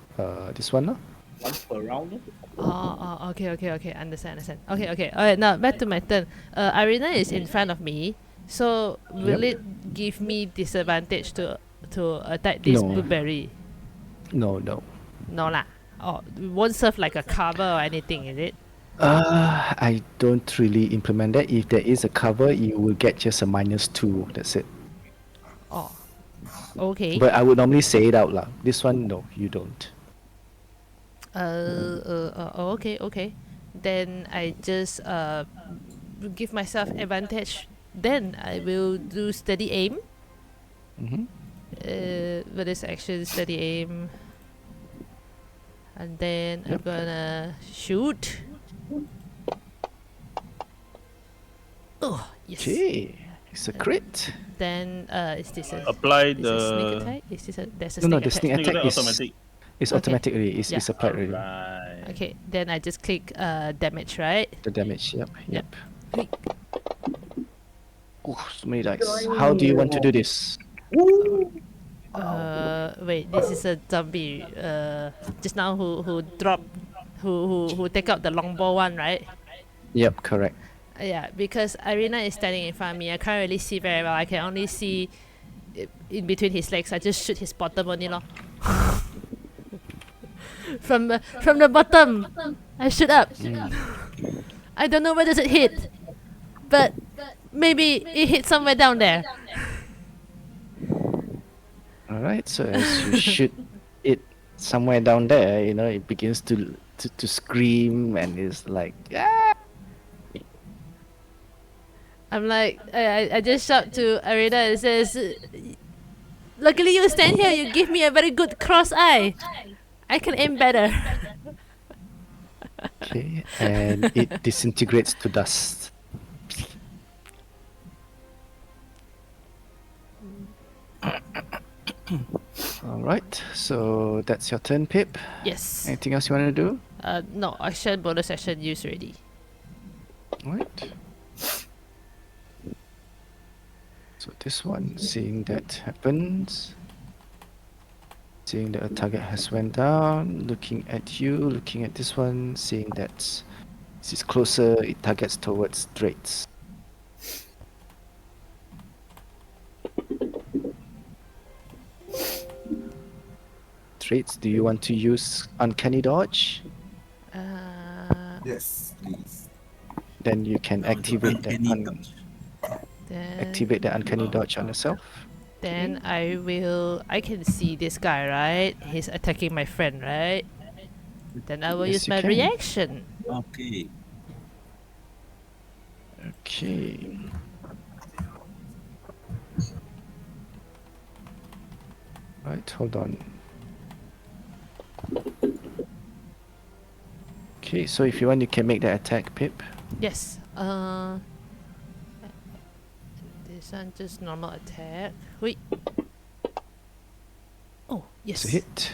This one, no? Once per round. Okay. Understand. Okay. Alright, now back to my turn. Arena is in front of me, so will it give me disadvantage to attack this No. blueberry? No. No lah. Oh, it won't serve like a cover or anything, is it? I don't really implement that. If there is a cover, you will get just a -2. That's it. Oh, okay. But I would normally say it out loud. This one, no, you don't. Okay. Then I just give myself advantage. Then I will do steady aim. Mm-hmm. With this action, steady aim. And then I'm gonna shoot. Oh, yes. Okay, it's a crit. Then is this a Apply is a sneak the attack? Is this a there's a No, sneak the attack? sneak sneak attack attack is automatic. it's Okay. automatic already. It's Yeah. applied already. Right. Okay, then I just click damage, right? The damage. Yep. Click. Oh, so many dice. How do you want to do this? Wait, this is a zombie. Just now who dropped, who take out the longbow one, right? Yep, correct. Yeah, because Arena is standing in front of me. I can't really see very well. I can only see in between his legs. I just shoot his bottom only, lor. from the bottom, I shoot up. I don't know where does it hit, but maybe it hit somewhere down there. All right. So as you shoot it somewhere down there, it begins to scream and it's like, yeah. I'm like, I just shout to Arena and says, luckily you stand here, you give me a very good cross eye. I can aim better. Okay, and it disintegrates to dust. All right, so that's your turn, Pip. Yes. Anything else you want to do? No, action, bonus action used already. All right. So this one, seeing that happens, seeing that a target has went down, looking at you, looking at this one, seeing that this is closer, it targets towards Straits. Straits, do you want to use Uncanny Dodge? Yes, please. Then you can activate that Then, activate the Uncanny Dodge on yourself. then I can see this guy, right? He's attacking my friend, right? Then I will Yes, use you my can. reaction. Okay. Okay. Right, hold on. Okay, so if you want, you can make the attack, Pip. Yes. This one just normal attack. Wait. Oh, yes. It's a hit.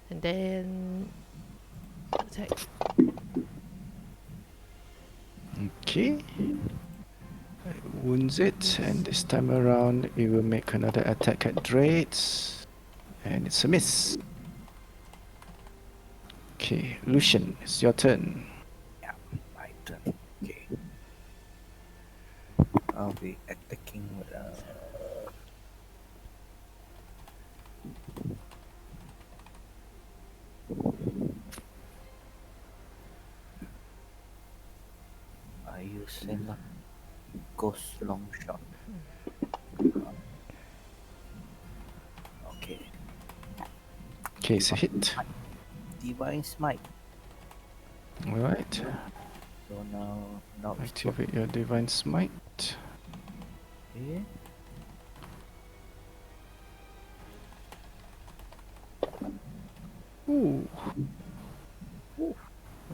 And then attack. Okay. Wounds it, and this time around it will make another attack at Drake. And it's a miss. Okay, Lucian, it's your turn. Yeah, my turn. Okay. I'll be attacking with I use a ghost long shot. Okay. Okay, it's a hit. Divine Smite. Alright, So now it's activate your Divine Smite. okay. Ooh.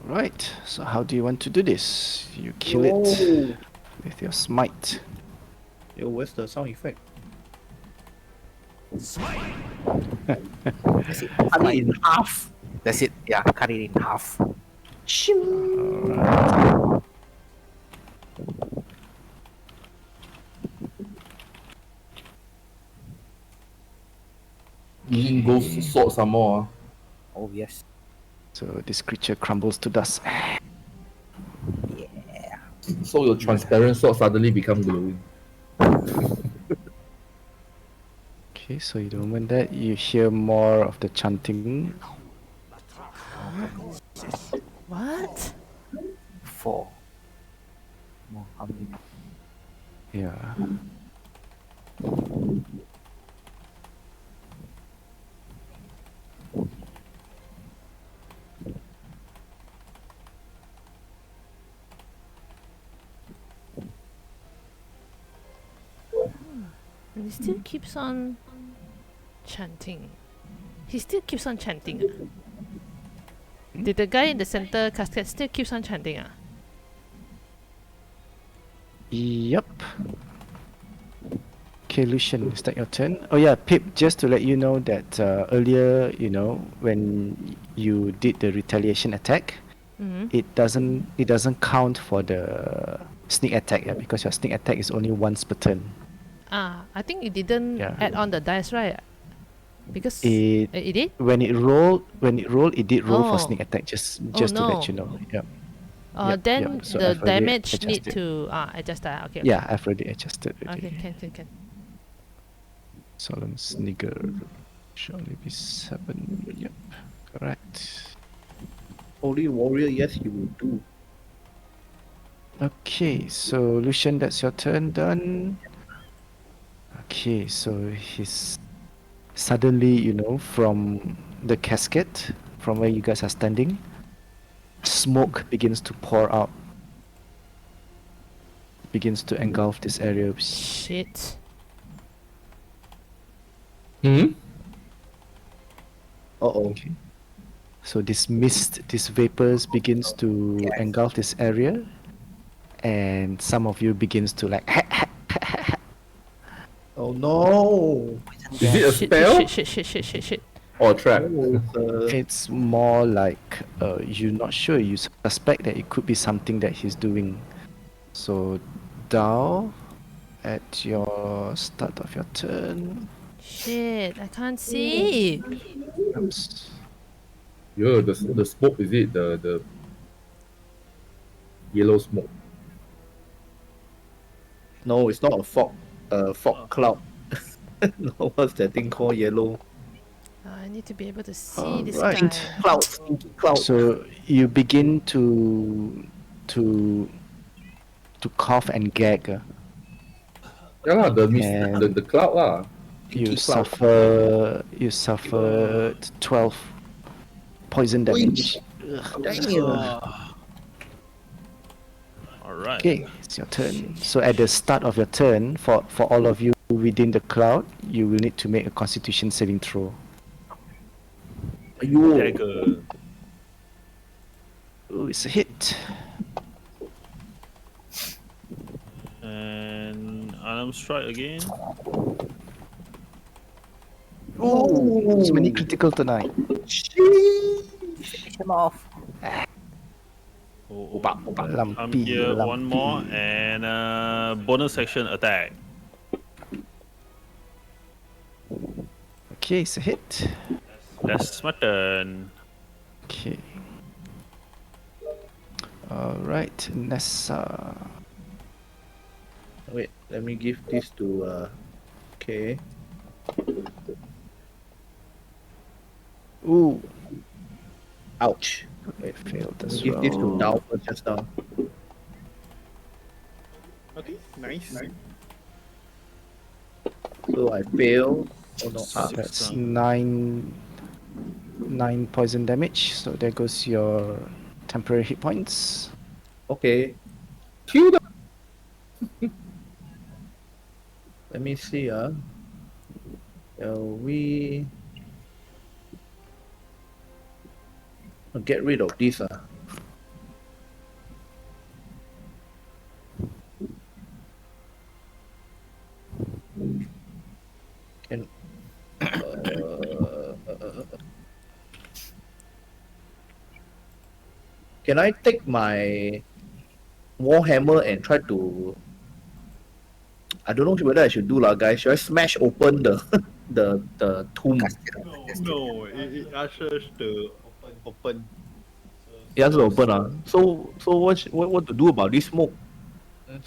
Right, so how do you want to do this? You kill it with your smite. Yo, where's the sound effect? That's it. Cut it in half. That's it. Yeah, cut it in half. Alright. Using ghost sword some more. Oh yes. So this creature crumbles to dust. Yeah. So your transparent sword suddenly become glowing. Okay, so you don't want that. You hear more of the chanting. What? 4. More how many? Yeah. And he still keeps on chanting. He still keeps on chanting. Ah? Did the guy in the center casket still keeps on chanting? Ah? Yep. Okay, Lucian, is that your turn? Oh yeah, Pip, just to let you know that earlier, you know, when you did the retaliation attack, Mm-hmm. it doesn't count for the sneak attack, yeah, because your sneak attack is only once per turn. I think it didn't Yeah. add on the dice, right? Because It it did? when it rolled, it did roll for Oh. sneak attack. Just Oh, to let no. you know. Yep. Yep, Then yep. So the I've already damage need adjusted. to adjust that. Okay. Yeah, I've already adjusted. Okay, can. Solemn Snigger should only be 7. Yep, correct. Holy warrior, yes, he will do. Okay, so Lucian, that's your turn done. Okay, so he's suddenly, you know, from the casket, from where you guys are standing, smoke begins to pour out, begins to engulf this area. Shit. Hmm? Uh-oh. Okay. So this mist, this vapors begins to engulf this area, and some of you begins to like Oh no! Is it a spell Shit. or a trap? Oh, it's more like you're not sure. You suspect that it could be something that he's doing. So, Dao, at your start of your turn. Shit, I can't see. Oops. Yeah, the smoke is it the yellow smoke? no, it's not a fog cloud. No, what's that thing called? Yellow I need to be able to see this Alright. guy. cloud, stinky cloud. So you begin to cough and gag. Yeah lah, the mist, And- the cloud lah. You Stinky cloud. suffered 12 poison damage. Damn. Alright. Okay, it's your turn. So at the start of your turn, for all of you within the cloud, you will need to make a Constitution saving throw. Ayo. Dagger. Oh, it's a hit. And unarmed strike again. Oh, so many critical tonight. Finish him off. Oh, I'm Lumpy, here. One more lumpy. and bonus action attack. Okay, it's a hit. That's my turn. Okay. Alright, Nessa. Wait, let me give this to okay. Ooh, Ouch. it failed Let as me give this to well. Dow first just now. Okay, nice. So I fail. Oh no. That's nine poison damage. So there goes your temporary hit points. Okay. Kill them. Let me see. We get rid of this. Can can I take my warhammer and try to? I don't know whether I should do guys. Should I smash open the the tomb? No, it ushers to open. Yeah, it's open. So what to do about this smoke?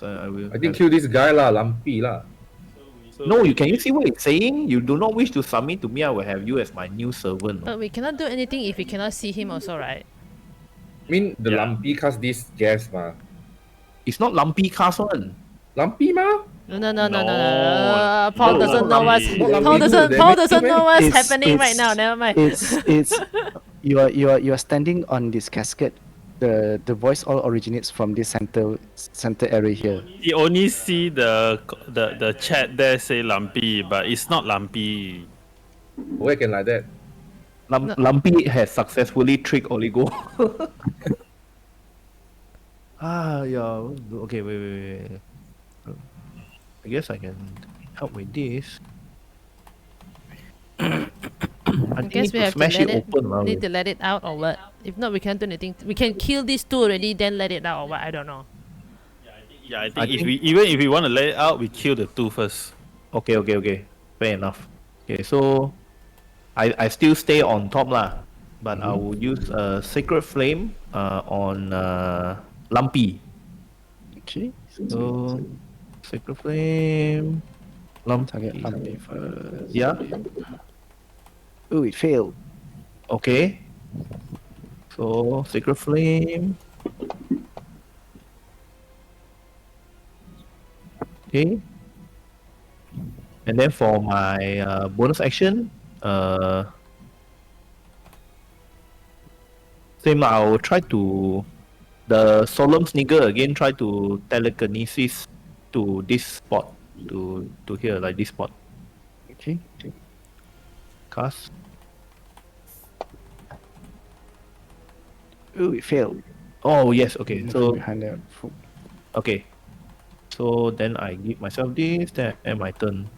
I will. I think kill this guy lah, Lumpy lah. No, can you see what it's saying? You do not wish to submit to me, I will have you as my new servant. But we cannot do anything if we cannot see him also, right? I mean, the Yeah. Lumpy cast this gas ma. It's not lumpy cast one. Lumpy ma? No. Paul No, doesn't not know what's lumpy. What Paul lumpy doesn't do? Paul They doesn't make know what's It's- happening right it's- now. Never mind. It's you are standing on this casket. The voice all originates from this center area here. You only see the chat there say lumpy, but it's not lumpy. Where can like that? No. Lumpy has successfully tricked Oligo. Yeah. Okay, wait. I guess I can help with this. I guess we have to smash let it it open. lah. need to let it out or what? If not, we can't do anything. We can kill these two already, then let it out or what? I don't know. Yeah, I think I if think- we if we want to let it out, we kill the two first. Okay. Fair enough. Okay, so I still stay on top lah, but I will use a sacred flame on Lumpy. Okay. So sacred flame, Lumpy. Target Lumpy first. Yeah. Ooh, it failed. Okay. So sacred flame. Okay. And then for my bonus action, same. I will try to the solemn sneaker again. Try to telekinesis to this spot, to here, like this spot. Okay. Cast. Ooh, it failed. Oh yes. Okay. Nothing So behind there. okay. So then I give myself this. Then I end my turn.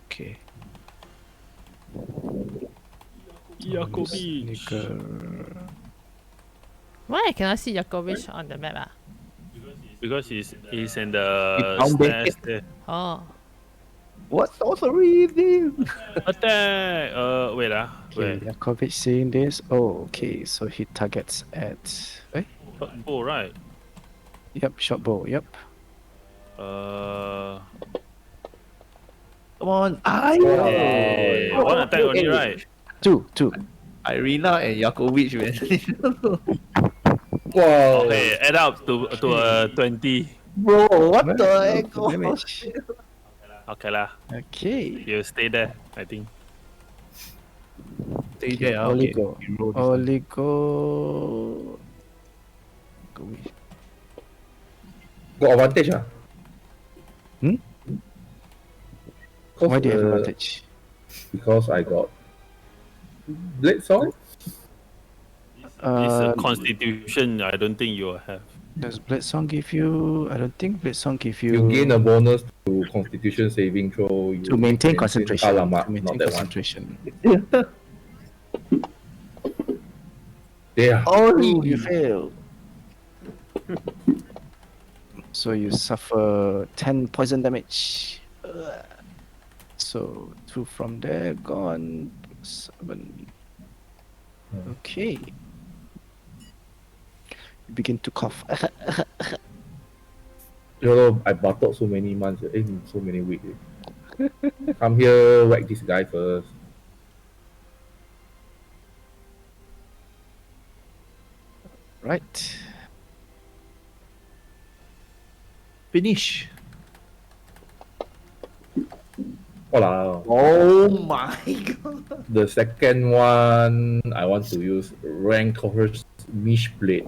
Okay. Jakobi. Sneaker. Why I cannot see Jakovic on the map? Because he's in It's the down there. stairs there. Oh. What sorcery is this? Attack! Wait Okay, wait. Yakovic saying this. Oh, okay. So he targets at. Oh, right. Yep, short bow. Yep. Come on. Hey, one attack only, right? Two. Irina and Jakovic, man. Wow. Okay, add up to 20. Bro, what the Well, heck? damage. Okay lah. Okay. You stay there, I think. Stay there. Okay. Oligo. You roll this. Oligo. Got advantage ah. Hmm? Cause, Why do you have advantage? Because I got Blade Song. It's a Uh, constitution, I don't think you will have. does Blade Song give you? I don't think Blade Song give you. You gain a bonus to Constitution saving throw. You to maintain concentration. Alamak, To maintain not that one. concentration. There. Oh, you fail. So you suffer 10 poison damage. So 2 from there, gone. 7. Okay. You begin to cough. You know, I battled so many months, so many weeks. Come here, whack this guy first. Right. Finish. Wow. Oh my god. The second one, I want to use Rancor's Mish Blade.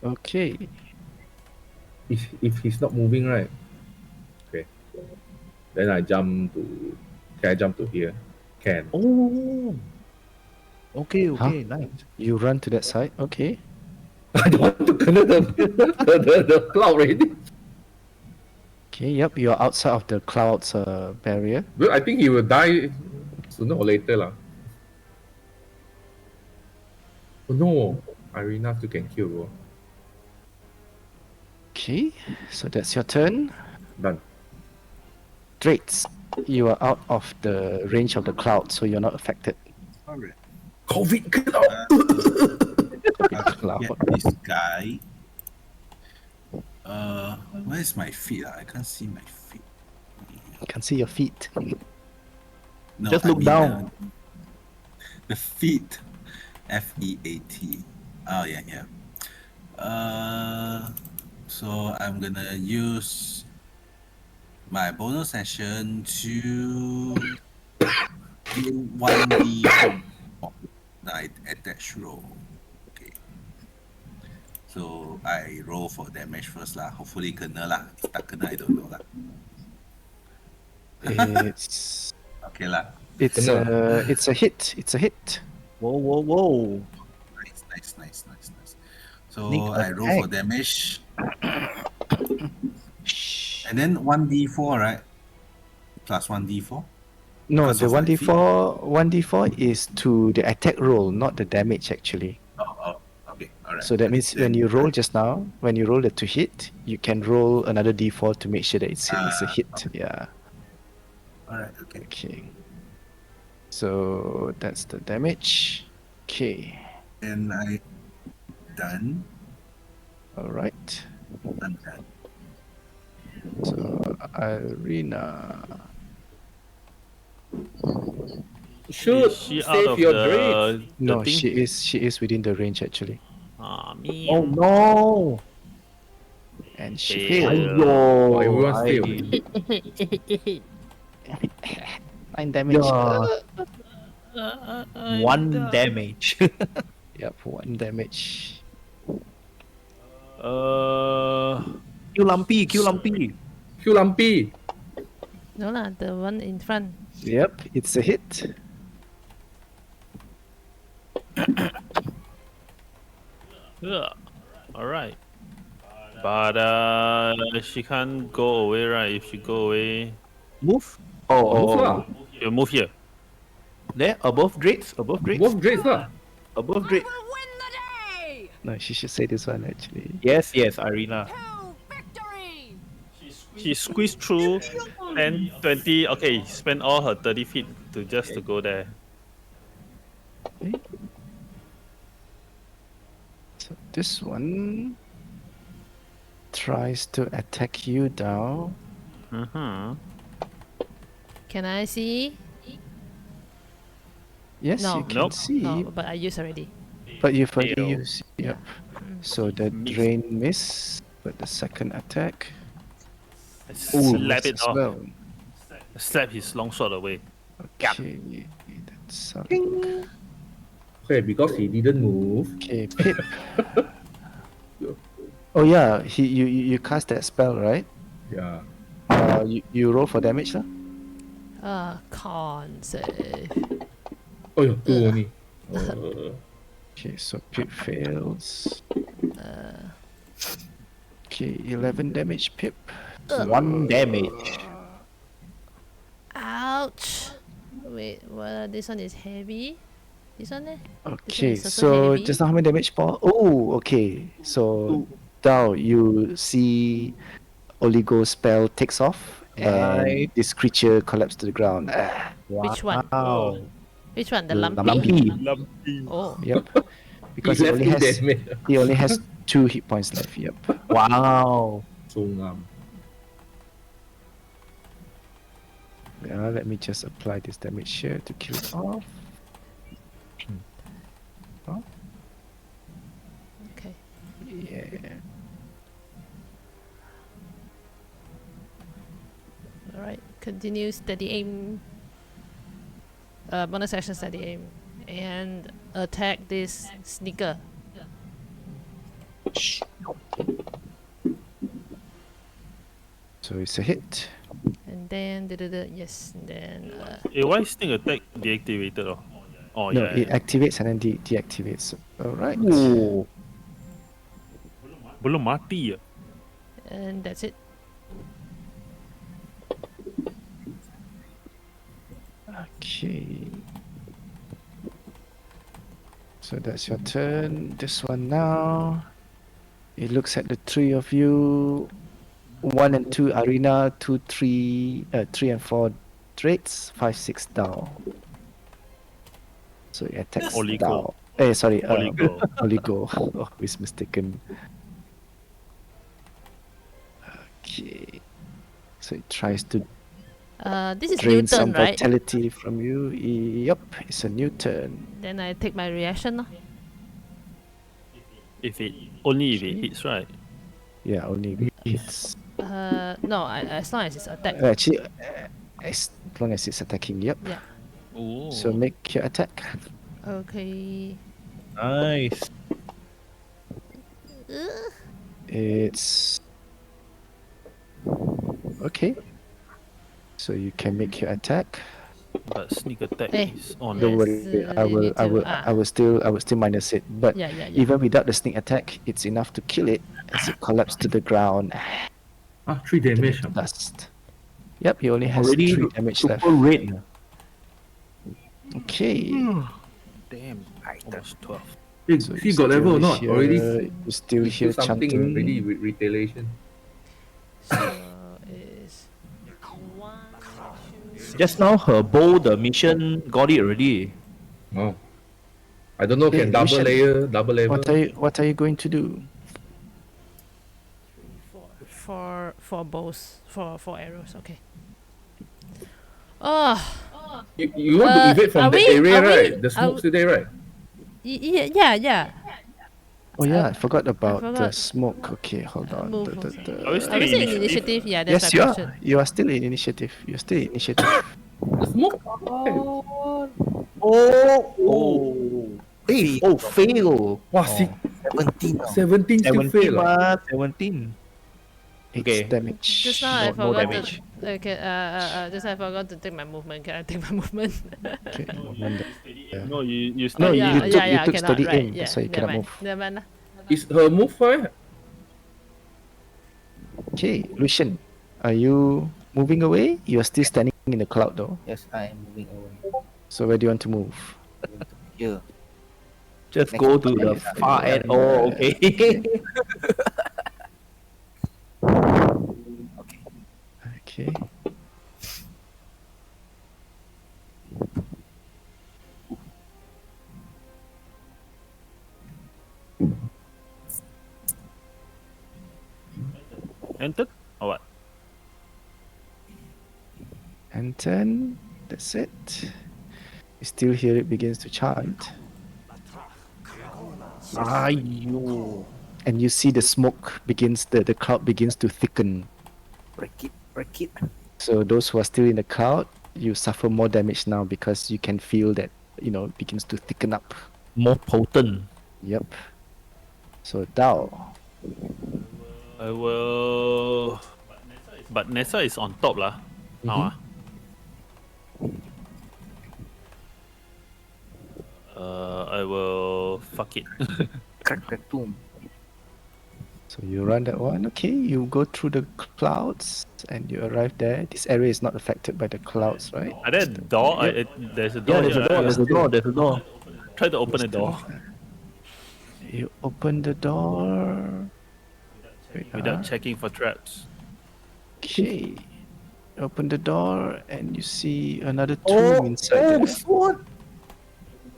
Okay. If he's not moving, right? Okay. Then I jump to. Can I jump to here? Can. Oh. Okay, okay, nice. You run to that side. Okay. I don't want to connect the cloud already. Okay, yep, you're outside of the clouds barrier. Well, I think he will die sooner or later. Lah. Oh no, Irina still can kill. Bro. Okay, so that's your turn. Done. Drates, you are out of the range of the cloud, so you're not affected. Alright. COVID cloud. Cloud. Get this guy. Where's my feet? I can't see my feet. You can see your feet. No, Just I look mean, down. The feet. FEAT. Oh yeah, yeah. So I'm gonna use my bonus action to do 1d attach roll. Okay. So I roll for damage first lah. Hopefully kena lah. Tak kena I don't know lah. It's Okay lah. it's a hit. It's a hit. Whoa, whoa, whoa. Nice. So Sneak I roll for attack. damage. And then 1d4, right? Plus 1d4. No, Because the of my 1d4 is to the attack roll, not the damage actually. Oh, okay. Alright. So that means when you roll just now, when you roll it to hit, you can roll another d4 to make sure that it's a hit. Yeah. Alright, okay. Okay. So that's the damage. Okay. And I done. All right. I'm done. So Irina. Shoot! Is she out Save of your the, dreams. the No, thing? she is within the range actually, Ah, me. Oh no. and she Fail. failed. Oh, Yo, everyone's I- failed. 9 damage. Yeah. One damage. Yep, 1 damage. Kill Lumpy, kill Lumpy. Q Lumpy. No lah, the one in front. Yep, it's a hit. Yeah. All right. But she can't go away, right? If she go away, Move. Move lah. she'll move here. There, above Drates, above Drates, Both Drates lah. above I Drates. will win the day! No, she should say this one actually. Yes, Irina. To victory! She squeezed through 10, 20. Okay, spend all her 30 feet to go there. Okay. So this one tries to attack you down. Mm-hmm. Can I see? Yes, No. you can Nope. see, No, but I used already. but you've already Fail. used. Yep. So the Miss. drain miss, but the second attack Slap it as off. well. Slap his long sword away. Okay, that's Okay, because he didn't move. okay. Pip. Oh yeah, you cast that spell, right? Yeah. You roll for damage, lah. Can't save. Oh yeah, 2 only. Okay, so Pip fails. Okay, 11 damage, Pip. 1 damage. Ouch. Wait, well, this one is heavy. This one, eh? Okay, is also so heavy. just now how many damage, Paul? Oh, okay. So now you see Oligo spell takes off and Right. this creature collapses to the ground. Ah, Which one? Wow. Which one? The lumpy? lumpy. Lumpy. Oh. Yep. Because He left 2 damage. he only has 2 hit points left. Yep. Wow. So Yeah, let me just apply this damage here to kill it off. Okay. Yeah. Alright. Continue steady aim. Bonus action steady aim. And attack this sneaker. So it's a hit. And then yes. And then Why is sneak attack deactivated? Oh No, yeah. it activates and then deactivates. Alright. Ooh. Belum mati ya. and that's it. Okay. So that's your turn. This one now. It looks at the 3 of you. 1 and 2 arena, 2, 3, 3 and 4 Drates, 5, 6 down. So it attacks Oligo. down. Sorry, Oligo. Oligo. Oh, is mistaken. Okay. So it tries to This is drain Newton, some right? vitality from you. Yep, it's a new turn. Then I take my reaction. Lor. If it hits, right? Yeah, only hits. No, as long as it's attack. Actually, as long as it's attacking, yep. Yeah. Ooh. So make your attack. Okay. Nice. It's okay. So you can make your attack. But sneak attack Eh, is on. Don't Yes, worry, you need to- I will still minus it. But Yeah, yeah, yeah. even without the sneak attack, it's enough to kill it as it collapses to the ground. 3 damage. Dust. Yep, he only has Already 3 damage super left. red. Okay. Damn. Almost 12. Hey, So he you're got level or still not? here- Already You're still he here do something chanting. already with retaliation. So is Just now her bow, the mission got it already. Oh. I don't know, Hey, can double Lucian, layer, double level? What are you going to do? for bows for arrows. Okay. Oh, You want to evade from are that we- area, are we- right? The are smoke's we- still there, right? yeah. Oh yeah, I forgot about the forgot. smoke. Okay, hold on. Move The- also. the- Are we still Are we still in initiative? initiative? Yeah, that's Yes, my you question. are. You are still in initiative. You're still in initiative. The smoke? Fail. Wow, Oh. 17 now. 17 still 17 fail. Ah. 17. 8 Okay. damage. Just now I No forgot damage. to. Okay. Just now I forgot to take my movement. Can I take my movement? Okay, movement. No, you No, start. you took- you I took cannot, steady right, aim, Yeah, that's why you never cannot mind. move. Never mind. Lah. Is her move fire? Okay, Lucian, are you moving away? You are still standing in the cloud though. Yes, I am moving away. So where do you want to move? Here. Just Next go to to the my- far end. Oh, okay. Okay. Entered? Or what? And then that's it. You still hear it begins to chant. Ayo. And you see the smoke begins the cloud begins to thicken. Break it. So those who are still in the cloud, you suffer more damage now because you can feel that, it begins to thicken up. More potent. Yep. So Dao. I will. But Nessa is on top lah. Now ah. I will fuck it. Crack the tomb. So you run that one. Okay, you go through the clouds and you arrive there. This area is not affected by the clouds, right? Are there a door? There's a door Yeah, there's a here. door. I There's a door. There's a door. try to open the door You open the door. Wait, without checking for traps. Okay. Open the door and you see another tomb inside there. sword!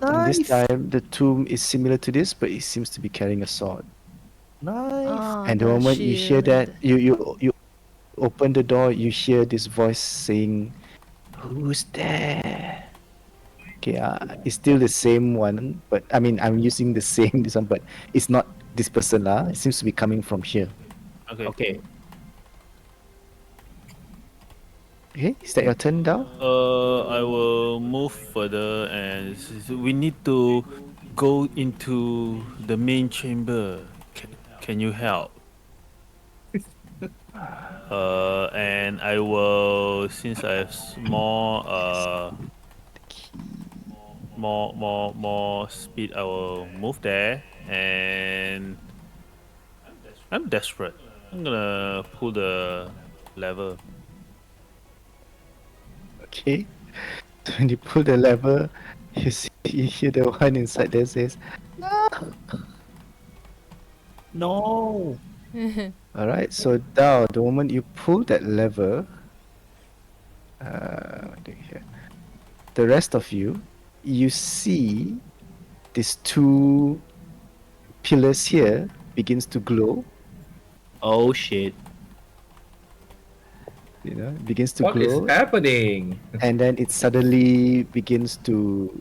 And this time the tomb is similar to this, but it seems to be carrying a sword. Nice. Oh, And the moment you hear that, shield. you open the door, you hear this voice saying, "Who's there?" Okay, it's still the same one, but I mean I'm using the same this one, but it's not this person lah. It seems to be coming from here. Okay. Okay. Okay, is that your turn now? I will move further, and we need to go into the main chamber. Can you help? And I will, since I have more speed, I will move there, and I'm desperate. I'm gonna pull the lever. Okay. So when you pull the lever, you hear the one inside there says, No. alright, so now the moment you pull that lever, the rest of you, you see these two pillars here begins to glow, Oh shit. begins to What is glow, happening? and then it suddenly begins to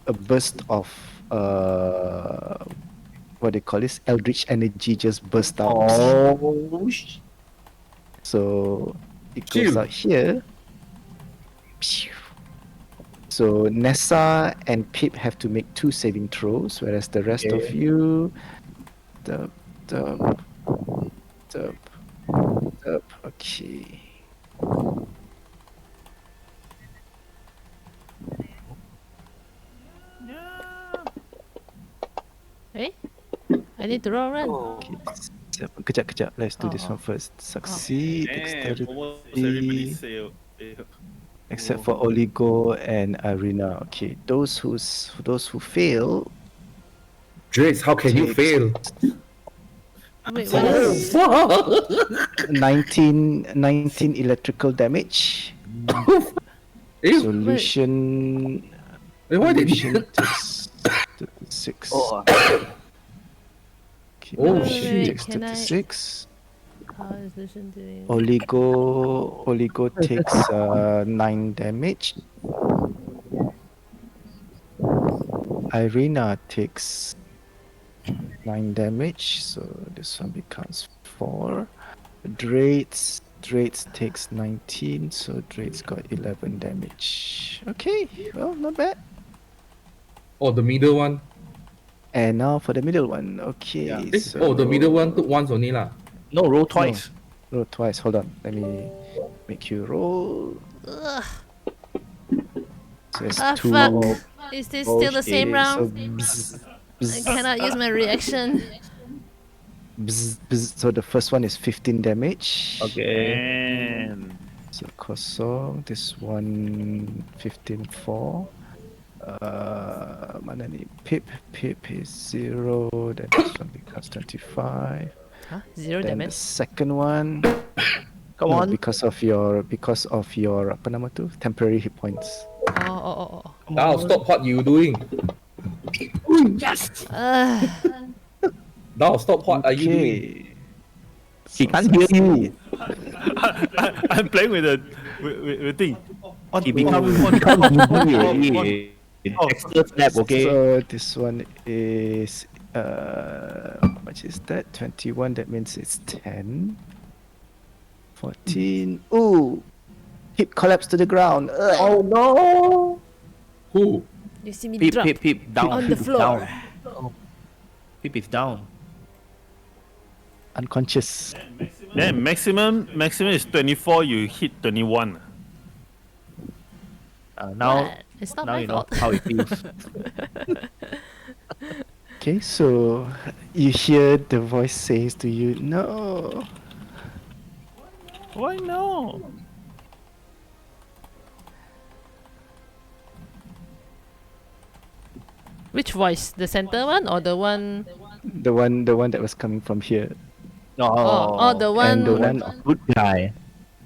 a burst of what they call this eldritch energy just burst out. Oh So it goes Phew. out here. So Nessa and Pip have to make 2 saving throws, whereas the rest of Okay. you, the, okay. Eh? I need to roll run. Oh, Kejap. Let's do this Oh, one first. Succeed, Damn, almost everybody dexterity, failed. except for Oligo and Irina. Okay, those who fail Drace, how can you takes fail? Wait, what is... 19 electrical damage. Ew. Solution Wait, why did solution you? takes 36. oh, Okay, Oh, solution shit. takes Can I- 36. How is this doing? Oligo takes 9 damage. Irina takes 9 damage, so this one becomes 4. Drates takes 19, so Drates got 11 damage. Okay, well, not bad. Oh, the middle one. And now for the middle one. Okay, Eh, so oh, the middle one took once only lah. no, roll twice. roll twice. Hold on, let me make you roll. Ugh. So it's Ah, 2. fuck. Is this still the same Okay, so round? bzz, I bzz, cannot use my reaction. bzz, bzz. So the first one is 15 damage. And So kosong. This one 15 4. Mana ni? Pip is 0. Then this one becomes 25. Huh? 0 Then the damage? second one. Come no, on. because of your apa nama tu? Temporary hit points. Oh. Now stop what you doing. Now stop what are you doing? Okay. He can't hear you. I'm playing with the with thing. He become already. Extra snap, okay? So this one is how much is that? 21. That means it's 10. 14. Ooh, hip collapse to the ground. Ugh. Oh no! Who? You see me Pip, drop down. on the floor. Down. Pip is down. Unconscious. Then maximum is 24. You hit 21. Now, What? It's not now my you know fault. how it feels. Okay, so you hear the voice says to you, no. Why no? Which voice? The center one or the one? The one that was coming from here. Oh, the And the one. one good guy.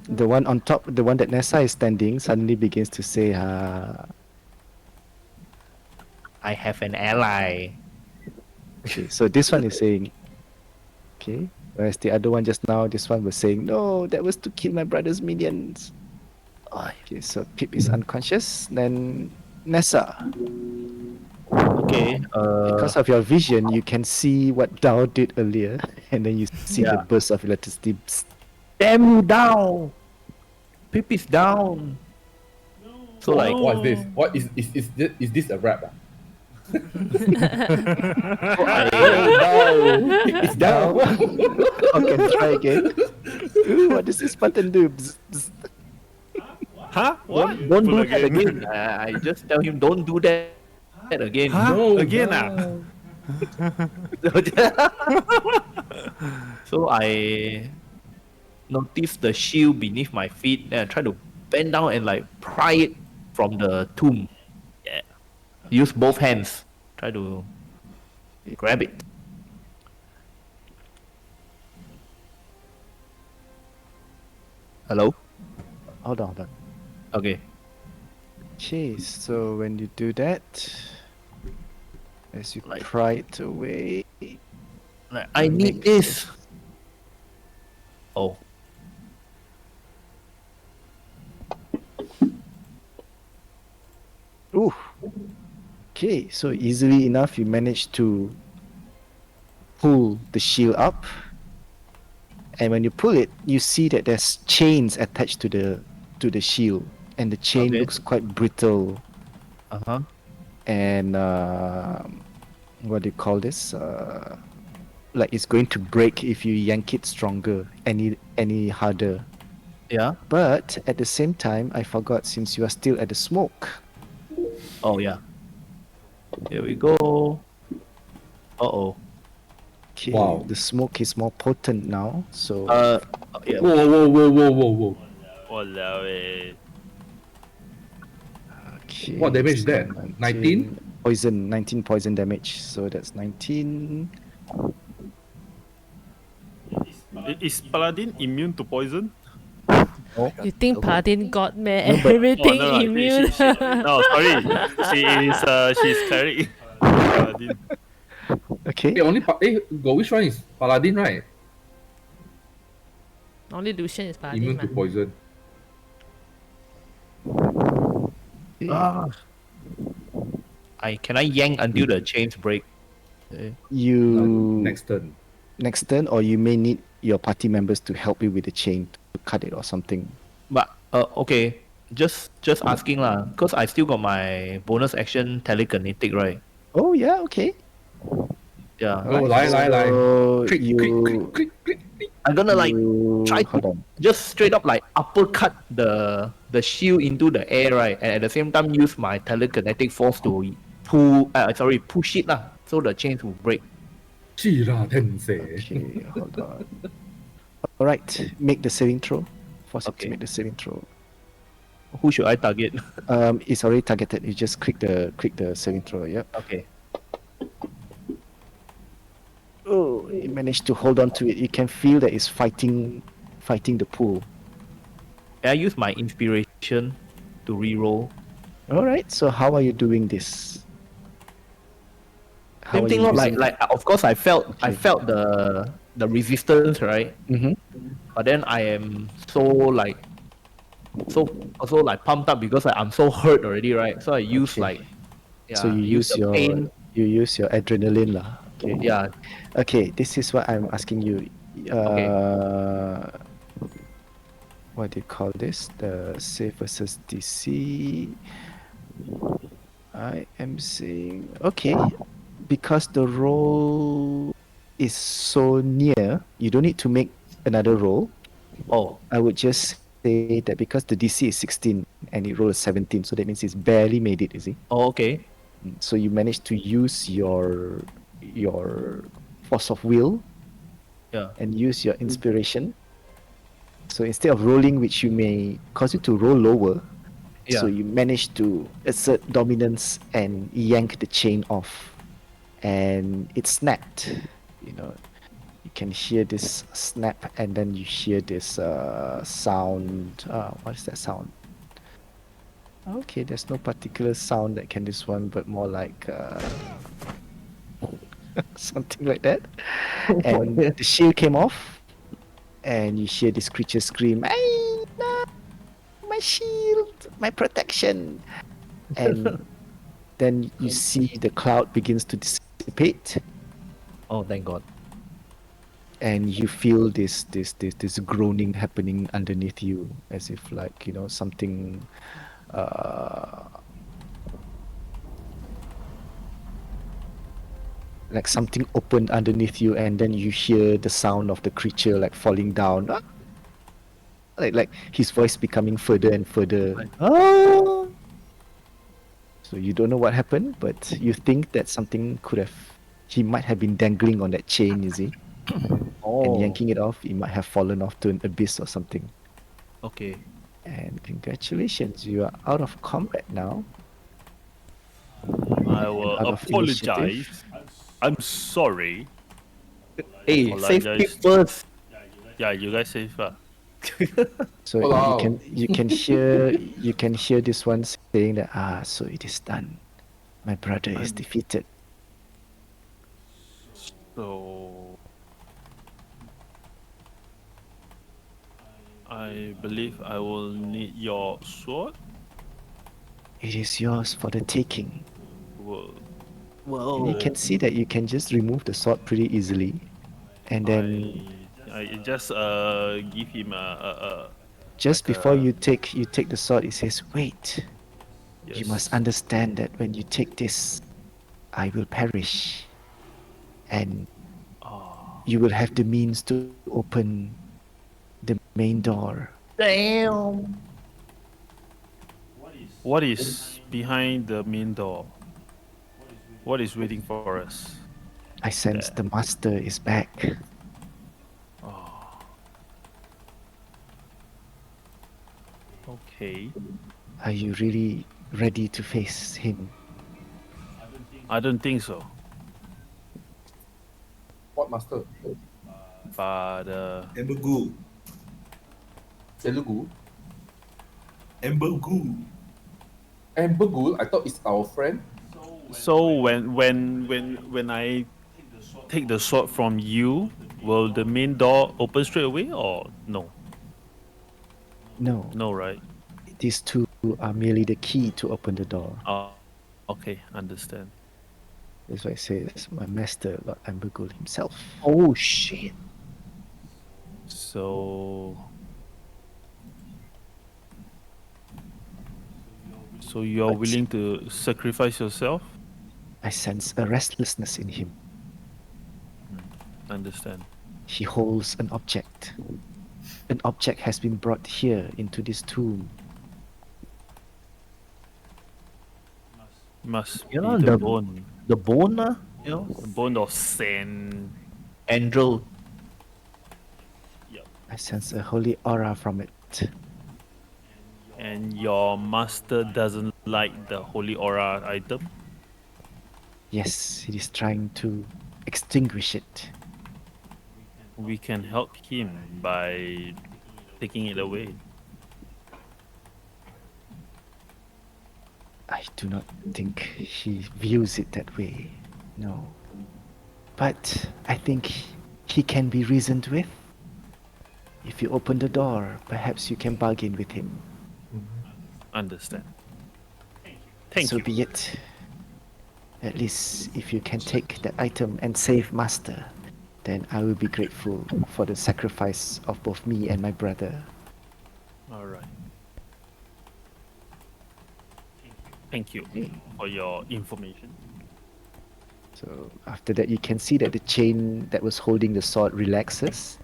the one on top, the one that Nessa is standing, suddenly begins to say, I have an ally. okay, so this one is saying, okay, whereas the other one just now, this one was saying, no, that was to kill my brother's minions. Okay, so Pip is unconscious. Then Nessa, Okay. because of your vision, you can see what Dao did earlier, and then you see the Yeah. burst of electricity. Psst. Damn you down. Pip is down. So like, What is this? What is this a rap? so I, It's Dao. Okay, try again. Ooh, what does this button do? Bzz, bzz. Huh? What? don't do Pull that again. I just tell him don't do that again. Huh? No, Again? no. So I noticed the shield beneath my feet, and I try to bend down and like pry it from the tomb. Yeah. Use both hands. Try to grab it. Hello? Hold on. Okay. Okay, so when you do that, as you Like- pry it away, Like, I need this. Oh. ooh. Okay, so easily enough you manage to pull the shield up, and when you pull it, you see that there's chains attached to the shield, and the chain Okay. looks quite brittle Uh-huh. and what do you call this? Like it's going to break if you yank it stronger, any harder. Yeah. But at the same time, I forgot, since you are still at the smoke. Oh yeah. Here we go. Uh-oh. Okay, Wow. the smoke is more potent now, so Yeah. Whoa. Walao eh. okay, What damage is so that? 19? Poison, 19 poison damage. So that's 19. Is Paladin immune to poison? You think Paladin got me? No, but- Everything Oh, no, immune. no, sorry. She's cleric. Paladin. Okay. Got which one is Paladin, right? Only Lucian is Paladin. Immune to mah. poison. Ah. Can I yank until the chains break? You Next turn. next turn, or you may need your party members to help you with the chain to cut it or something. But okay, just asking lah, cause I still got my bonus action telekinetic, right? Oh yeah, okay. Yeah. Oh, lie. So Click. I'm gonna like try hold to on. just straight up like uppercut the shield into the air, right? And at the same time use my telekinetic force to push it lah, so the chains will break. Shira Tensei. Okay, hold on. All right, make the saving throw. Force it to Okay. make the saving throw. Who should I target? It's already targeted. You just click the saving throw. Yep. Okay. Oh, you managed to hold on to it. You can feel that it's fighting the pool. I use my inspiration to reroll. All right. So how are you doing this? Same thing, not like of course I felt the resistance, right? Mm-hmm. But then I am so also like pumped up because I'm so hurt already, right? So I use Okay. like So you use the pain. your adrenaline lah. Okay. Yeah. Okay. This is what I'm asking you. Okay. What do you call this? The save versus DC. I am saying okay, because the roll is so near, you don't need to make another roll. Oh. I would just say that because the DC is 16 and it rolled a 17, so that means it's barely made it, you see? Oh, okay. So you managed to use your force of will Yeah. and use your inspiration. So instead of rolling, which you may cause you to roll lower, so Yeah. you manage to assert dominance and yank the chain off, and it snapped. You know, you can hear this snap, and then you hear this sound. What is that sound? Okay, there's no particular sound that can this one, but more like something like that. And the shield came off, and you hear this creature scream, "Ay, no, my shield, my protection!" And then you see the cloud begins to dissipate, Oh, thank God. and you feel this groaning happening underneath you, as if like something uh like something opened underneath you, and then you hear the sound of the creature like falling down. Ah! Like his voice becoming further and further. Ah! So you don't know what happened, but you think that something he might have been dangling on that chain, you see, and Oh, yanking it off, he might have fallen off to an abyss or something. okay. And congratulations, you are out of combat now. I And will out of initiative. apologize. I'm sorry. Hey, safety Apologize. first. Yeah, you guys say first. So Walao. you can hear this one saying that so it is done. My brother is I'm- defeated. So I believe I will need your sword. It is yours for the taking. Well, And you can see that you can just remove the sword pretty easily. And then I just give him just like before a- you take the sword, it says, "Wait, you must yes. understand that when you take this, I will perish. And Oh, you will have the means to open the main door." Damn. what is behind the main door? What is waiting for us? I sense There. the master is back. Oh. Okay. Are you really ready to face him? I don't think so. What master? But Ambergul. Telugu? Ambergul. Ambergul? I thought it's our friend. so when I take the sword from you, will the main door open straight away or no? No, No, right? these two are merely the key to open the door. Oh, okay, understand. That's why I say it's my master, Lord Ambergul himself. Oh shit. So you're But- willing to sacrifice yourself? I sense a restlessness in him. Understand. He holds an object. An object has been brought here into this tomb. Must You be know, the the- bone. The bone, The bone of sand. Andrel. I sense a holy aura from it. And your master doesn't like the holy aura item? Yes, he is trying to extinguish it. We can help him by taking it away. I do not think he views it that way. No. But I think he can be reasoned with. If you open the door, perhaps you can bargain with him. Understand. Thank So you. be it. At least if you can take that item and save Master, then I will be grateful for the sacrifice of both me and my brother. All right. Thank you for your information. So after that, you can see that the chain that was holding the sword relaxes,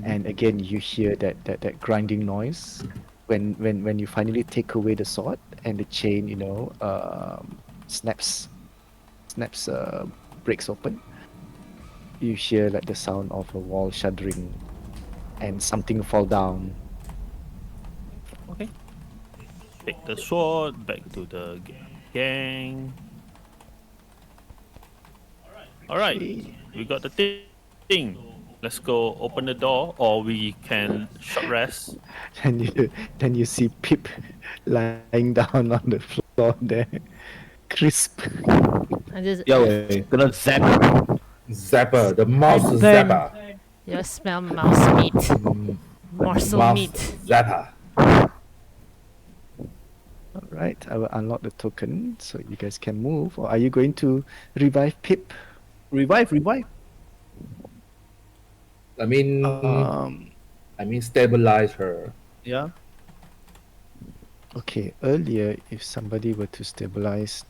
and again you hear that grinding noise when you finally take away the sword and the chain, snaps, breaks open. you hear like the sound of a wall shuddering and something fall down. Okay. Take the sword back to the gang. All right, Okay. we got the thing. Let's go open the door, or we can short rest. Then you see Pip lying down on the floor there, crisp. I just Yeah, we're gonna zap. Zapper, the I mouse burn. zapper. You smell mouse meat. Morsel Mouse meat. zapper. All right, I will unlock the token so you guys can move. Or are you going to revive Pip? Revive. I mean, stabilize her. Yeah. Okay, earlier if somebody were to stabilize,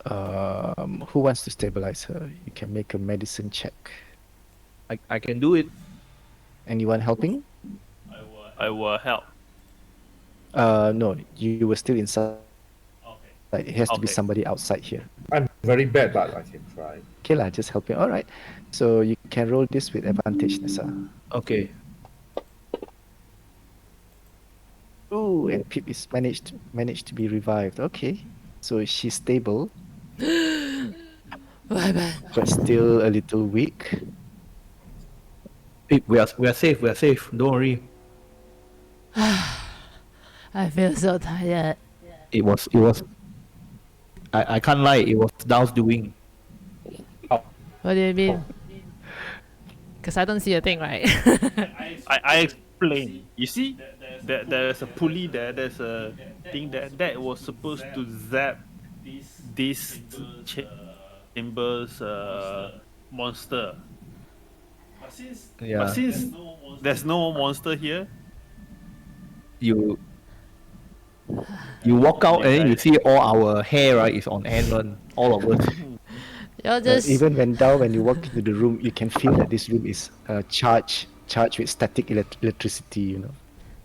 who wants to stabilize her? You can make a medicine check. I can do it. Anyone helping? I will help. No, you were still inside. It has to be Okay. somebody outside here. I'm very bad, but I can try. Okay lah, just helping. All right. So you can roll this with advantage, Nessa. Okay. Ooh, and Pip is managed to be revived. Okay, so she's stable Bye. but still a little weak. Hey, we are safe. We are safe. Don't worry. I feel so tired. It was. I can't lie. It was Dow's doing. What do you mean? Because I don't see a thing, right? I explain. You see, there's a pulley there. There's a thing that was supposed to zap this chamber's monster. Yeah. But since there's no monster here, You walk out and then you see all our hair right is on end one. All of us. You're just Even when you walk into the room, you can feel that this room is charged with static electricity, you know,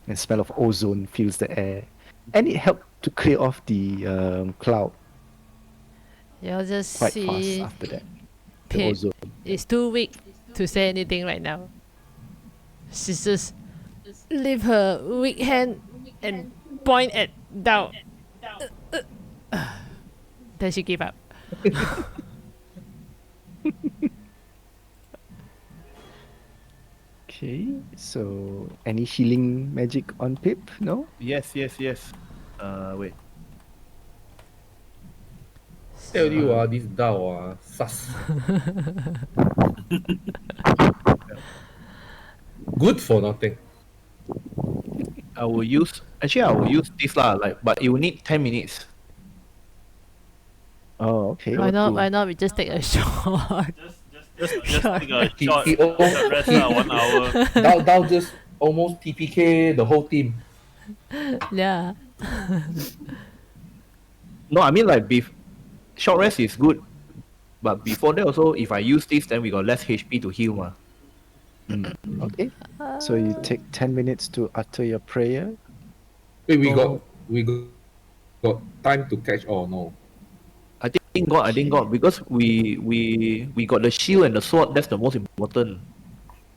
and smell of ozone fills the air, and it helped to clear off the cloud you'll just quite fast see after that. The Pip ozone. is too weak to say anything right now. She's just lift her weak hand and point at down. Then she gave up. Okay, so any healing magic on Pip? No? Yes. Wait. Tell you this Dao sus. Good for nothing. I will use this lah. Like, but it will need 10 minutes. Oh, okay. Why not? to- Why not? We just take a shot. just take a He- short he al- short rest lah, 1 hour. Dao just almost TPK the whole team. Yeah. No, I mean like short rest is good, but before that also, if I use this, then we got less HP to heal ma. Okay. So you take 10 minutes to utter your prayer. Wait, we got time to catch or no? I think God because we got the shield and the sword. That's the most important.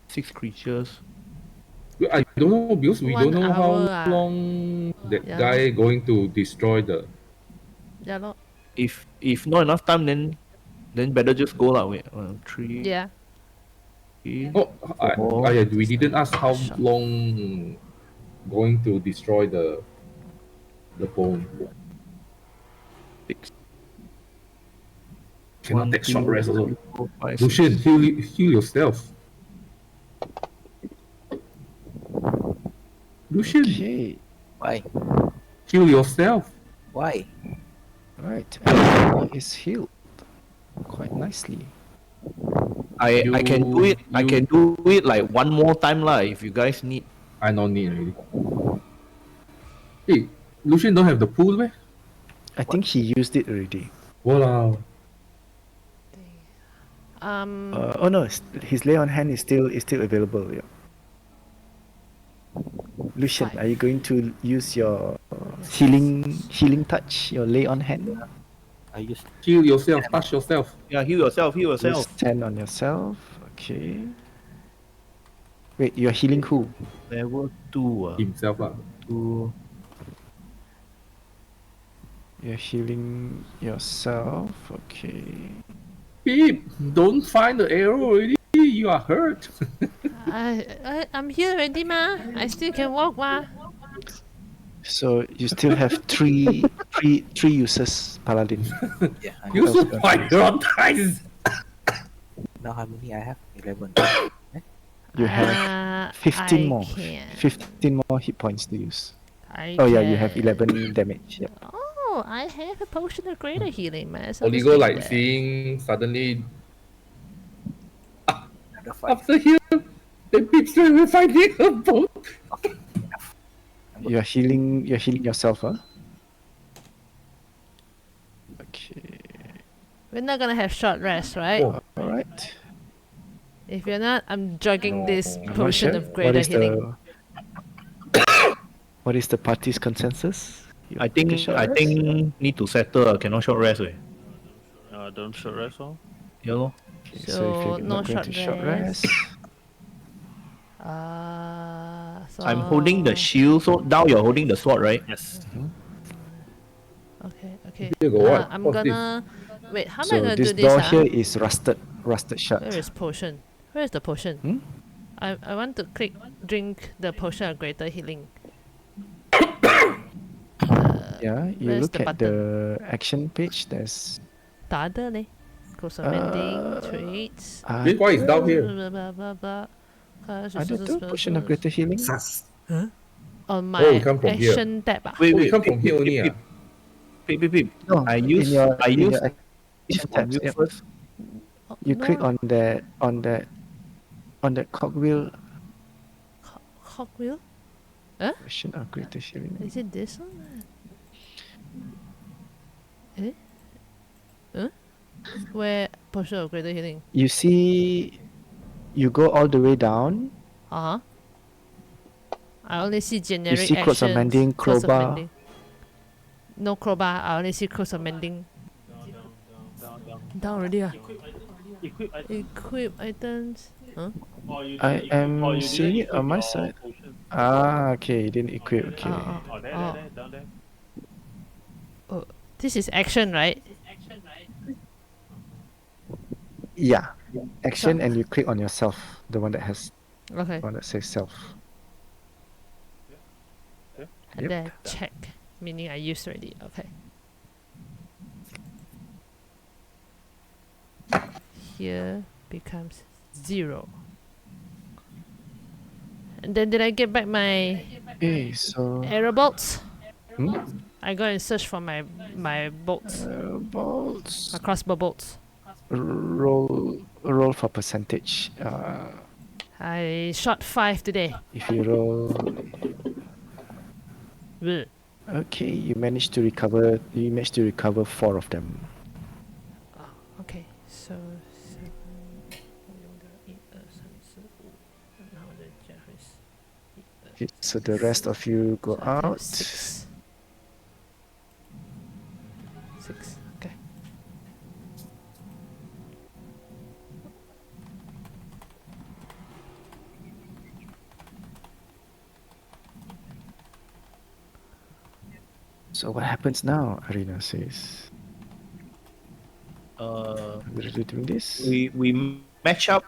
6 creatures. I don't know because we 1 don't know how hour, ah. long that Yeah. guy going to destroy the. Yeah, lor. If not enough time, then better just go lah. Wait, 3. Yeah. Oh, Four. we didn't ask how long going to destroy the bone. 6. Cannot take short rest also. 4, 5, Lucian, 6. heal yourself. Lucian, Okay. Why? heal yourself. Why? Right. Everyone is healed quite nicely. I can do it. I can do it like one more time lah. If you guys need. I don't need already. Hey, Lucian don't have the pool, man. I think he used it already. Wow. Oh no, his lay on hand is still available. Yeah. Lucian, Fine. are you going to use your healing touch, your lay on hand? I use Heal yourself. Touch yourself. Yeah, heal yourself, heal Use yourself. 10 on yourself. Okay. Wait, you're healing who? Level 2. Himself. 2. You're healing yourself. Okay. Beep! Don't find the arrow already. You are hurt. I'm here already, ma. I still can walk, ma. So you still have three uses, Paladin. yeah. I You know. should prioritize. Now how many I have? 11. You have 15 more. 15 more hit points to use. I Oh yeah, you have can- 11 damage. Yep. Oh, I have a potion of greater healing, man. Oligo like seeing suddenly Another 5. after here, the Beep straight away finding a boat. Okay. You're healing yourself, huh? Okay. We're not gonna have short rest, right? Oh. Alright. If you're not, I'm drugging this No. I'm not potion sure. of greater healing. What is the party's consensus? You I take a think short I rest? think need to settle. Cannot short rest. Don't short rest all. Yeah, lor. Okay, So, so if you're no not going to short rest, So I'm holding the shield, so now you're holding the sword, right? Yes. Okay. Here go what? I'm What's this? gonna wait. How am I so gonna this do this? door here is rusted shut. Where is potion? Where is the potion? Hmm? I want to drink the potion of greater healing. Yeah, you where's look the at the action page. There's 打的嘞，close of mending, traits. Beep, why is down here? Blah, blah, blah, blah. ada tu potion of greater healing. Sus. On my Oh, it come from here. action tab. Wait, Oh, wait. it come from here only. Peep. No, I in use your I use action this on tabs. you Yep. first. You click on that cogwheel. Cogwheel. Potion of greater healing. Is it this one? Where potion of greater healing? You see, you go all the way down. I only see generic see close of actions, mending, close of crowbar. mending. No crowbar. I only see close of mending. Down already. Equip. Equip items. Huh? I am seeing it on my side. Ah, okay, you didn't equip. Okay. Oh, there, down there. This is action, right? Yeah, action, and you click on yourself, the one that has, Okay. one that says self. And Yep. then check, meaning I used already. Okay. Here becomes 0. And then did I get back my Okay, so arrow bolts? hmm? I go and search for my bolts, Bolts. my crossbow bolts. Roll for percentage. I shot 5 today. If you roll, Ugh. okay, you managed to recover. You managed to recover 4 of them. Okay, so 7, 8, Okay, so the rest of you go out. 6. 6. Okay. So what happens now? Arena says. Uh, We're doing this. we match up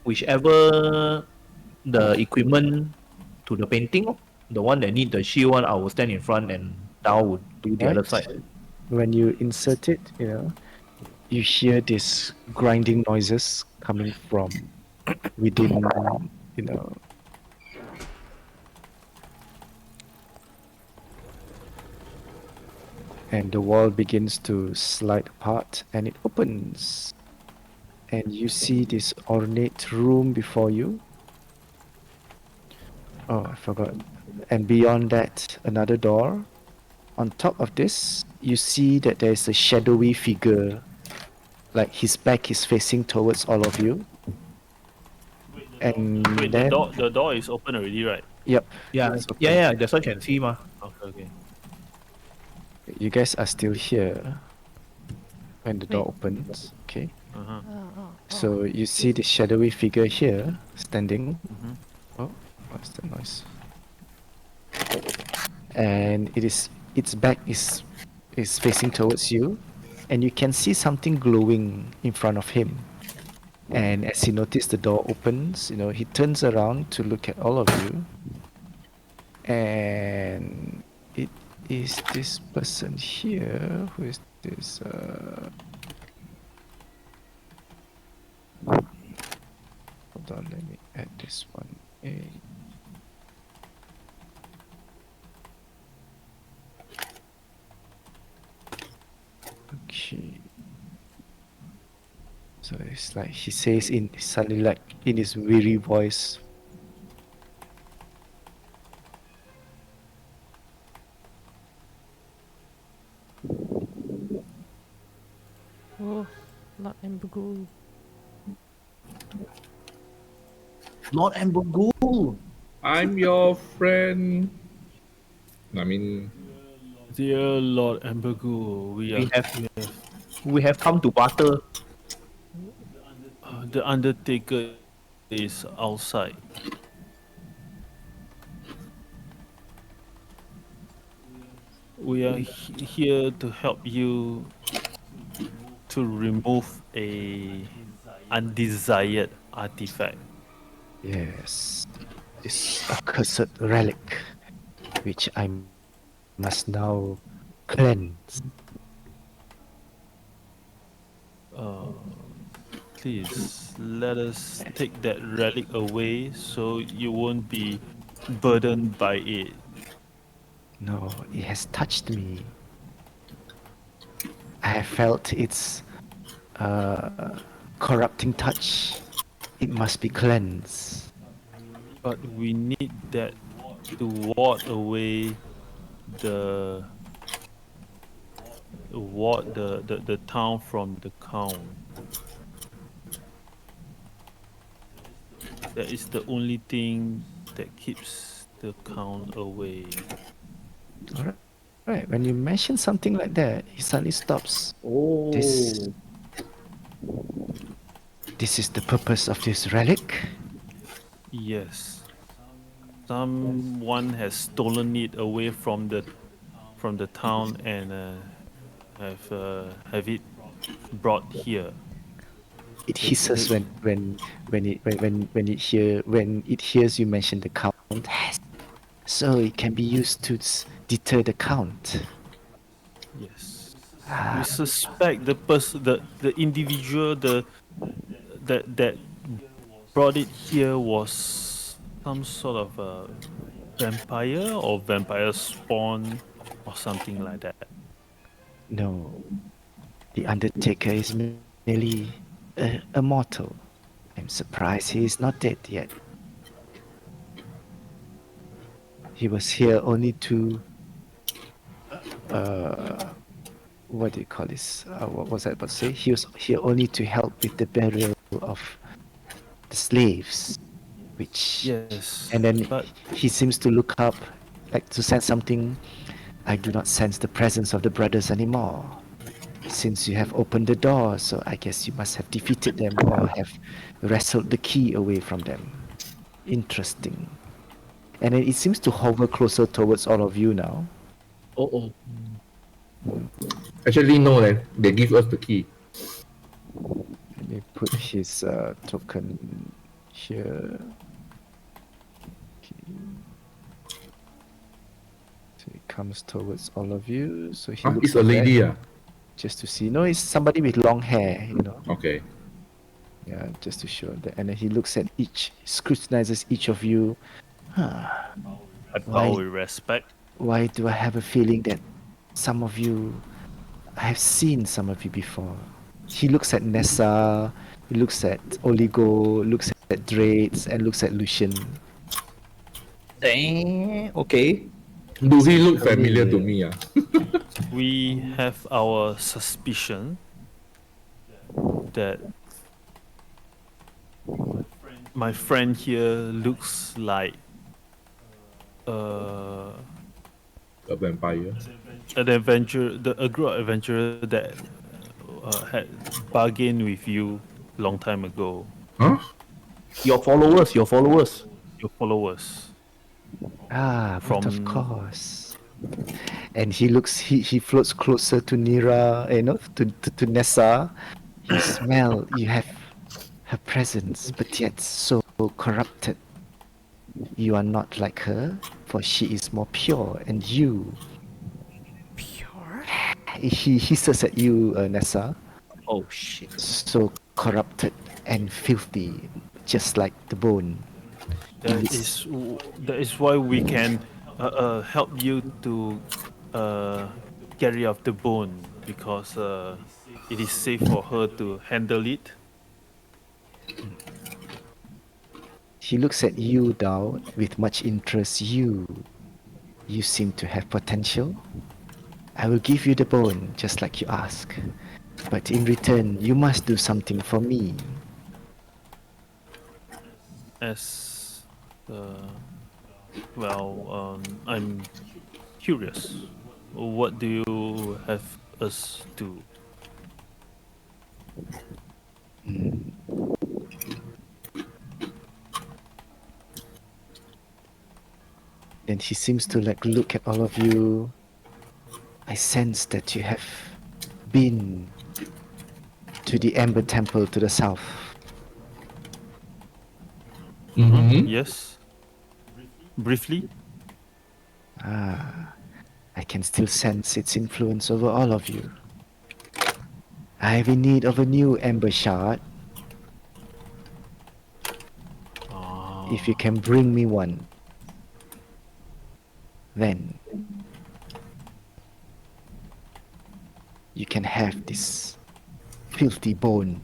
whichever the equipment to the painting. The one that need the shield one, I will stand in front and Dao would do the other Right. side. When you insert it, you hear this grinding noises coming from within, and the wall begins to slide apart and it opens. And you see this ornate room before you. Oh, I forgot. And beyond that, another door. On top of this, you see that there's a shadowy figure. Like his back is facing towards all of you. And Wait, then, the door is open already, right? yep, Yeah, it's open. that's what I can see, ma. Okay. You guys are still here. when the door opens. Okay. Uh-huh. So you see the shadowy figure here standing. Mhm. Oh, what's the noise? And its back is facing towards you, and you can see something glowing in front of him. And as he noticed the door opens, he turns around to look at all of you, and it is this person here. Who is this? Hold on, let me add this one. Okay. So it's like he says in suddenly, like in his weary voice. Oh, not Ambergul. Lord Ambergul. I'm your friend. I mean, Dear Lord Ambergul, We have come to barter. the Undertaker is outside. We are here to help you to remove a undesired artifact. Yes, this accursed relic, which I must now cleanse. Uh, Please let us take that relic away so you won't be burdened by it. No, it has touched me. I have felt its corrupting touch. It must be cleansed. But we need that to ward away the the town from the count. That is the only thing that keeps the count away. All right. When you mention something like that, he suddenly stops. oh, This is the purpose of this relic. Yes. Someone has stolen it away from the town and have it brought here. It hisses when it hears you mention the count. So it can be used to deter the count. Yes. We suspect the individual that brought it here was some sort of a vampire or vampire spawn or something like that. No, the Undertaker is merely a mortal. I'm surprised he is not dead yet. He was here only to what do you call this? What was I about to say? He was here only to help with the burial of the slaves, which Yes, and then but he seems to look up, like to sense something. I do not sense the presence of the brothers anymore. Since you have opened the door, so I guess you must have defeated them or have wrestled the key away from them. Interesting. And then it seems to hover closer towards all of you now. oh. Actually, no, they give us the key. Let me put his token here. Okay. So it comes towards all of you. So he looks It's a at that lady, just to see. No, it's somebody with long hair, Okay. Yeah, just to show that. And then he looks at scrutinizes each of you. I Why- bow with respect. Why do I have a feeling that some of you, I have seen some of you before? He looks at Nessa, he looks at Oligo, looks at Drades, and looks at Lucian. Dang. Okay. Do he look familiar to me? We have our suspicion that my friend here looks like A vampire. a group of adventurer that had bargained with you long time ago. Huh? Your followers, your followers. Your followers Ah, but of from course. And he floats closer to Nira, to Nessa. You smell, you have her presence, but yet so corrupted. You are not like her, for she is more pure, and you. Pure? He hisses at you, Nessa. Oh shit. So corrupted and filthy, just like the bone. that is why we can help you to carry off the bone because it is safe for her to handle it. He looks at you, Dao, with much interest. You seem to have potential. I will give you the bone, just like you ask. But in return, you must do something for me. As I'm curious. What do you have us do? Then he seems to look at all of you. I sense that you have been to the Amber Temple to the south. Mm-hmm. Yes. Briefly. I can still sense its influence over all of you. I have in need of a new Amber Shard. If you can bring me one, then you can have this filthy bone.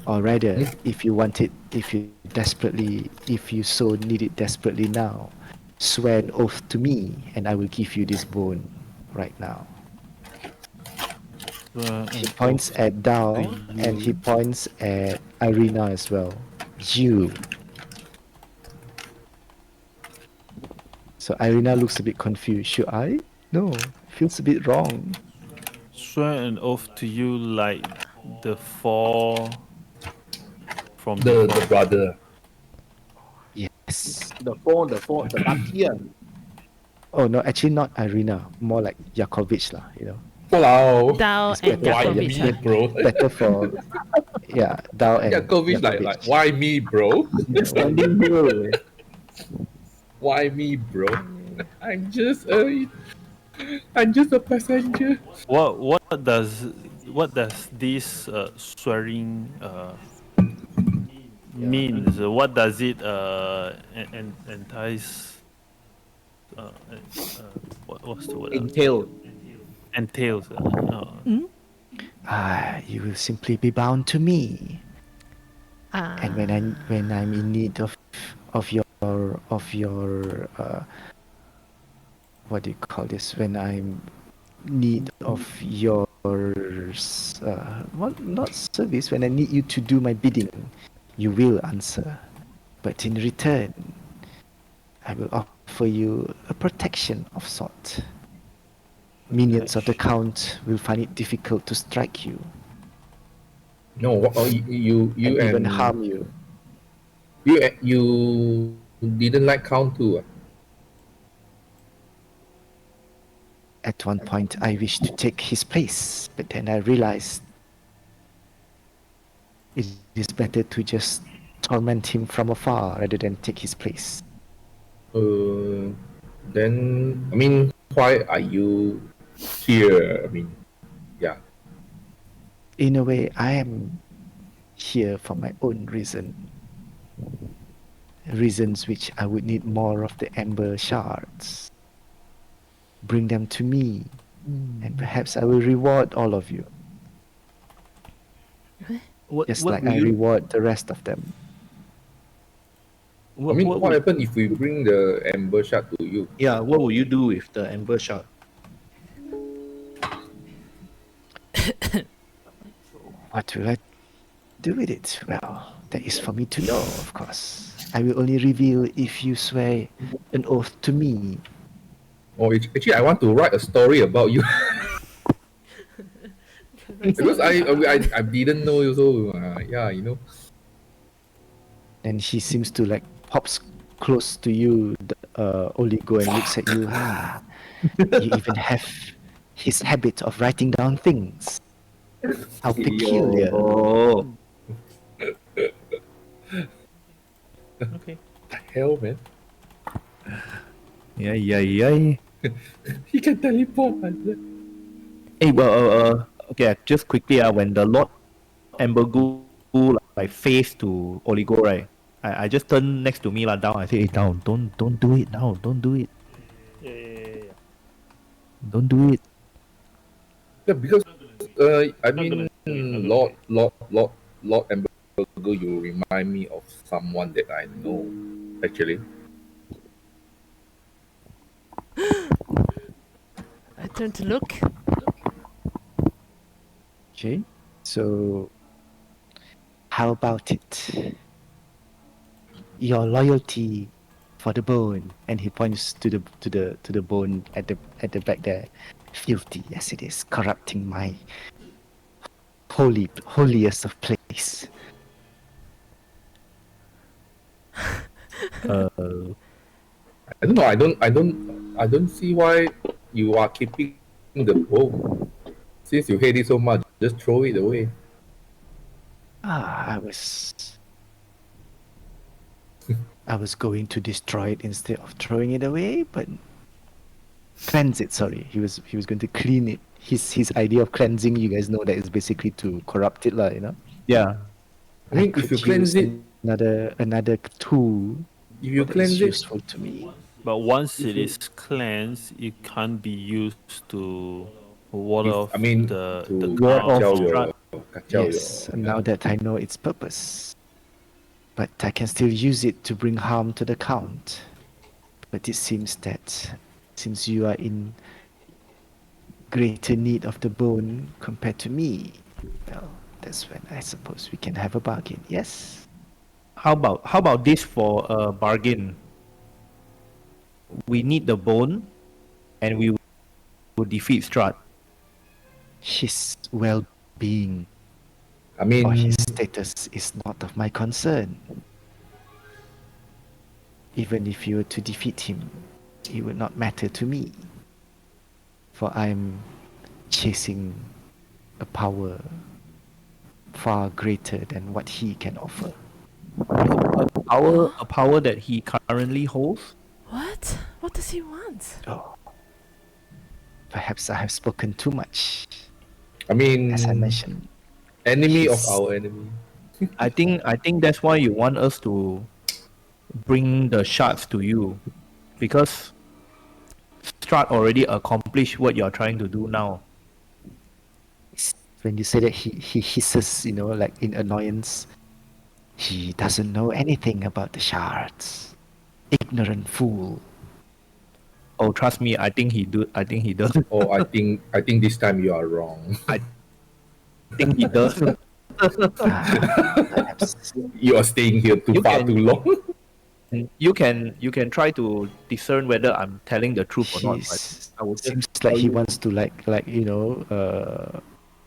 Or rather, if you want it, if you so need it desperately now, swear an oath to me and I will give you this bone right now. He points at Dao and he points at Irina as well. You. So Irina looks a bit confused. Should I? No, feels a bit wrong. Swear an oath to you like the four from The before. brother. Yes. The lucky one. Oh no, actually not Irina. More like Yakovich lah, Wow. Dao It's and better for Why Yakovich. me, Ah. bro? Better for Dao and Yakovich like why me, bro? Standing here. Why me, bro? I'm just a passenger. What does this swearing means? What does it entice? What's the word? Entail. Entails. You will simply be bound to me. Ah. And when I'm in need of your what do you call this? When I'm need of your not service. When I need you to do my bidding, you will answer. But in return, I will offer you a protection of sort. Minions of the Count will find it difficult to strike you No, you and even and harm you. you didn't like Count too. At one point, I wished to take his place, but then I realized it is better to just torment him from afar rather than take his place. Then I mean, why are you here? I mean, yeah. In a way, I am here for my own reasons which I would need more of the Amber Shards. Bring them to me, and perhaps I will reward all of you, just like I reward the rest of them. I mean, what happens if we bring the Amber Shard to you? Yeah, what will you do with the Amber Shard? What will I do with it? Well, that is for me to know, of course. I will only reveal if you swear an oath to me. Or actually, I want to write a story about you. Because I didn't know also. Yeah, you know. And he seems to like pops close to you, Oligo, and looks at you. You even have his habit of writing down things. How peculiar. Oh, Okay. The hell, man. yeah. He can teleport. Hey, okay, just quickly, when the Lord Ambergul like face to Oligo, right? I just turn next to me down. I say, hey, down, don't do it now. Don't do it. Yeah. Don't do it. Yeah, because I Not mean, gonna do it, not gonna do Lord Ambergul, you remind me of someone that I know, actually. I turn to look. Okay, so how about it? Your loyalty for the bone, and he points to the bone at the back there. Filthy as it is, corrupting my holiest of place. Uh, I don't know. I don't see why you are keeping the bone. Since you hate it so much, just throw it away. I was going to destroy it instead of throwing it away, but cleanse it. Sorry, he was going to clean it. His idea of cleansing, you guys know that is basically to corrupt it, lah. You know. yeah. I mean, if you could cleanse use it, another tool if you that is cleanse it, useful to me. But once it you- is cleansed, it can't be used to ward if, off I mean, the to ward off kacau count. Yes, and now that I know its purpose, but I can still use it to bring harm to the count. But it seems that since you are in greater need of the bone compared to me, well, that's when I suppose we can have a bargain. Yes. How about this for a bargain? We need the bone, and we will defeat Strahd. His well-being I or mean, his status is not of my concern. Even if you were to defeat him, it would not matter to me. For I'm chasing a power far greater than what he can offer. A power that he currently holds. What? What does he want? Oh, perhaps I have spoken too much. I mean, As I mentioned, enemy of he's- our enemy. I think that's why you want us to bring the shards to you, because Strahd already accomplished what you're trying to do now. when you say that he hisses, like in annoyance, he doesn't know anything about the shards. Ignorant fool. Oh, trust me, I think he do. I think he does. Oh, I think this time you are wrong. I think he does. Perhaps You are staying here You far can- too long. You can try to discern whether I'm telling the truth or not. But I would seems just like tell he you- wants to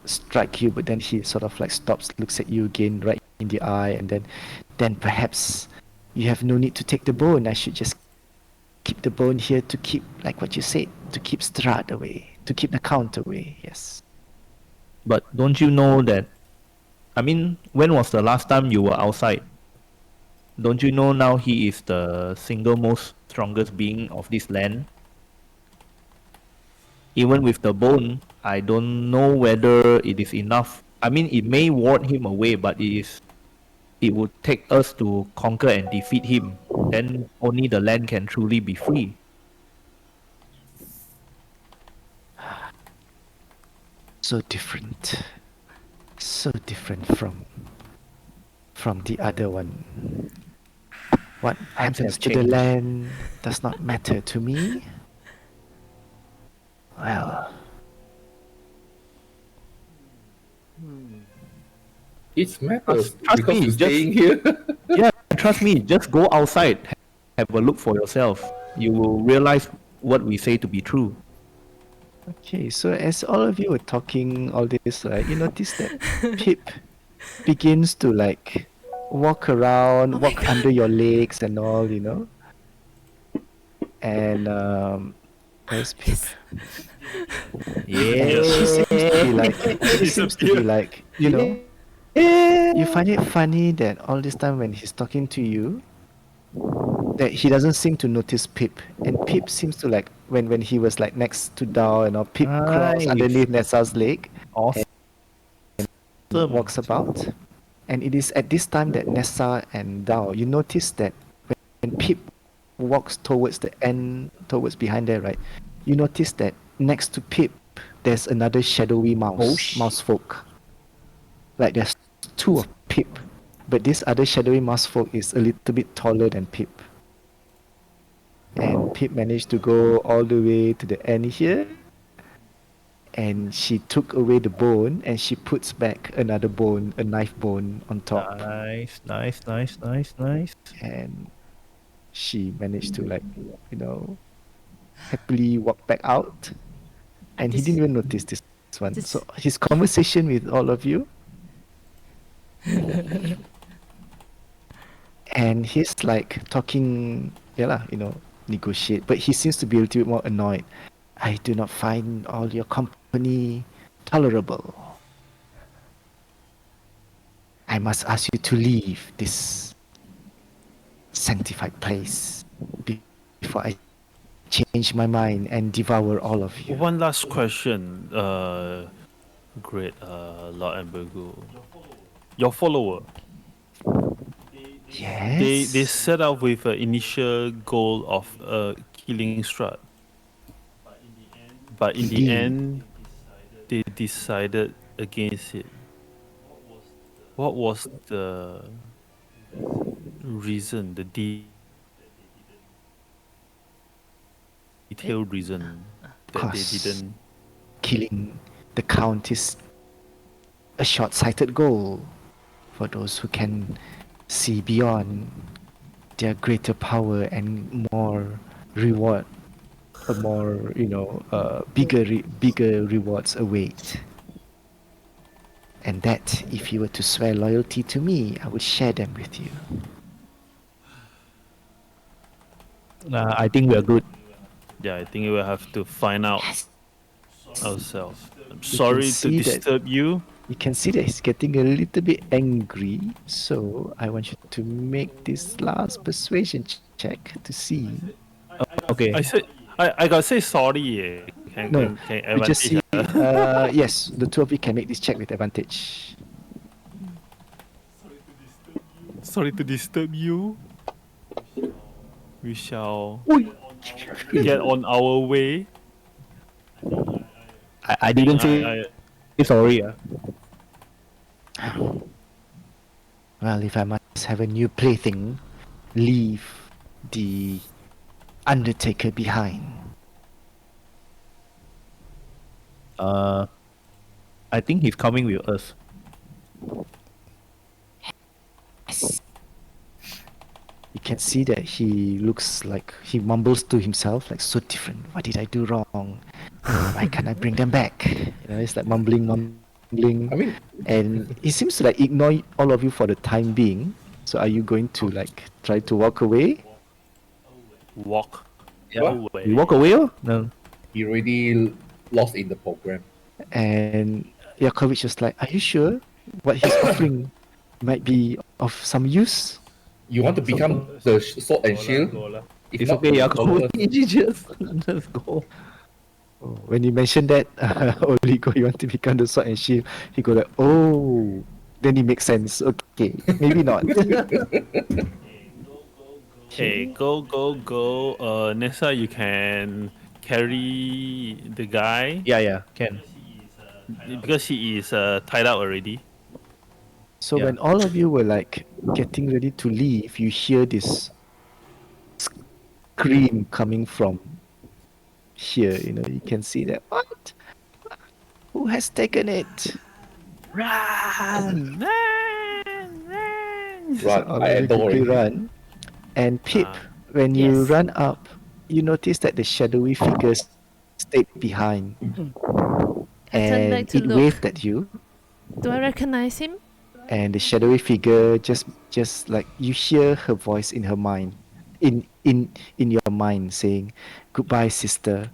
strike you, but then he sort of like stops, looks at you again right in the eye, and then perhaps you have no need to take the bone. I should just keep the bone here to keep, like what you said, to keep Strahd away, to keep the count away. Yes. But don't you know that? I mean, when was the last time you were outside? Don't you know now he is the single most strongest being of this land? Even with the bone, I don't know whether it is enough. I mean, it may ward him away, but it would take us to conquer and defeat him. Then only the land can truly be free. So different. So different from the other one. What happens to the changed. land does not matter to me. Well, It matters Trust because me, you're just- staying here. Yeah, trust me, just go outside, have a look for yourself. You will realize what we say to be true. Okay, so as all of you were talking all this, right, you notice that Pip begins to like walk around, Oh my walk god. under your legs and all, you know. And where's Pip? Yes. Yeah. She seems to be like, He disappeared. you know, Yeah. you find it funny that all this time when he's talking to you, that he doesn't seem to notice Pip, and Pip seems to like when he was like next to Dao and all, Pip crawls Nice. underneath Nessa's leg, Awesome. walks about, and it is at this time that Nessa and Dao, you notice that when Pip walks towards the end, towards behind there, right? You notice that next to Pip, there's another shadowy mouse folk. Like there's two of Pip, but this other shadowy mouse folk is a little bit taller than Pip. And Pip managed to go all the way to the end here, and she took away the bone and she puts back another bone, a knife bone on top, Nice, nice, nice, nice, nice. and she managed to like, you know, happily walk back out, and he This- didn't even notice this one. this- So his conversation with all of you, and he's like talking, yeah lah, you know, negotiate, but he seems to be a little bit more annoyed. I do not find all your company tolerable. I must ask you to leave this sanctified place before I change my mind and devour all of you. One last question, great, Lord Ambergul. Your follower, Yes. they set out with an initial goal of killing Strahd, but in the Indeed. end, they decided against it. What was the reason, the detailed reason that they Cause didn't? killing the count is a short-sighted goal for those who can see beyond their greater power and more reward, a more, you know, bigger rewards await. And that, if you were to swear loyalty to me, I would share them with you. I think we are good. Yeah, I think we will have to find out ourselves. I'm can sorry to see that- disturb you. You can see that he's getting a little bit angry, so I want you to make this last persuasion check to see. Okay. I gotta say sorry. Can No, can you just see. advantage, Yes, the two of you can make this check with advantage. Sorry to disturb you. We shall get on our way. I didn't say sorry. Well, if I must have a new plaything, leave the Undertaker behind. I think he's coming with us. You can see that he looks like he mumbles to himself, like, so different. What did I do wrong? Why can't I bring them back? You know, it's like mumbling. I mean, And he seems to like ignore all of you for the time being. So are you going to like try to walk away? Walk What? away. You walk away, oh? No. he already lost in the program. And Yakovich was like, are you sure what he's offering might be of some use? You want to become the sword and shield? If It's not, okay, go Yaakov. first. Just go. Oh, when you mentioned that, Oligo, you want to become the sword and shield, he go like, oh, then it makes sense. Okay, maybe not. Hey, go. Nessa, you can carry the guy Yeah, can. because he is tied up already. So Yeah. when all of you were like getting ready to leave, you hear this scream coming from here. You know, you can see that. What? Who has taken it? Run! So Run, all I of you adore quickly it. run. And Pip, Ah. when you Yes. run up, you notice that the shadowy figures stayed behind, I turned back and to it look. waved at you. Do I recognize him? And the shadowy figure just like you hear her voice in her mind, in your mind saying, "Goodbye, sister.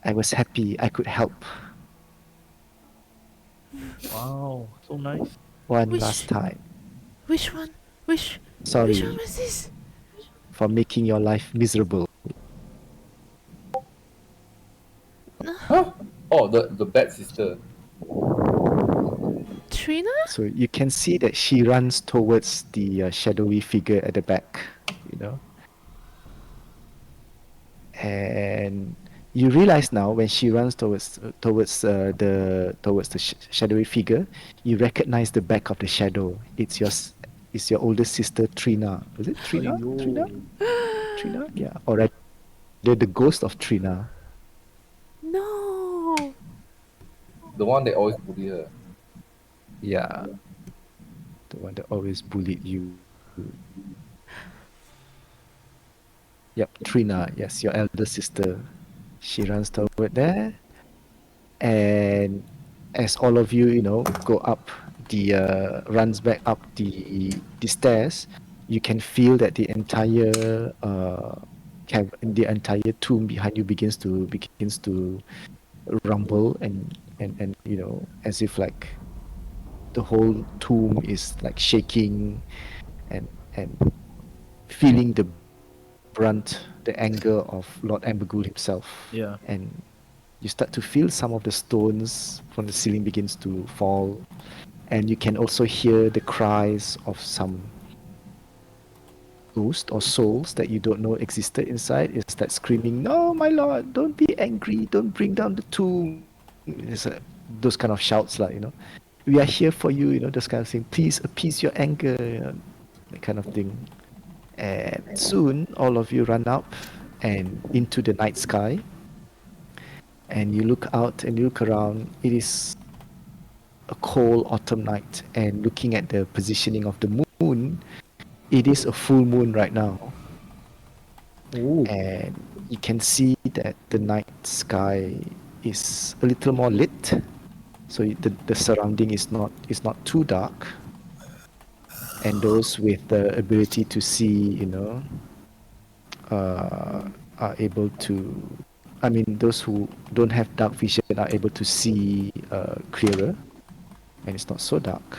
I was happy I could help Wow, so nice. one last Which time. which one? Which one Sorry was this? for making your life miserable." Huh? Oh, the bad sister. Trina? So you can see that she runs towards the shadowy figure at the back, you know. And you realize now when she runs towards the shadowy figure, you recognize the back of the shadow. It's your older sister Trina. Was it Trina? Trina? Trina? Yeah. Or rather, the ghost of Trina. No. The one that always bully her. Yeah. The one that always bullied you. Yep, Trina. Yes, your elder sister. She runs toward there, and as all of you, you know, go up runs back up the stairs, you can feel that the entire tomb behind you begins to rumble, and you know, as if like the whole tomb is like shaking, and feeling the brunt, the anger of Lord Ambergul himself. Yeah. And you start to feel some of the stones from the ceiling begins to fall, and you can also hear the cries of some ghosts or souls that you don't know existed inside. It starts screaming, "No, my lord, don't be angry, don't bring down the tomb." Those kind of shouts, like, you know, "We are here for you," you know, those kind of thing. "Please appease your anger," you know, that kind of thing. And soon all of you run up and into the night sky, and you look out and you look around. It is a cold autumn night, and looking at the positioning of the moon, it is a full moon right now. Ooh. And you can see that the night sky is a little more lit, so the surrounding is not too dark. And those with the ability to see, you know, are able to, I mean, those who don't have dark vision are able to see clearer, and it's not so dark.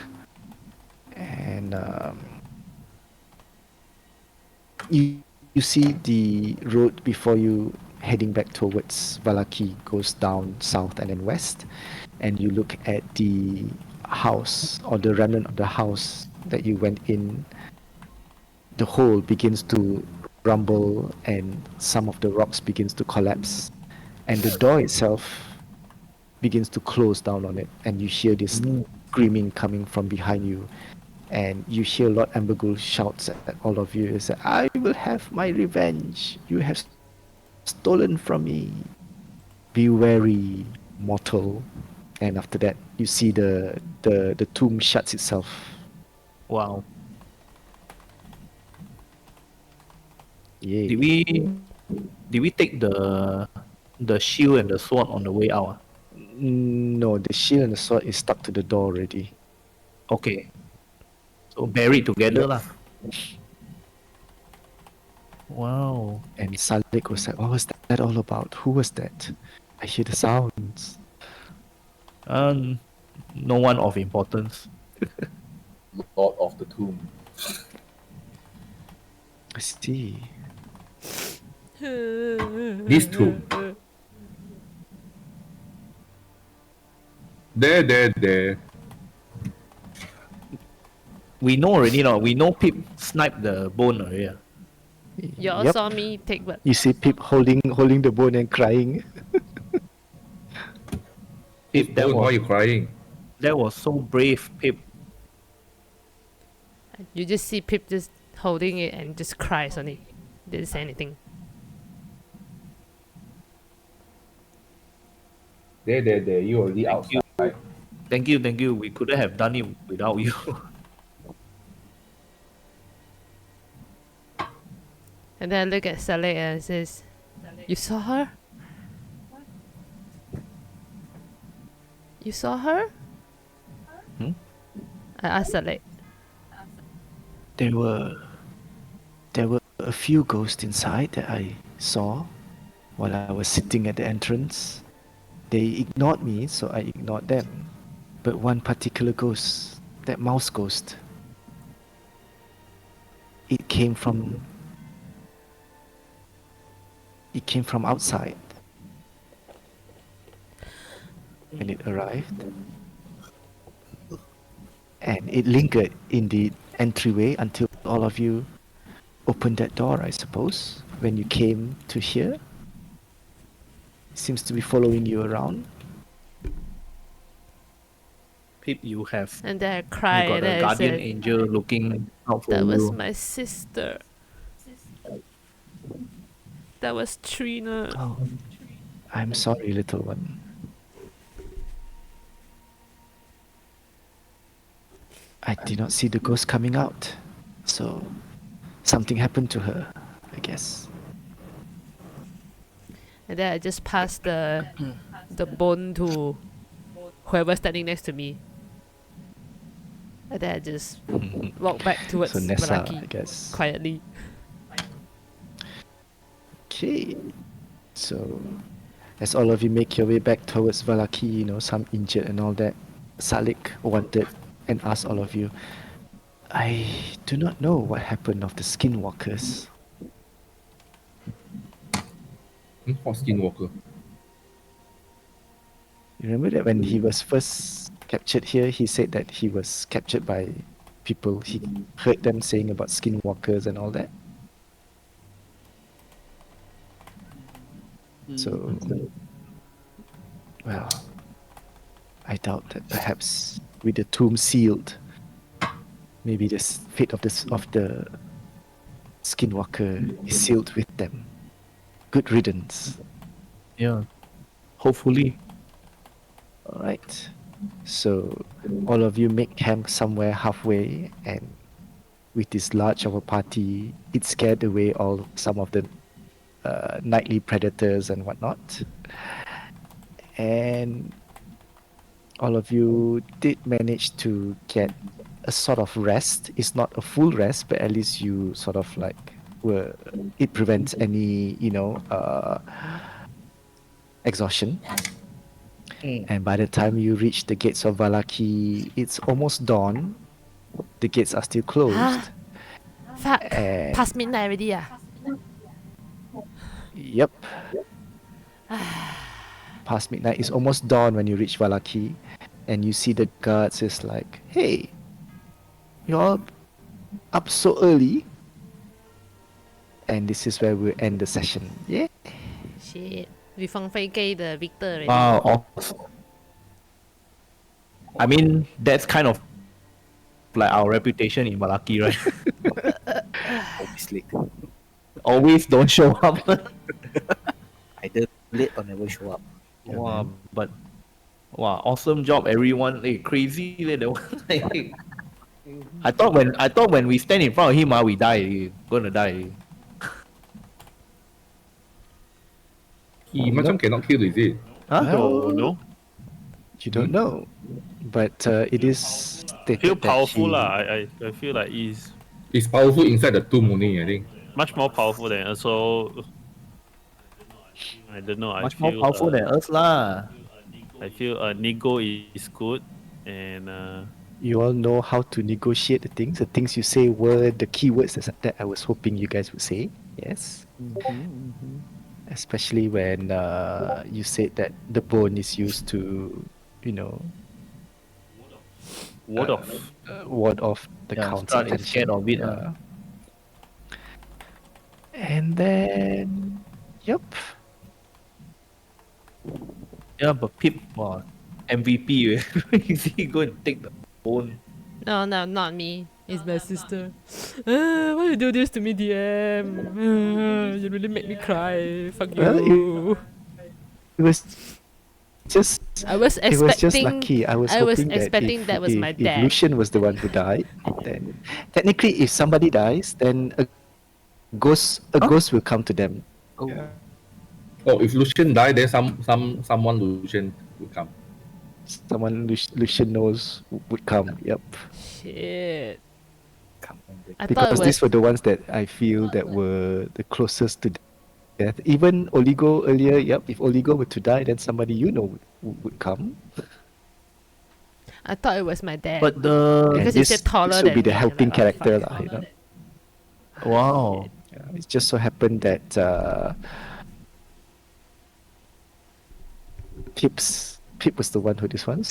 And you see the road before you heading back towards Valaki goes down south and then west, and you look at the house or the remnant of the house that you went in. The whole begins to rumble, and some of the rocks begins to collapse, and the door itself begins to close down on it, and you hear this screaming coming from behind you, and you hear Lord Ambergul shouts at all of you. He says, "I will have my revenge. You have stolen from me. Be wary, mortal." And after that, you see the tomb shuts itself. Wow. Yay. Did we take the shield and the sword on the way out? No, the shield and the sword is stuck to the door already. Okay. So buried together Yep. lah. Wow. And Salik was like, "What was that all about? Who was that? I hear the sounds." No one of importance. Lord of the Tomb. I see. This tomb. There. We know already, no? We know Pip sniped the bone already. You all Yep. saw me take what? You see Pip holding the bone and crying. Pip, that Why are was you crying? so brave, Pip. You just see Pip just holding it and just cries on it. Didn't say anything. There. You already Thank you. outside. Thank you. We couldn't have done it without you. And then I look at Saleh and says, You saw her? You saw her? Hmm? I asked Alec. There were a few ghosts inside that I saw while I was sitting at the entrance. They ignored me, so I ignored them. But one particular ghost, that mouse ghost, it came from outside. When it arrived, and it lingered in the entryway until all of you opened that door, I suppose, when you came to here. Seems to be following you around. Pip, you have And then I you cried got and a then I guardian said, angel looking out for that was you. my sister. That was Trina. Oh, I'm sorry, little one. I did not see the ghost coming out, so something happened to her, I guess. And then I just passed the bone to whoever's standing next to me. And then I just walked back towards So Nessa, Malaki I guess. quietly. Okay. So, as all of you make your way back towards Valaki, you know, some injured and all that, Salik wanted and asked all of you, I do not know what happened of the skinwalkers. What skinwalker? You remember that when he was first captured here, he said that he was captured by people. He heard them saying about skinwalkers and all that. So, well, I doubt that perhaps with the tomb sealed, maybe the fate of the skinwalker is sealed with them. Good riddance. Yeah. Hopefully. All right. So all of you make camp somewhere halfway, and with this large of a party, it scared away some of the nightly predators and whatnot. And all of you did manage to get a sort of rest. It's not a full rest, but at least you sort of like were. It prevents any, exhaustion. And by the time you reach the gates of Valaki, it's almost dawn. The gates are still closed. Fuck. And Past midnight already, ah. yep. Past midnight. It's almost dawn when you reach Valaki, and you see the guards is like, hey, you're up so early. And this is where we'll end the session. Yeah. Shit. We 放飞 gay the Victor already. Wow. I mean, that's kind of like our reputation in Malaki, right? Obviously. Always don't show up. Either late or never show up. Wow, but wow, awesome job, everyone. Hey, crazy that one. I thought when we stand in front of him, we die. Gonna die. He macam cannot kill, is it? Huh? Well, No. you don't know, but it is stated Feel that powerful he- lah. I feel like he's It's powerful inside the tomb only, I think. much more powerful than us. So I don't know. Much more powerful than us, lah. I feel Nigo is good, and You all know how to negotiate the things. The things you say were the keywords that I was hoping you guys would say. Yes. Especially when you said that the bone is used to, ward off. ward off the Yeah, count's Strahd is attention. scared of it. And then, yep. Yeah, but Pip, wow, MVP. Is he going to take the bone? No, not me. It's my sister. Why you do this to me, DM? You really make me cry. Fuck Well, you. It was just. I was It was just expecting. lucky. I was I was hoping expecting that that was my if dad. Lucian was the one who died, then technically, if somebody dies, then a ghost will come to them. Oh. Yeah. Oh, if Lucian die, then someone Lucian will come. Someone Lucian knows would come. Yep. Shit. Come on, break. I thought it Because these was. were the ones that I feel that were the closest to death. Even Oligo earlier, yep, if Oligo were to die, then somebody would come. I thought it was my dad. But the Because And he said taller this would be than the me, helping like, oh, character, fuck. lah, you know. wow. Yeah, it just so happened that Pip was the one who this one.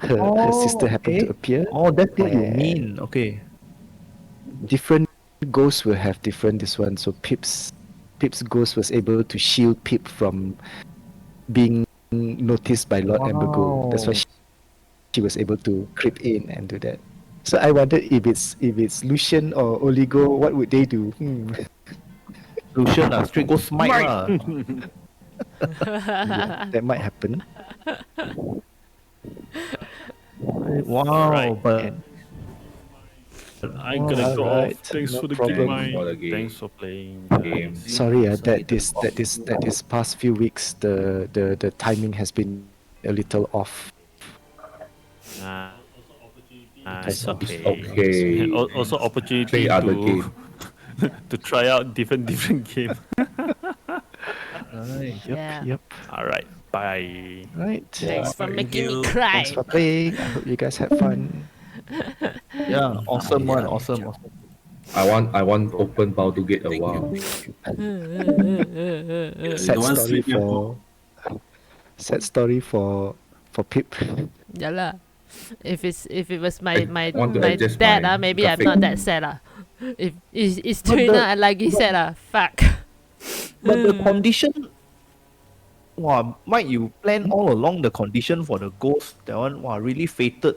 Her sister happened to okay. appear. Oh, that's what you and mean. Okay. Different ghosts will have different this one. So Pip's ghost was able to shield Pip from being noticed by Lord Ambergul. That's why Wow. she was able to creep in and do that. So I wondered if it's Lucian or Oligo, what would they do? Lucian, straight go smite lah. Yeah, that might happen. Wow, Right. but And I'm gonna go alright, off. Thanks no for the problem. game, For the mate. game. Thanks for playing. Game. guys. sorry, Sorry that to this past few weeks the timing has been a little off. It's Because of- okay. Okay. Also, opportunity Play other to game. to try out different game. right. Yeah. Yep. All right. Bye. Right. Thanks for Thank making me you. cry. Thanks for playing. I hope you guys had fun. Yeah, awesome one, Yeah. awesome. I want open bow to get a Thank wow. you. Sad don't want story sleep, yeah, sad story for Pip. Yeah lah. If it was my want to my adjust dad my maybe I'm graphic. not that sad lah. If it's But Trina, the- I lagi sad lah. Fuck. But the condition, wow, Mike, you plan all along the condition for the ghost. That one, wow, really fated